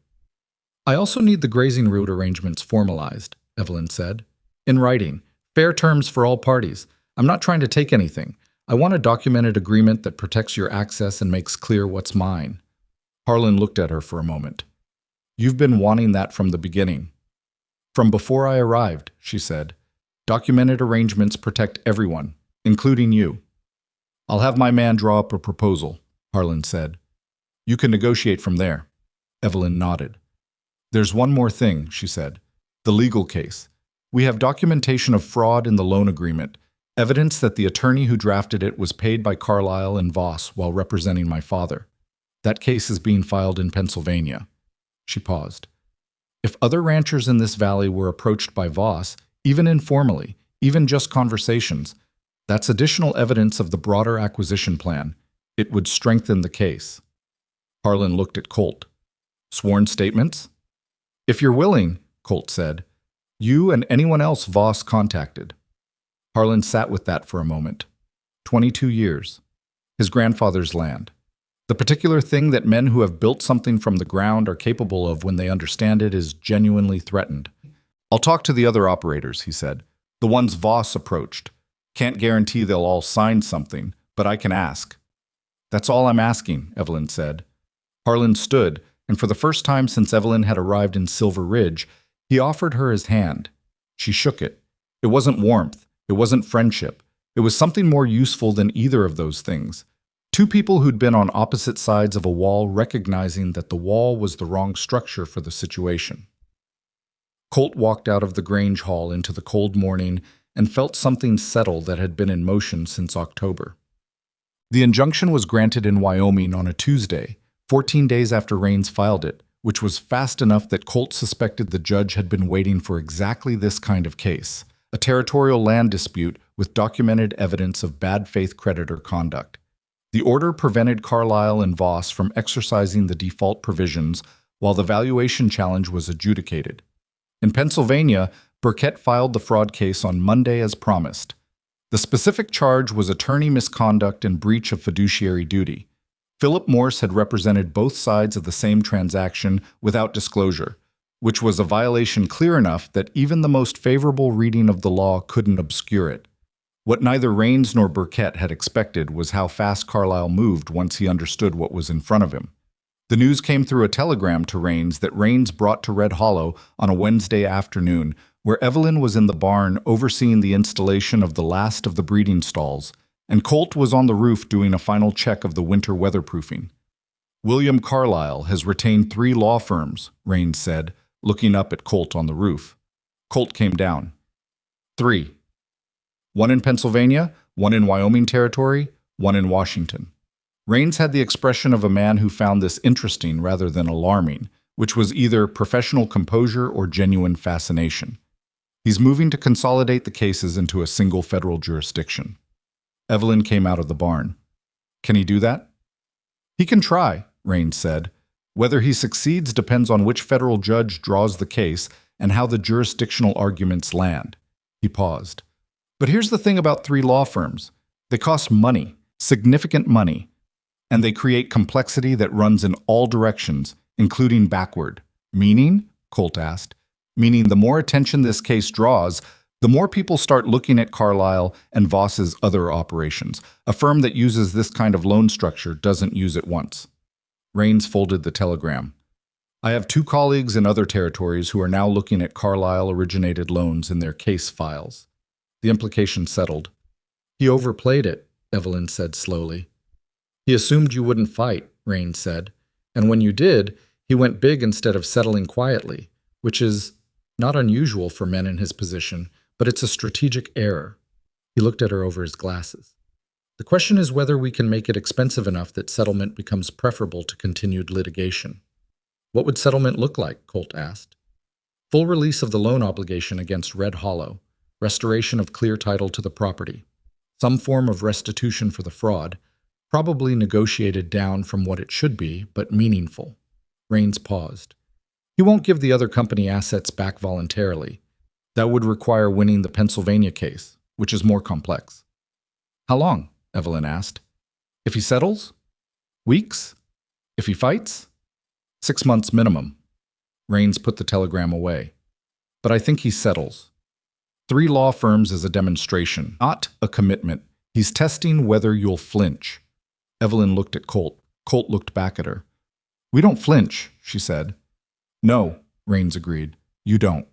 Speaker 1: I also need the grazing route arrangements formalized, Evelyn said. In writing, fair terms for all parties. I'm not trying to take anything. I want a documented agreement that protects your access and makes clear what's mine. Harlan looked at her for a moment. You've been wanting that from the beginning. From before I arrived, she said. Documented arrangements protect everyone, including you. I'll have my man draw up a proposal, Harlan said. You can negotiate from there. Evelyn nodded. There's one more thing, she said. The legal case. We have documentation of fraud in the loan agreement, evidence that the attorney who drafted it was paid by Carlyle and Voss while representing my father. That case is being filed in Pennsylvania. She paused. If other ranchers in this valley were approached by Voss, even informally, even just conversations, that's additional evidence of the broader acquisition plan. It would strengthen the case. Harlan looked at Colt. Sworn statements? If you're willing, Colt said. You and anyone else Voss contacted. Harlan sat with that for a moment. 22 years. His grandfather's land. The particular thing that men who have built something from the ground are capable of when they understand it is genuinely threatened. I'll talk to the other operators, he said. The ones Voss approached. Can't guarantee they'll all sign something, but I can ask. That's all I'm asking, Evelyn said. Harlan stood, and for the first time since Evelyn had arrived in Silver Ridge, he offered her his hand. She shook it. It wasn't warmth. It wasn't friendship. It was something more useful than either of those things. Two people who'd been on opposite sides of a wall recognizing that the wall was the wrong structure for the situation. Colt walked out of the Grange Hall into the cold morning and felt something settle that had been in motion since October. The injunction was granted in Wyoming on a Tuesday, 14 days after Raines filed it, which was fast enough that Colt suspected the judge had been waiting for exactly this kind of case, a territorial land dispute with documented evidence of bad faith creditor conduct. The order prevented Carlyle and Voss from exercising the default provisions while the valuation challenge was adjudicated. In Pennsylvania, Burkett filed the fraud case on Monday as promised. The specific charge was attorney misconduct and breach of fiduciary duty. Philip Morse had represented both sides of the same transaction without disclosure, which was a violation clear enough that even the most favorable reading of the law couldn't obscure it. What neither Raines nor Burkett had expected was how fast Carlyle moved once he understood what was in front of him. The news came through a telegram to Raines that Raines brought to Red Hollow on a Wednesday afternoon, where Evelyn was in the barn overseeing the installation of the last of the breeding stalls, and Colt was on the roof doing a final check of the winter weatherproofing. "William Carlyle has retained 3 law firms," Raines said, looking up at Colt on the roof. Colt came down. 3. 1 in Pennsylvania, 1 in Wyoming Territory, 1 in Washington. Raines had the expression of a man who found this interesting rather than alarming, which was either professional composure or genuine fascination. He's moving to consolidate the cases into a single federal jurisdiction. Evelyn came out of the barn. "Can he do that?" "He can try," Raines said. "Whether he succeeds depends on which federal judge draws the case and how the jurisdictional arguments land." He paused. "But here's the thing about 3 law firms. They cost money, significant money, and they create complexity that runs in all directions, including backward." "Meaning?" Colt asked. "Meaning the more attention this case draws, the more people start looking at Carlyle and Voss's other operations. A firm that uses this kind of loan structure doesn't use it once." Raines folded the telegram. "I have 2 colleagues in other territories who are now looking at Carlyle-originated loans in their case files." The implication settled. "He overplayed it," Evelyn said slowly. "He assumed you wouldn't fight," Raines said. "And when you did, he went big instead of settling quietly, which is not unusual for men in his position, but it's a strategic error." He looked at her over his glasses. "The question is whether we can make it expensive enough that settlement becomes preferable to continued litigation." "What would settlement look like?" Colt asked. "Full release of the loan obligation against Red Hollow, restoration of clear title to the property, some form of restitution for the fraud, probably negotiated down from what it should be, but meaningful." Raines paused. "He won't give the other company assets back voluntarily. That would require winning the Pennsylvania case, which is more complex." "How long?" Evelyn asked. "If he settles? Weeks? If he fights? 6 months minimum." Raines put the telegram away. "But I think he settles. 3 law firms is a demonstration, not a commitment. He's testing whether you'll flinch." Evelyn looked at Colt. Colt looked back at her. "We don't flinch," she said. "No," Raines agreed. "You don't.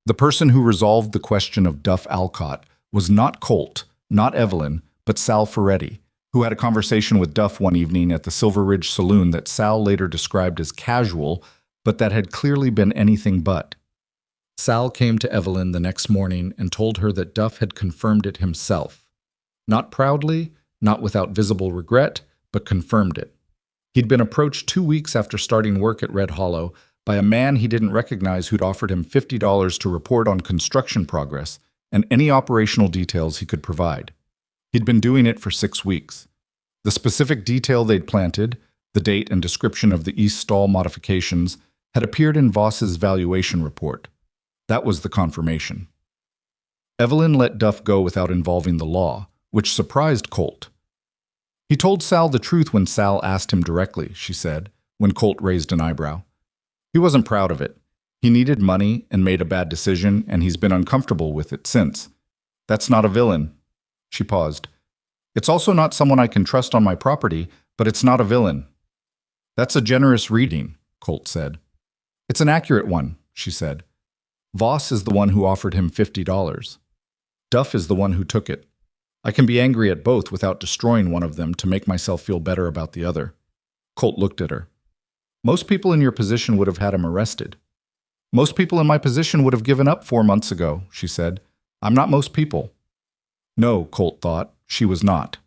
Speaker 1: The person who resolved the question of Duff Alcott was not Colt, not Evelyn, but Sal Ferretti, who had a conversation with Duff one evening at the Silver Ridge Saloon that Sal later described as casual, but that had clearly been anything but. Sal came to Evelyn the next morning and told her that Duff had confirmed it himself. Not proudly, not without visible regret, but confirmed it. He'd been approached 2 weeks after starting work at Red Hollow by a man he didn't recognize who'd offered him $50 to report on construction progress and any operational details he could provide. He'd been doing it for 6 weeks. The specific detail they'd planted, the date and description of the east stall modifications, had appeared in Voss's valuation report. That was the confirmation. Evelyn let Duff go without involving the law, which surprised Colt. "He told Sal the truth when Sal asked him directly," she said, when Colt raised an eyebrow. "He wasn't proud of it. He needed money and made a bad decision, and he's been uncomfortable with it since. That's not a villain." She paused. "It's also not someone I can trust on my property, but it's not a villain." "That's a generous reading," Colt said. "It's an accurate one," she said. "Voss is the one who offered him $50. Duff is the one who took it. I can be angry at both without destroying one of them to make myself feel better about the other." Colt looked at her. "Most people in your position would have had him arrested." "Most people in my position would have given up 4 months ago," she said. "I'm not most people." No, Colt thought, she was not.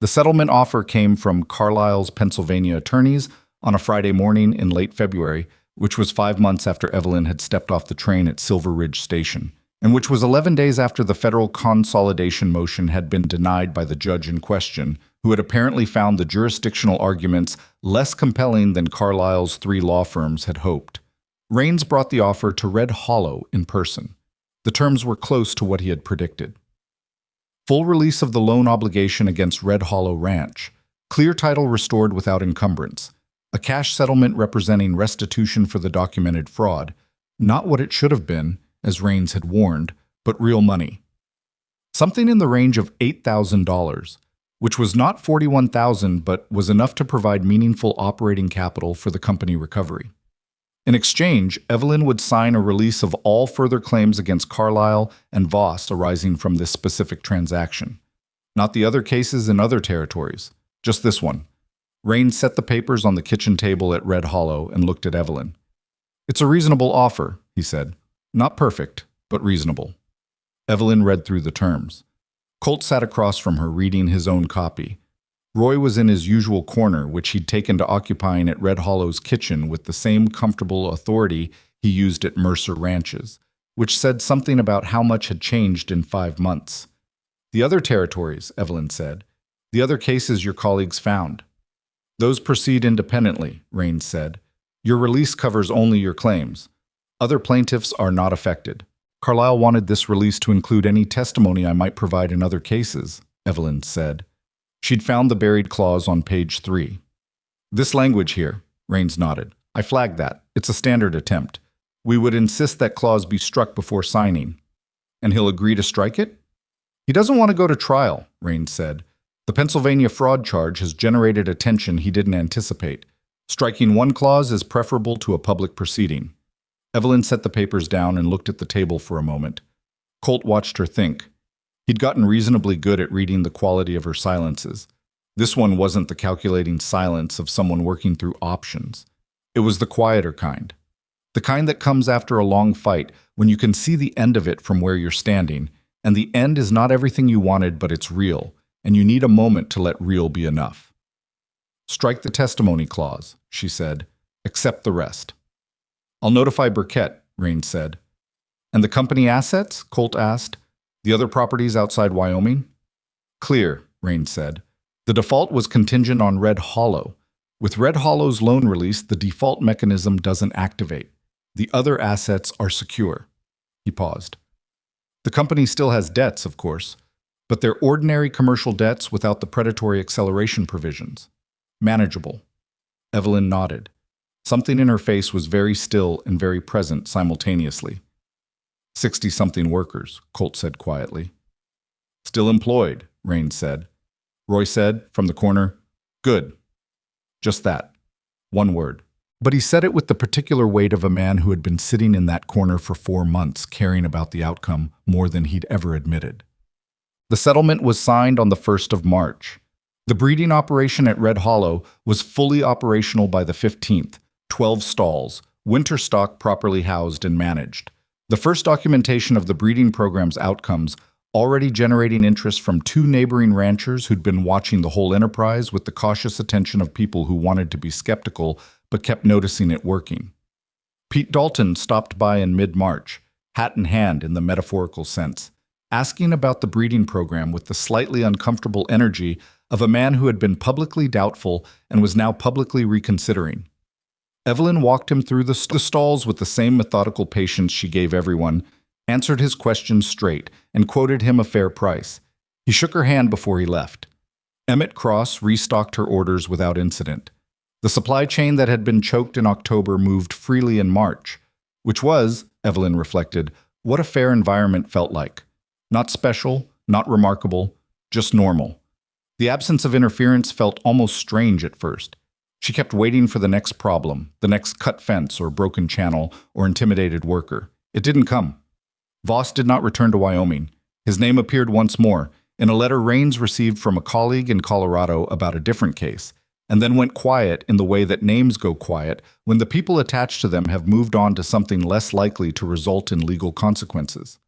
Speaker 1: The settlement offer came from Carlisle's Pennsylvania attorneys on a Friday morning in late February, which was 5 months after Evelyn had stepped off the train at Silver Ridge Station, and which was 11 days after the federal consolidation motion had been denied by the judge in question, who had apparently found the jurisdictional arguments less compelling than Carlisle's 3 law firms had hoped. Raines brought the offer to Red Hollow in person. The terms were close to what he had predicted. Full release of the loan obligation against Red Hollow Ranch, clear title restored without encumbrance, a cash settlement representing restitution for the documented fraud, not what it should have been, as Raines had warned, but real money. Something in the range of $8,000, which was not $41,000 but was enough to provide meaningful operating capital for the company recovery. In exchange, Evelyn would sign a release of all further claims against Carlisle and Voss arising from this specific transaction. Not the other cases in other territories, just this one. Raines set the papers on the kitchen table at Red Hollow and looked at Evelyn. "It's a reasonable offer," he said. "Not perfect, but reasonable." Evelyn read through the terms. Colt sat across from her reading his own copy. Roy was in his usual corner, which he'd taken to occupying at Red Hollow's kitchen with the same comfortable authority he used at Mercer Ranches, which said something about how much had changed in 5 months. "The other territories," Evelyn said. "The other cases your colleagues found." "Those proceed independently," Raines said. "Your release covers only your claims. Other plaintiffs are not affected." "Carlisle wanted this release to include any testimony I might provide in other cases," Evelyn said. She'd found the buried clause on page 3. "This language here," Raines nodded. "I flagged that. It's a standard attempt. We would insist that clause be struck before signing." "And he'll agree to strike it?" "He doesn't want to go to trial," Raines said. "The Pennsylvania fraud charge has generated attention he didn't anticipate. Striking one clause is preferable to a public proceeding." Evelyn set the papers down and looked at the table for a moment. Colt watched her think. He'd gotten reasonably good at reading the quality of her silences. This one wasn't the calculating silence of someone working through options. It was the quieter kind. The kind that comes after a long fight when you can see the end of it from where you're standing, and the end is not everything you wanted, but it's real, and you need a moment to let real be enough. "Strike the testimony clause," she said. "Accept the rest." "I'll notify Burkett," Raines said. "And the company assets?" Colt asked. "The other properties outside Wyoming?" "Clear," Raines said. "The default was contingent on Red Hollow. With Red Hollow's loan release, the default mechanism doesn't activate. The other assets are secure." He paused. "The company still has debts, of course, but they're ordinary commercial debts without the predatory acceleration provisions. Manageable." Evelyn nodded. Something in her face was very still and very present simultaneously. 60-something workers, Colt said quietly. "Still employed," Raines said. Roy said, from the corner, "Good." Just that. One word. But he said it with the particular weight of a man who had been sitting in that corner for 4 months, caring about the outcome more than he'd ever admitted. The settlement was signed on the 1st of March. The breeding operation at Red Hollow was fully operational by the 15th, 12 stalls, winter stock properly housed and managed. The first documentation of the breeding program's outcomes, already generating interest from 2 neighboring ranchers who'd been watching the whole enterprise with the cautious attention of people who wanted to be skeptical but kept noticing it working. Pete Dalton stopped by in mid-March, hat in hand in the metaphorical sense, asking about the breeding program with the slightly uncomfortable energy of a man who had been publicly doubtful and was now publicly reconsidering. Evelyn walked him through the stalls with the same methodical patience she gave everyone, answered his questions straight, and quoted him a fair price. He shook her hand before he left. Emmett Cross restocked her orders without incident. The supply chain that had been choked in October moved freely in March, which was, Evelyn reflected, what a fair environment felt like. Not special, not remarkable, just normal. The absence of interference felt almost strange at first. She kept waiting for the next problem, the next cut fence or broken channel or intimidated worker. It didn't come. Voss did not return to Wyoming. His name appeared once more in a letter Raines received from a colleague in Colorado about a different case, and then went quiet in the way that names go quiet when the people attached to them have moved on to something less likely to result in legal consequences.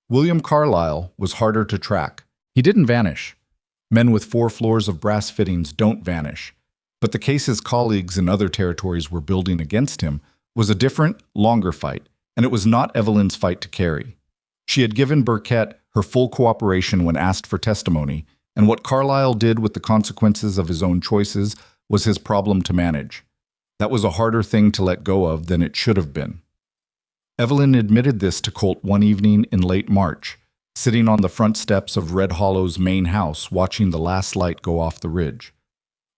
Speaker 1: William Carlisle was harder to track. He didn't vanish. Men with 4 floors of brass fittings don't vanish. But the case his colleagues in other territories were building against him was a different, longer fight, and it was not Evelyn's fight to carry. She had given Burkett her full cooperation when asked for testimony, and what Carlyle did with the consequences of his own choices was his problem to manage. That was a harder thing to let go of than it should have been. Evelyn admitted this to Colt one evening in late March, sitting on the front steps of Red Hollow's main house watching the last light go off the ridge.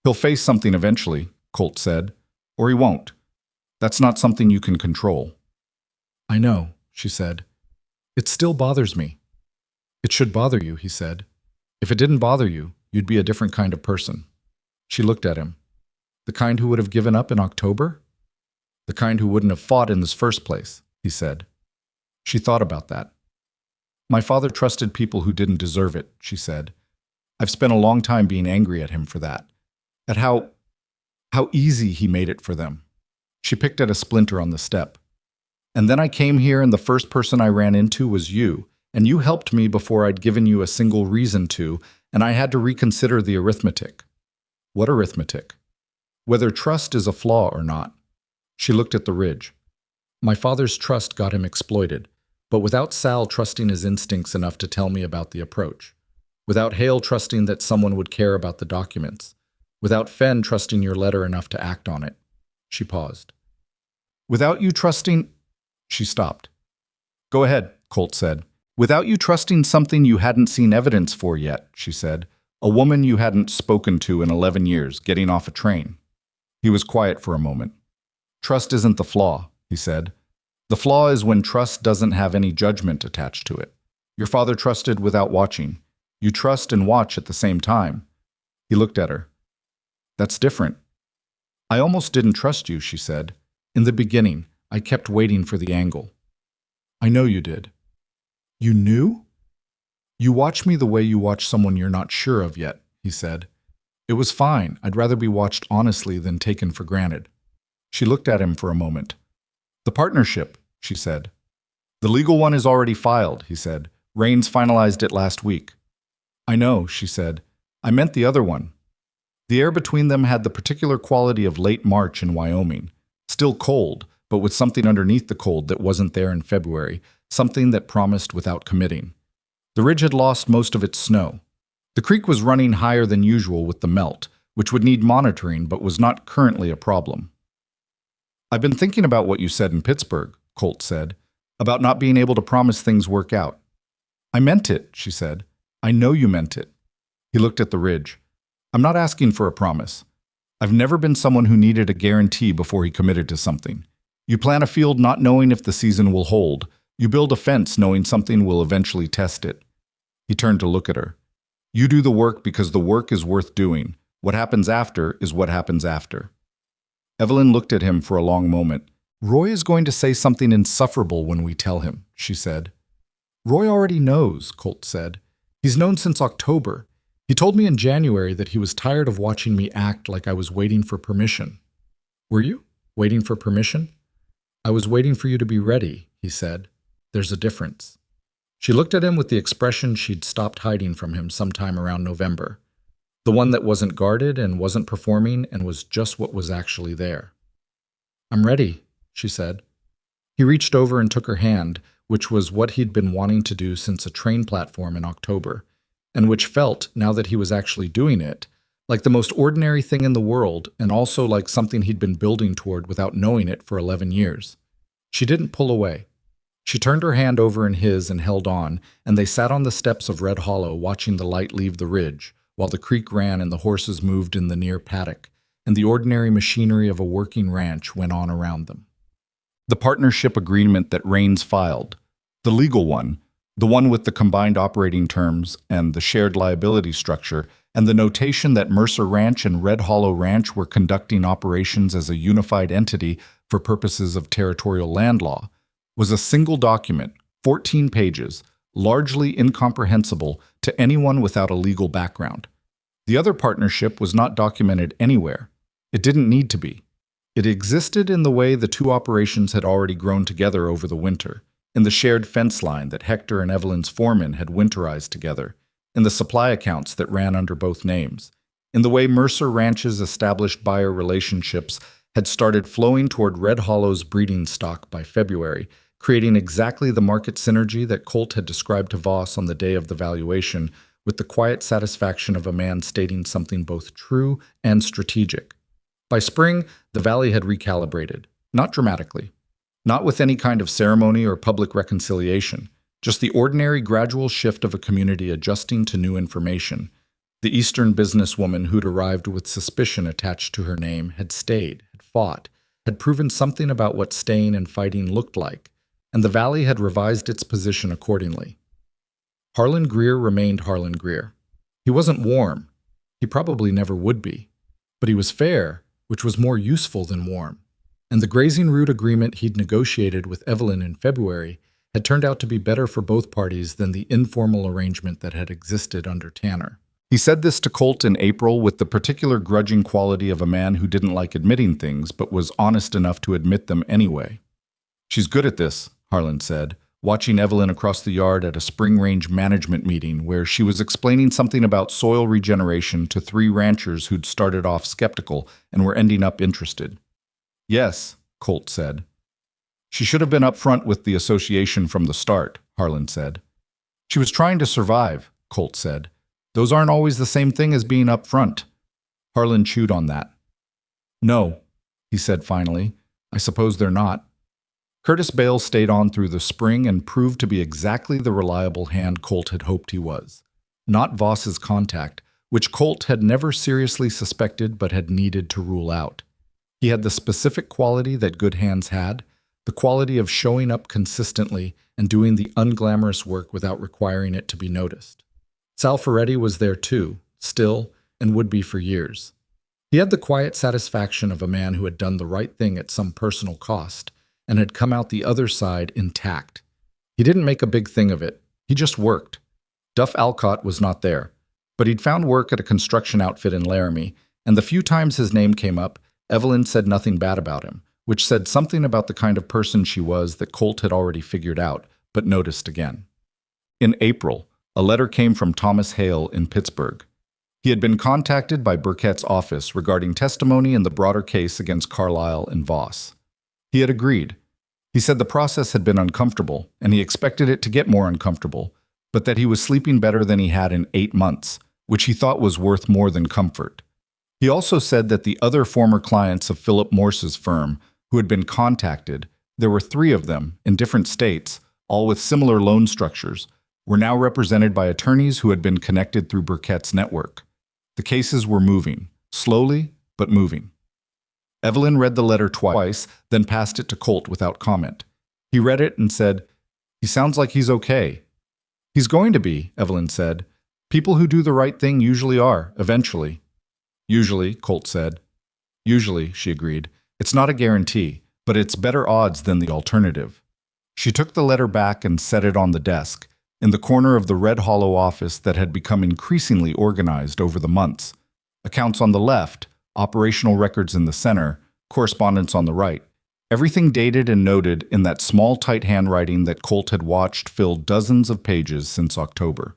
Speaker 1: "He'll face something eventually," Colt said, "or he won't. That's not something you can control." "I know," she said. "It still bothers me." "It should bother you," he said. "If it didn't bother you, you'd be a different kind of person." She looked at him. "The kind who would have given up in October?" "The kind who wouldn't have fought in this first place," he said. She thought about that. "My father trusted people who didn't deserve it," she said. "I've spent a long time being angry at him for that, at how easy he made it for them." She picked at a splinter on the step. "And then I came here and the first person I ran into was you, and you helped me before I'd given you a single reason to, and I had to reconsider the arithmetic." "What arithmetic?" "Whether trust is a flaw or not." She looked at the ridge. "My father's trust got him exploited, but without Sal trusting his instincts enough to tell me about the approach, without Hale trusting that someone would care about the documents, without Fenn trusting your letter enough to act on it." She paused. "Without you trusting—" She stopped. "Go ahead," Colt said. "Without you trusting something you hadn't seen evidence for yet," she said. "A woman you hadn't spoken to in 11 years, getting off a train." He was quiet for a moment. "Trust isn't the flaw," he said. "The flaw is when trust doesn't have any judgment attached to it. Your father trusted without watching. You trust and watch at the same time." He looked at her. "That's different." "I almost didn't trust you," she said. "In the beginning, I kept waiting for the angle." "I know you did." "You knew?" "You watch me the way you watch someone you're not sure of yet," he said. "It was fine. I'd rather be watched honestly than taken for granted." She looked at him for a moment. "The partnership," she said. "The legal one is already filed," he said. "Raines finalized it last week." "I know," she said. "I meant the other one." The air between them had the particular quality of late March in Wyoming. Still cold, but with something underneath the cold that wasn't there in February, something that promised without committing. The ridge had lost most of its snow. The creek was running higher than usual with the melt, which would need monitoring but was not currently a problem. "I've been thinking about what you said in Pittsburgh," Colt said, "about not being able to promise things work out." "I meant it," she said. "I know you meant it." He looked at the ridge. "I'm not asking for a promise. I've never been someone who needed a guarantee before he committed to something. You plan a field not knowing if the season will hold. You build a fence knowing something will eventually test it." He turned to look at her. "You do the work because the work is worth doing. What happens after is what happens after." Evelyn looked at him for a long moment. "Roy is going to say something insufferable when we tell him," she said. "Roy already knows," Colt said. "He's known since October. He told me in January that he was tired of watching me act like I was waiting for permission." "Were you? Waiting for permission?" "I was waiting for you to be ready," he said. "There's a difference." She looked at him with the expression she'd stopped hiding from him sometime around November. The one that wasn't guarded and wasn't performing and was just what was actually there. "I'm ready," she said. He reached over and took her hand, which was what he'd been wanting to do since a train platform in October, and which felt, now that he was actually doing it, like the most ordinary thing in the world and also like something he'd been building toward without knowing it for 11 years. She didn't pull away. She turned her hand over in his and held on, and they sat on the steps of Red Hollow watching the light leave the ridge, while the creek ran and the horses moved in the near paddock, and the ordinary machinery of a working ranch went on around them. The partnership agreement that Raines filed, the legal one, the one with the combined operating terms and the shared liability structure, and the notation that Mercer Ranch and Red Hollow Ranch were conducting operations as a unified entity for purposes of territorial land law, was a single document, 14 pages, largely incomprehensible to anyone without a legal background. The other partnership was not documented anywhere. It didn't need to be. It existed in the way the two operations had already grown together over the winter, in the shared fence line that Hector and Evelyn's foreman had winterized together, in the supply accounts that ran under both names, in the way Mercer Ranch's established buyer relationships had started flowing toward Red Hollow's breeding stock by February, creating exactly the market synergy that Colt had described to Voss on the day of the valuation, with the quiet satisfaction of a man stating something both true and strategic. By spring, the valley had recalibrated, not dramatically, not with any kind of ceremony or public reconciliation, just the ordinary gradual shift of a community adjusting to new information. The Eastern businesswoman who'd arrived with suspicion attached to her name had stayed, had fought, had proven something about what staying and fighting looked like, and the valley had revised its position accordingly. Harlan Greer remained Harlan Greer. He wasn't warm. He probably never would be. But he was fair, which was more useful than warm. And the grazing route agreement he'd negotiated with Evelyn in February had turned out to be better for both parties than the informal arrangement that had existed under Tanner. He said this to Colt in April with the particular grudging quality of a man who didn't like admitting things but was honest enough to admit them anyway. "She's good at this," Harlan said, watching Evelyn across the yard at a spring range management meeting where she was explaining something about soil regeneration to 3 ranchers who'd started off skeptical and were ending up interested. "Yes," Colt said. "She should have been up front with the association from the start," Harlan said. "She was trying to survive," Colt said. "Those aren't always the same thing as being up front." Harlan chewed on that. "No," he said finally. "I suppose they're not." Curtis Bale stayed on through the spring and proved to be exactly the reliable hand Colt had hoped he was. Not Voss's contact, which Colt had never seriously suspected but had needed to rule out. He had the specific quality that good hands had, the quality of showing up consistently and doing the unglamorous work without requiring it to be noticed. Sal Ferretti was there too, still, and would be for years. He had the quiet satisfaction of a man who had done the right thing at some personal cost, and had come out the other side intact. He didn't make a big thing of it. He just worked. Duff Alcott was not there, but he'd found work at a construction outfit in Laramie, and the few times his name came up, Evelyn said nothing bad about him, which said something about the kind of person she was that Colt had already figured out, but noticed again. In April, a letter came from Thomas Hale in Pittsburgh. He had been contacted by Burkett's office regarding testimony in the broader case against Carlisle and Voss. He had agreed. He said the process had been uncomfortable, and he expected it to get more uncomfortable, but that he was sleeping better than he had in 8 months, which he thought was worth more than comfort. He also said that the other former clients of Philip Morse's firm, who had been contacted, there were 3 of them, in different states, all with similar loan structures, were now represented by attorneys who had been connected through Burkett's network. The cases were moving, slowly, but moving. Evelyn read the letter twice, then passed it to Colt without comment. He read it and said, "He sounds like he's okay." "He's going to be," Evelyn said. "People who do the right thing usually are, eventually." "Usually," Colt said. "Usually," she agreed. "It's not a guarantee, but it's better odds than the alternative." She took the letter back and set it on the desk, in the corner of the Red Hollow office that had become increasingly organized over the months. Accounts on the left, operational records in the center, correspondence on the right. Everything dated and noted in that small, tight handwriting that Colt had watched fill dozens of pages since October.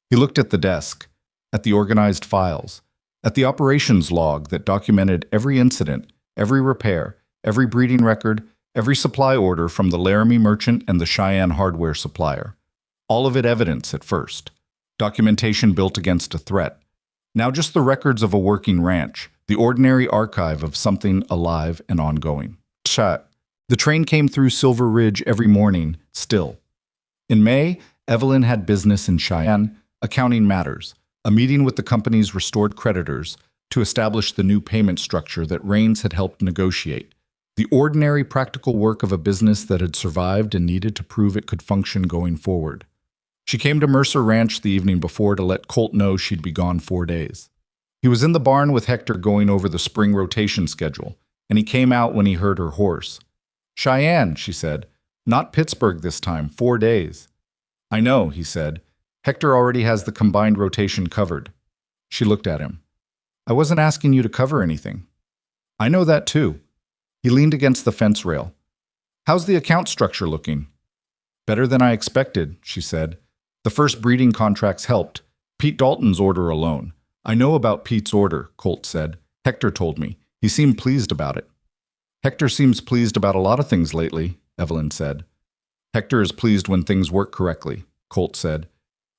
Speaker 1: He looked at the desk, at the organized files, at the operations log that documented every incident, every repair, every breeding record, every supply order from the Laramie merchant and the Cheyenne hardware supplier. All of it evidence at first. Documentation built against a threat. Now just the records of a working ranch, the ordinary archive of something alive and ongoing. Chat. The train came through Silver Ridge every morning, still. In May, Evelyn had business in Cheyenne, accounting matters, a meeting with the company's restored creditors to establish the new payment structure that Raines had helped negotiate. The ordinary practical work of a business that had survived and needed to prove it could function going forward. She came to Mercer Ranch the evening before to let Colt know she'd be gone 4 days. He was in the barn with Hector going over the spring rotation schedule, and he came out when he heard her horse. "Cheyenne," she said. "Not Pittsburgh this time, 4 days." "I know," he said. "Hector already has the combined rotation covered." She looked at him. "I wasn't asking you to cover anything." "I know that too." He leaned against the fence rail. "How's the account structure looking?" "Better than I expected," she said. "The first breeding contracts helped. Pete Dalton's order alone. I know about Pete's order, Colt said. Hector told me. He seemed pleased about it. Hector seems pleased about a lot of things lately, Evelyn said. Hector is pleased when things work correctly, Colt said.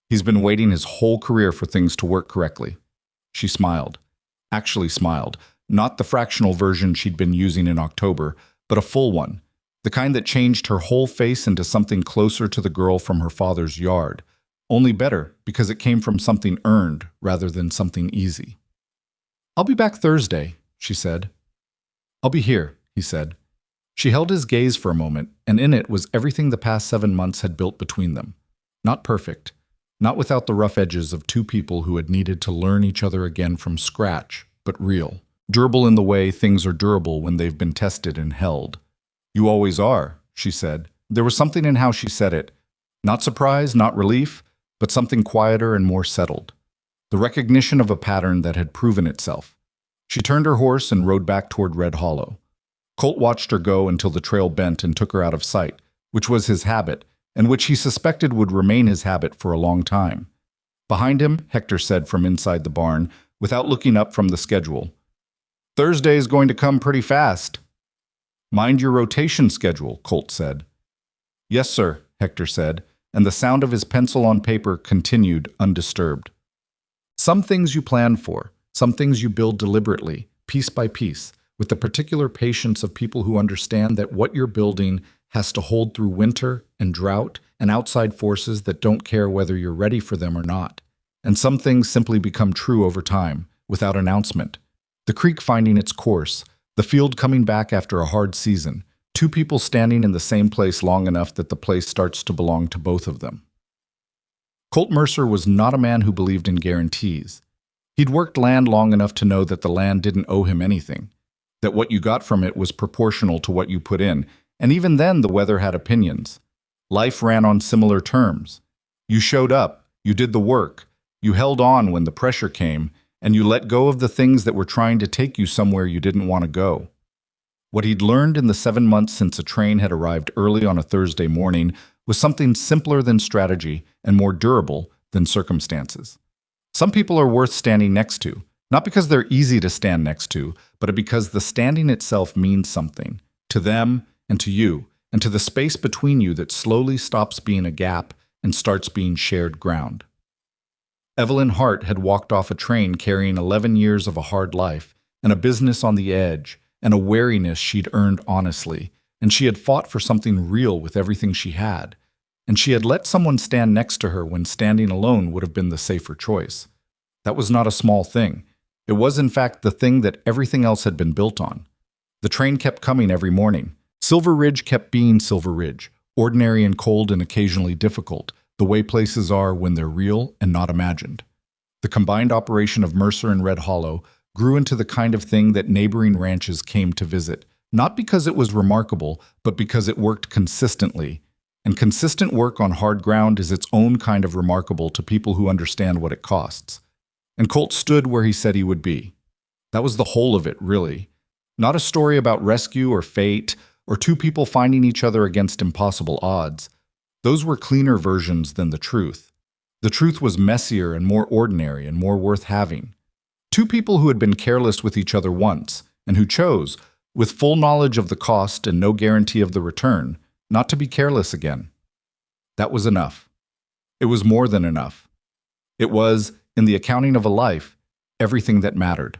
Speaker 1: He's been waiting his whole career for things to work correctly. She smiled. Actually smiled. Not the fractional version she'd been using in October, but a full one. The kind that changed her whole face into something closer to the girl from her father's yard. Only better, because it came from something earned rather than something easy. I'll be back Thursday, she said. I'll be here, he said. She held his gaze for a moment, and in it was everything the past 7 months had built between them. Not perfect. Not without the rough edges of two people who had needed to learn each other again from scratch, but real. Durable in the way things are durable when they've been tested and held. You always are, she said. There was something in how she said it. Not surprise, not relief, but something quieter and more settled. The recognition of a pattern that had proven itself. She turned her horse and rode back toward Red Hollow. Colt watched her go until the trail bent and took her out of sight, which was his habit, and which he suspected would remain his habit for a long time. Behind him, Hector said from inside the barn, without looking up from the schedule, Thursday is going to come pretty fast. Mind your rotation schedule, Colt said. Yes, sir, Hector said, and the sound of his pencil on paper continued undisturbed. Some things you plan for, some things you build deliberately, piece by piece, with the particular patience of people who understand that what you're building has to hold through winter and drought and outside forces that don't care whether you're ready for them or not. And some things simply become true over time, without announcement. The creek finding its course, the field coming back after a hard season, two people standing in the same place long enough that the place starts to belong to both of them. Colt Mercer was not a man who believed in guarantees. He'd worked land long enough to know that the land didn't owe him anything, that what you got from it was proportional to what you put in, and even then the weather had opinions. Life ran on similar terms. You showed up, you did the work, you held on when the pressure came, and you let go of the things that were trying to take you somewhere you didn't want to go. What he'd learned in the 7 months since a train had arrived early on a Thursday morning was something simpler than strategy and more durable than circumstances. Some people are worth standing next to, not because they're easy to stand next to, but because the standing itself means something, to them and to you, and to the space between you that slowly stops being a gap and starts being shared ground. Evelyn Hart had walked off a train carrying 11 years of a hard life, and a business on the edge, and a wariness she'd earned honestly, and she had fought for something real with everything she had, and she had let someone stand next to her when standing alone would have been the safer choice. That was not a small thing. It was, in fact, the thing that everything else had been built on. The train kept coming every morning. Silver Ridge kept being Silver Ridge, ordinary and cold and occasionally difficult, the way places are when they're real and not imagined. The combined operation of Mercer and Red Hollow grew into the kind of thing that neighboring ranches came to visit, not because it was remarkable, but because it worked consistently. And consistent work on hard ground is its own kind of remarkable to people who understand what it costs. And Colt stood where he said he would be. That was the whole of it, really. Not a story about rescue or fate, or two people finding each other against impossible odds. Those were cleaner versions than the truth. The truth was messier and more ordinary and more worth having. Two people who had been careless with each other once, and who chose, with full knowledge of the cost and no guarantee of the return, not to be careless again. That was enough. It was more than enough. It was, in the accounting of a life, everything that mattered.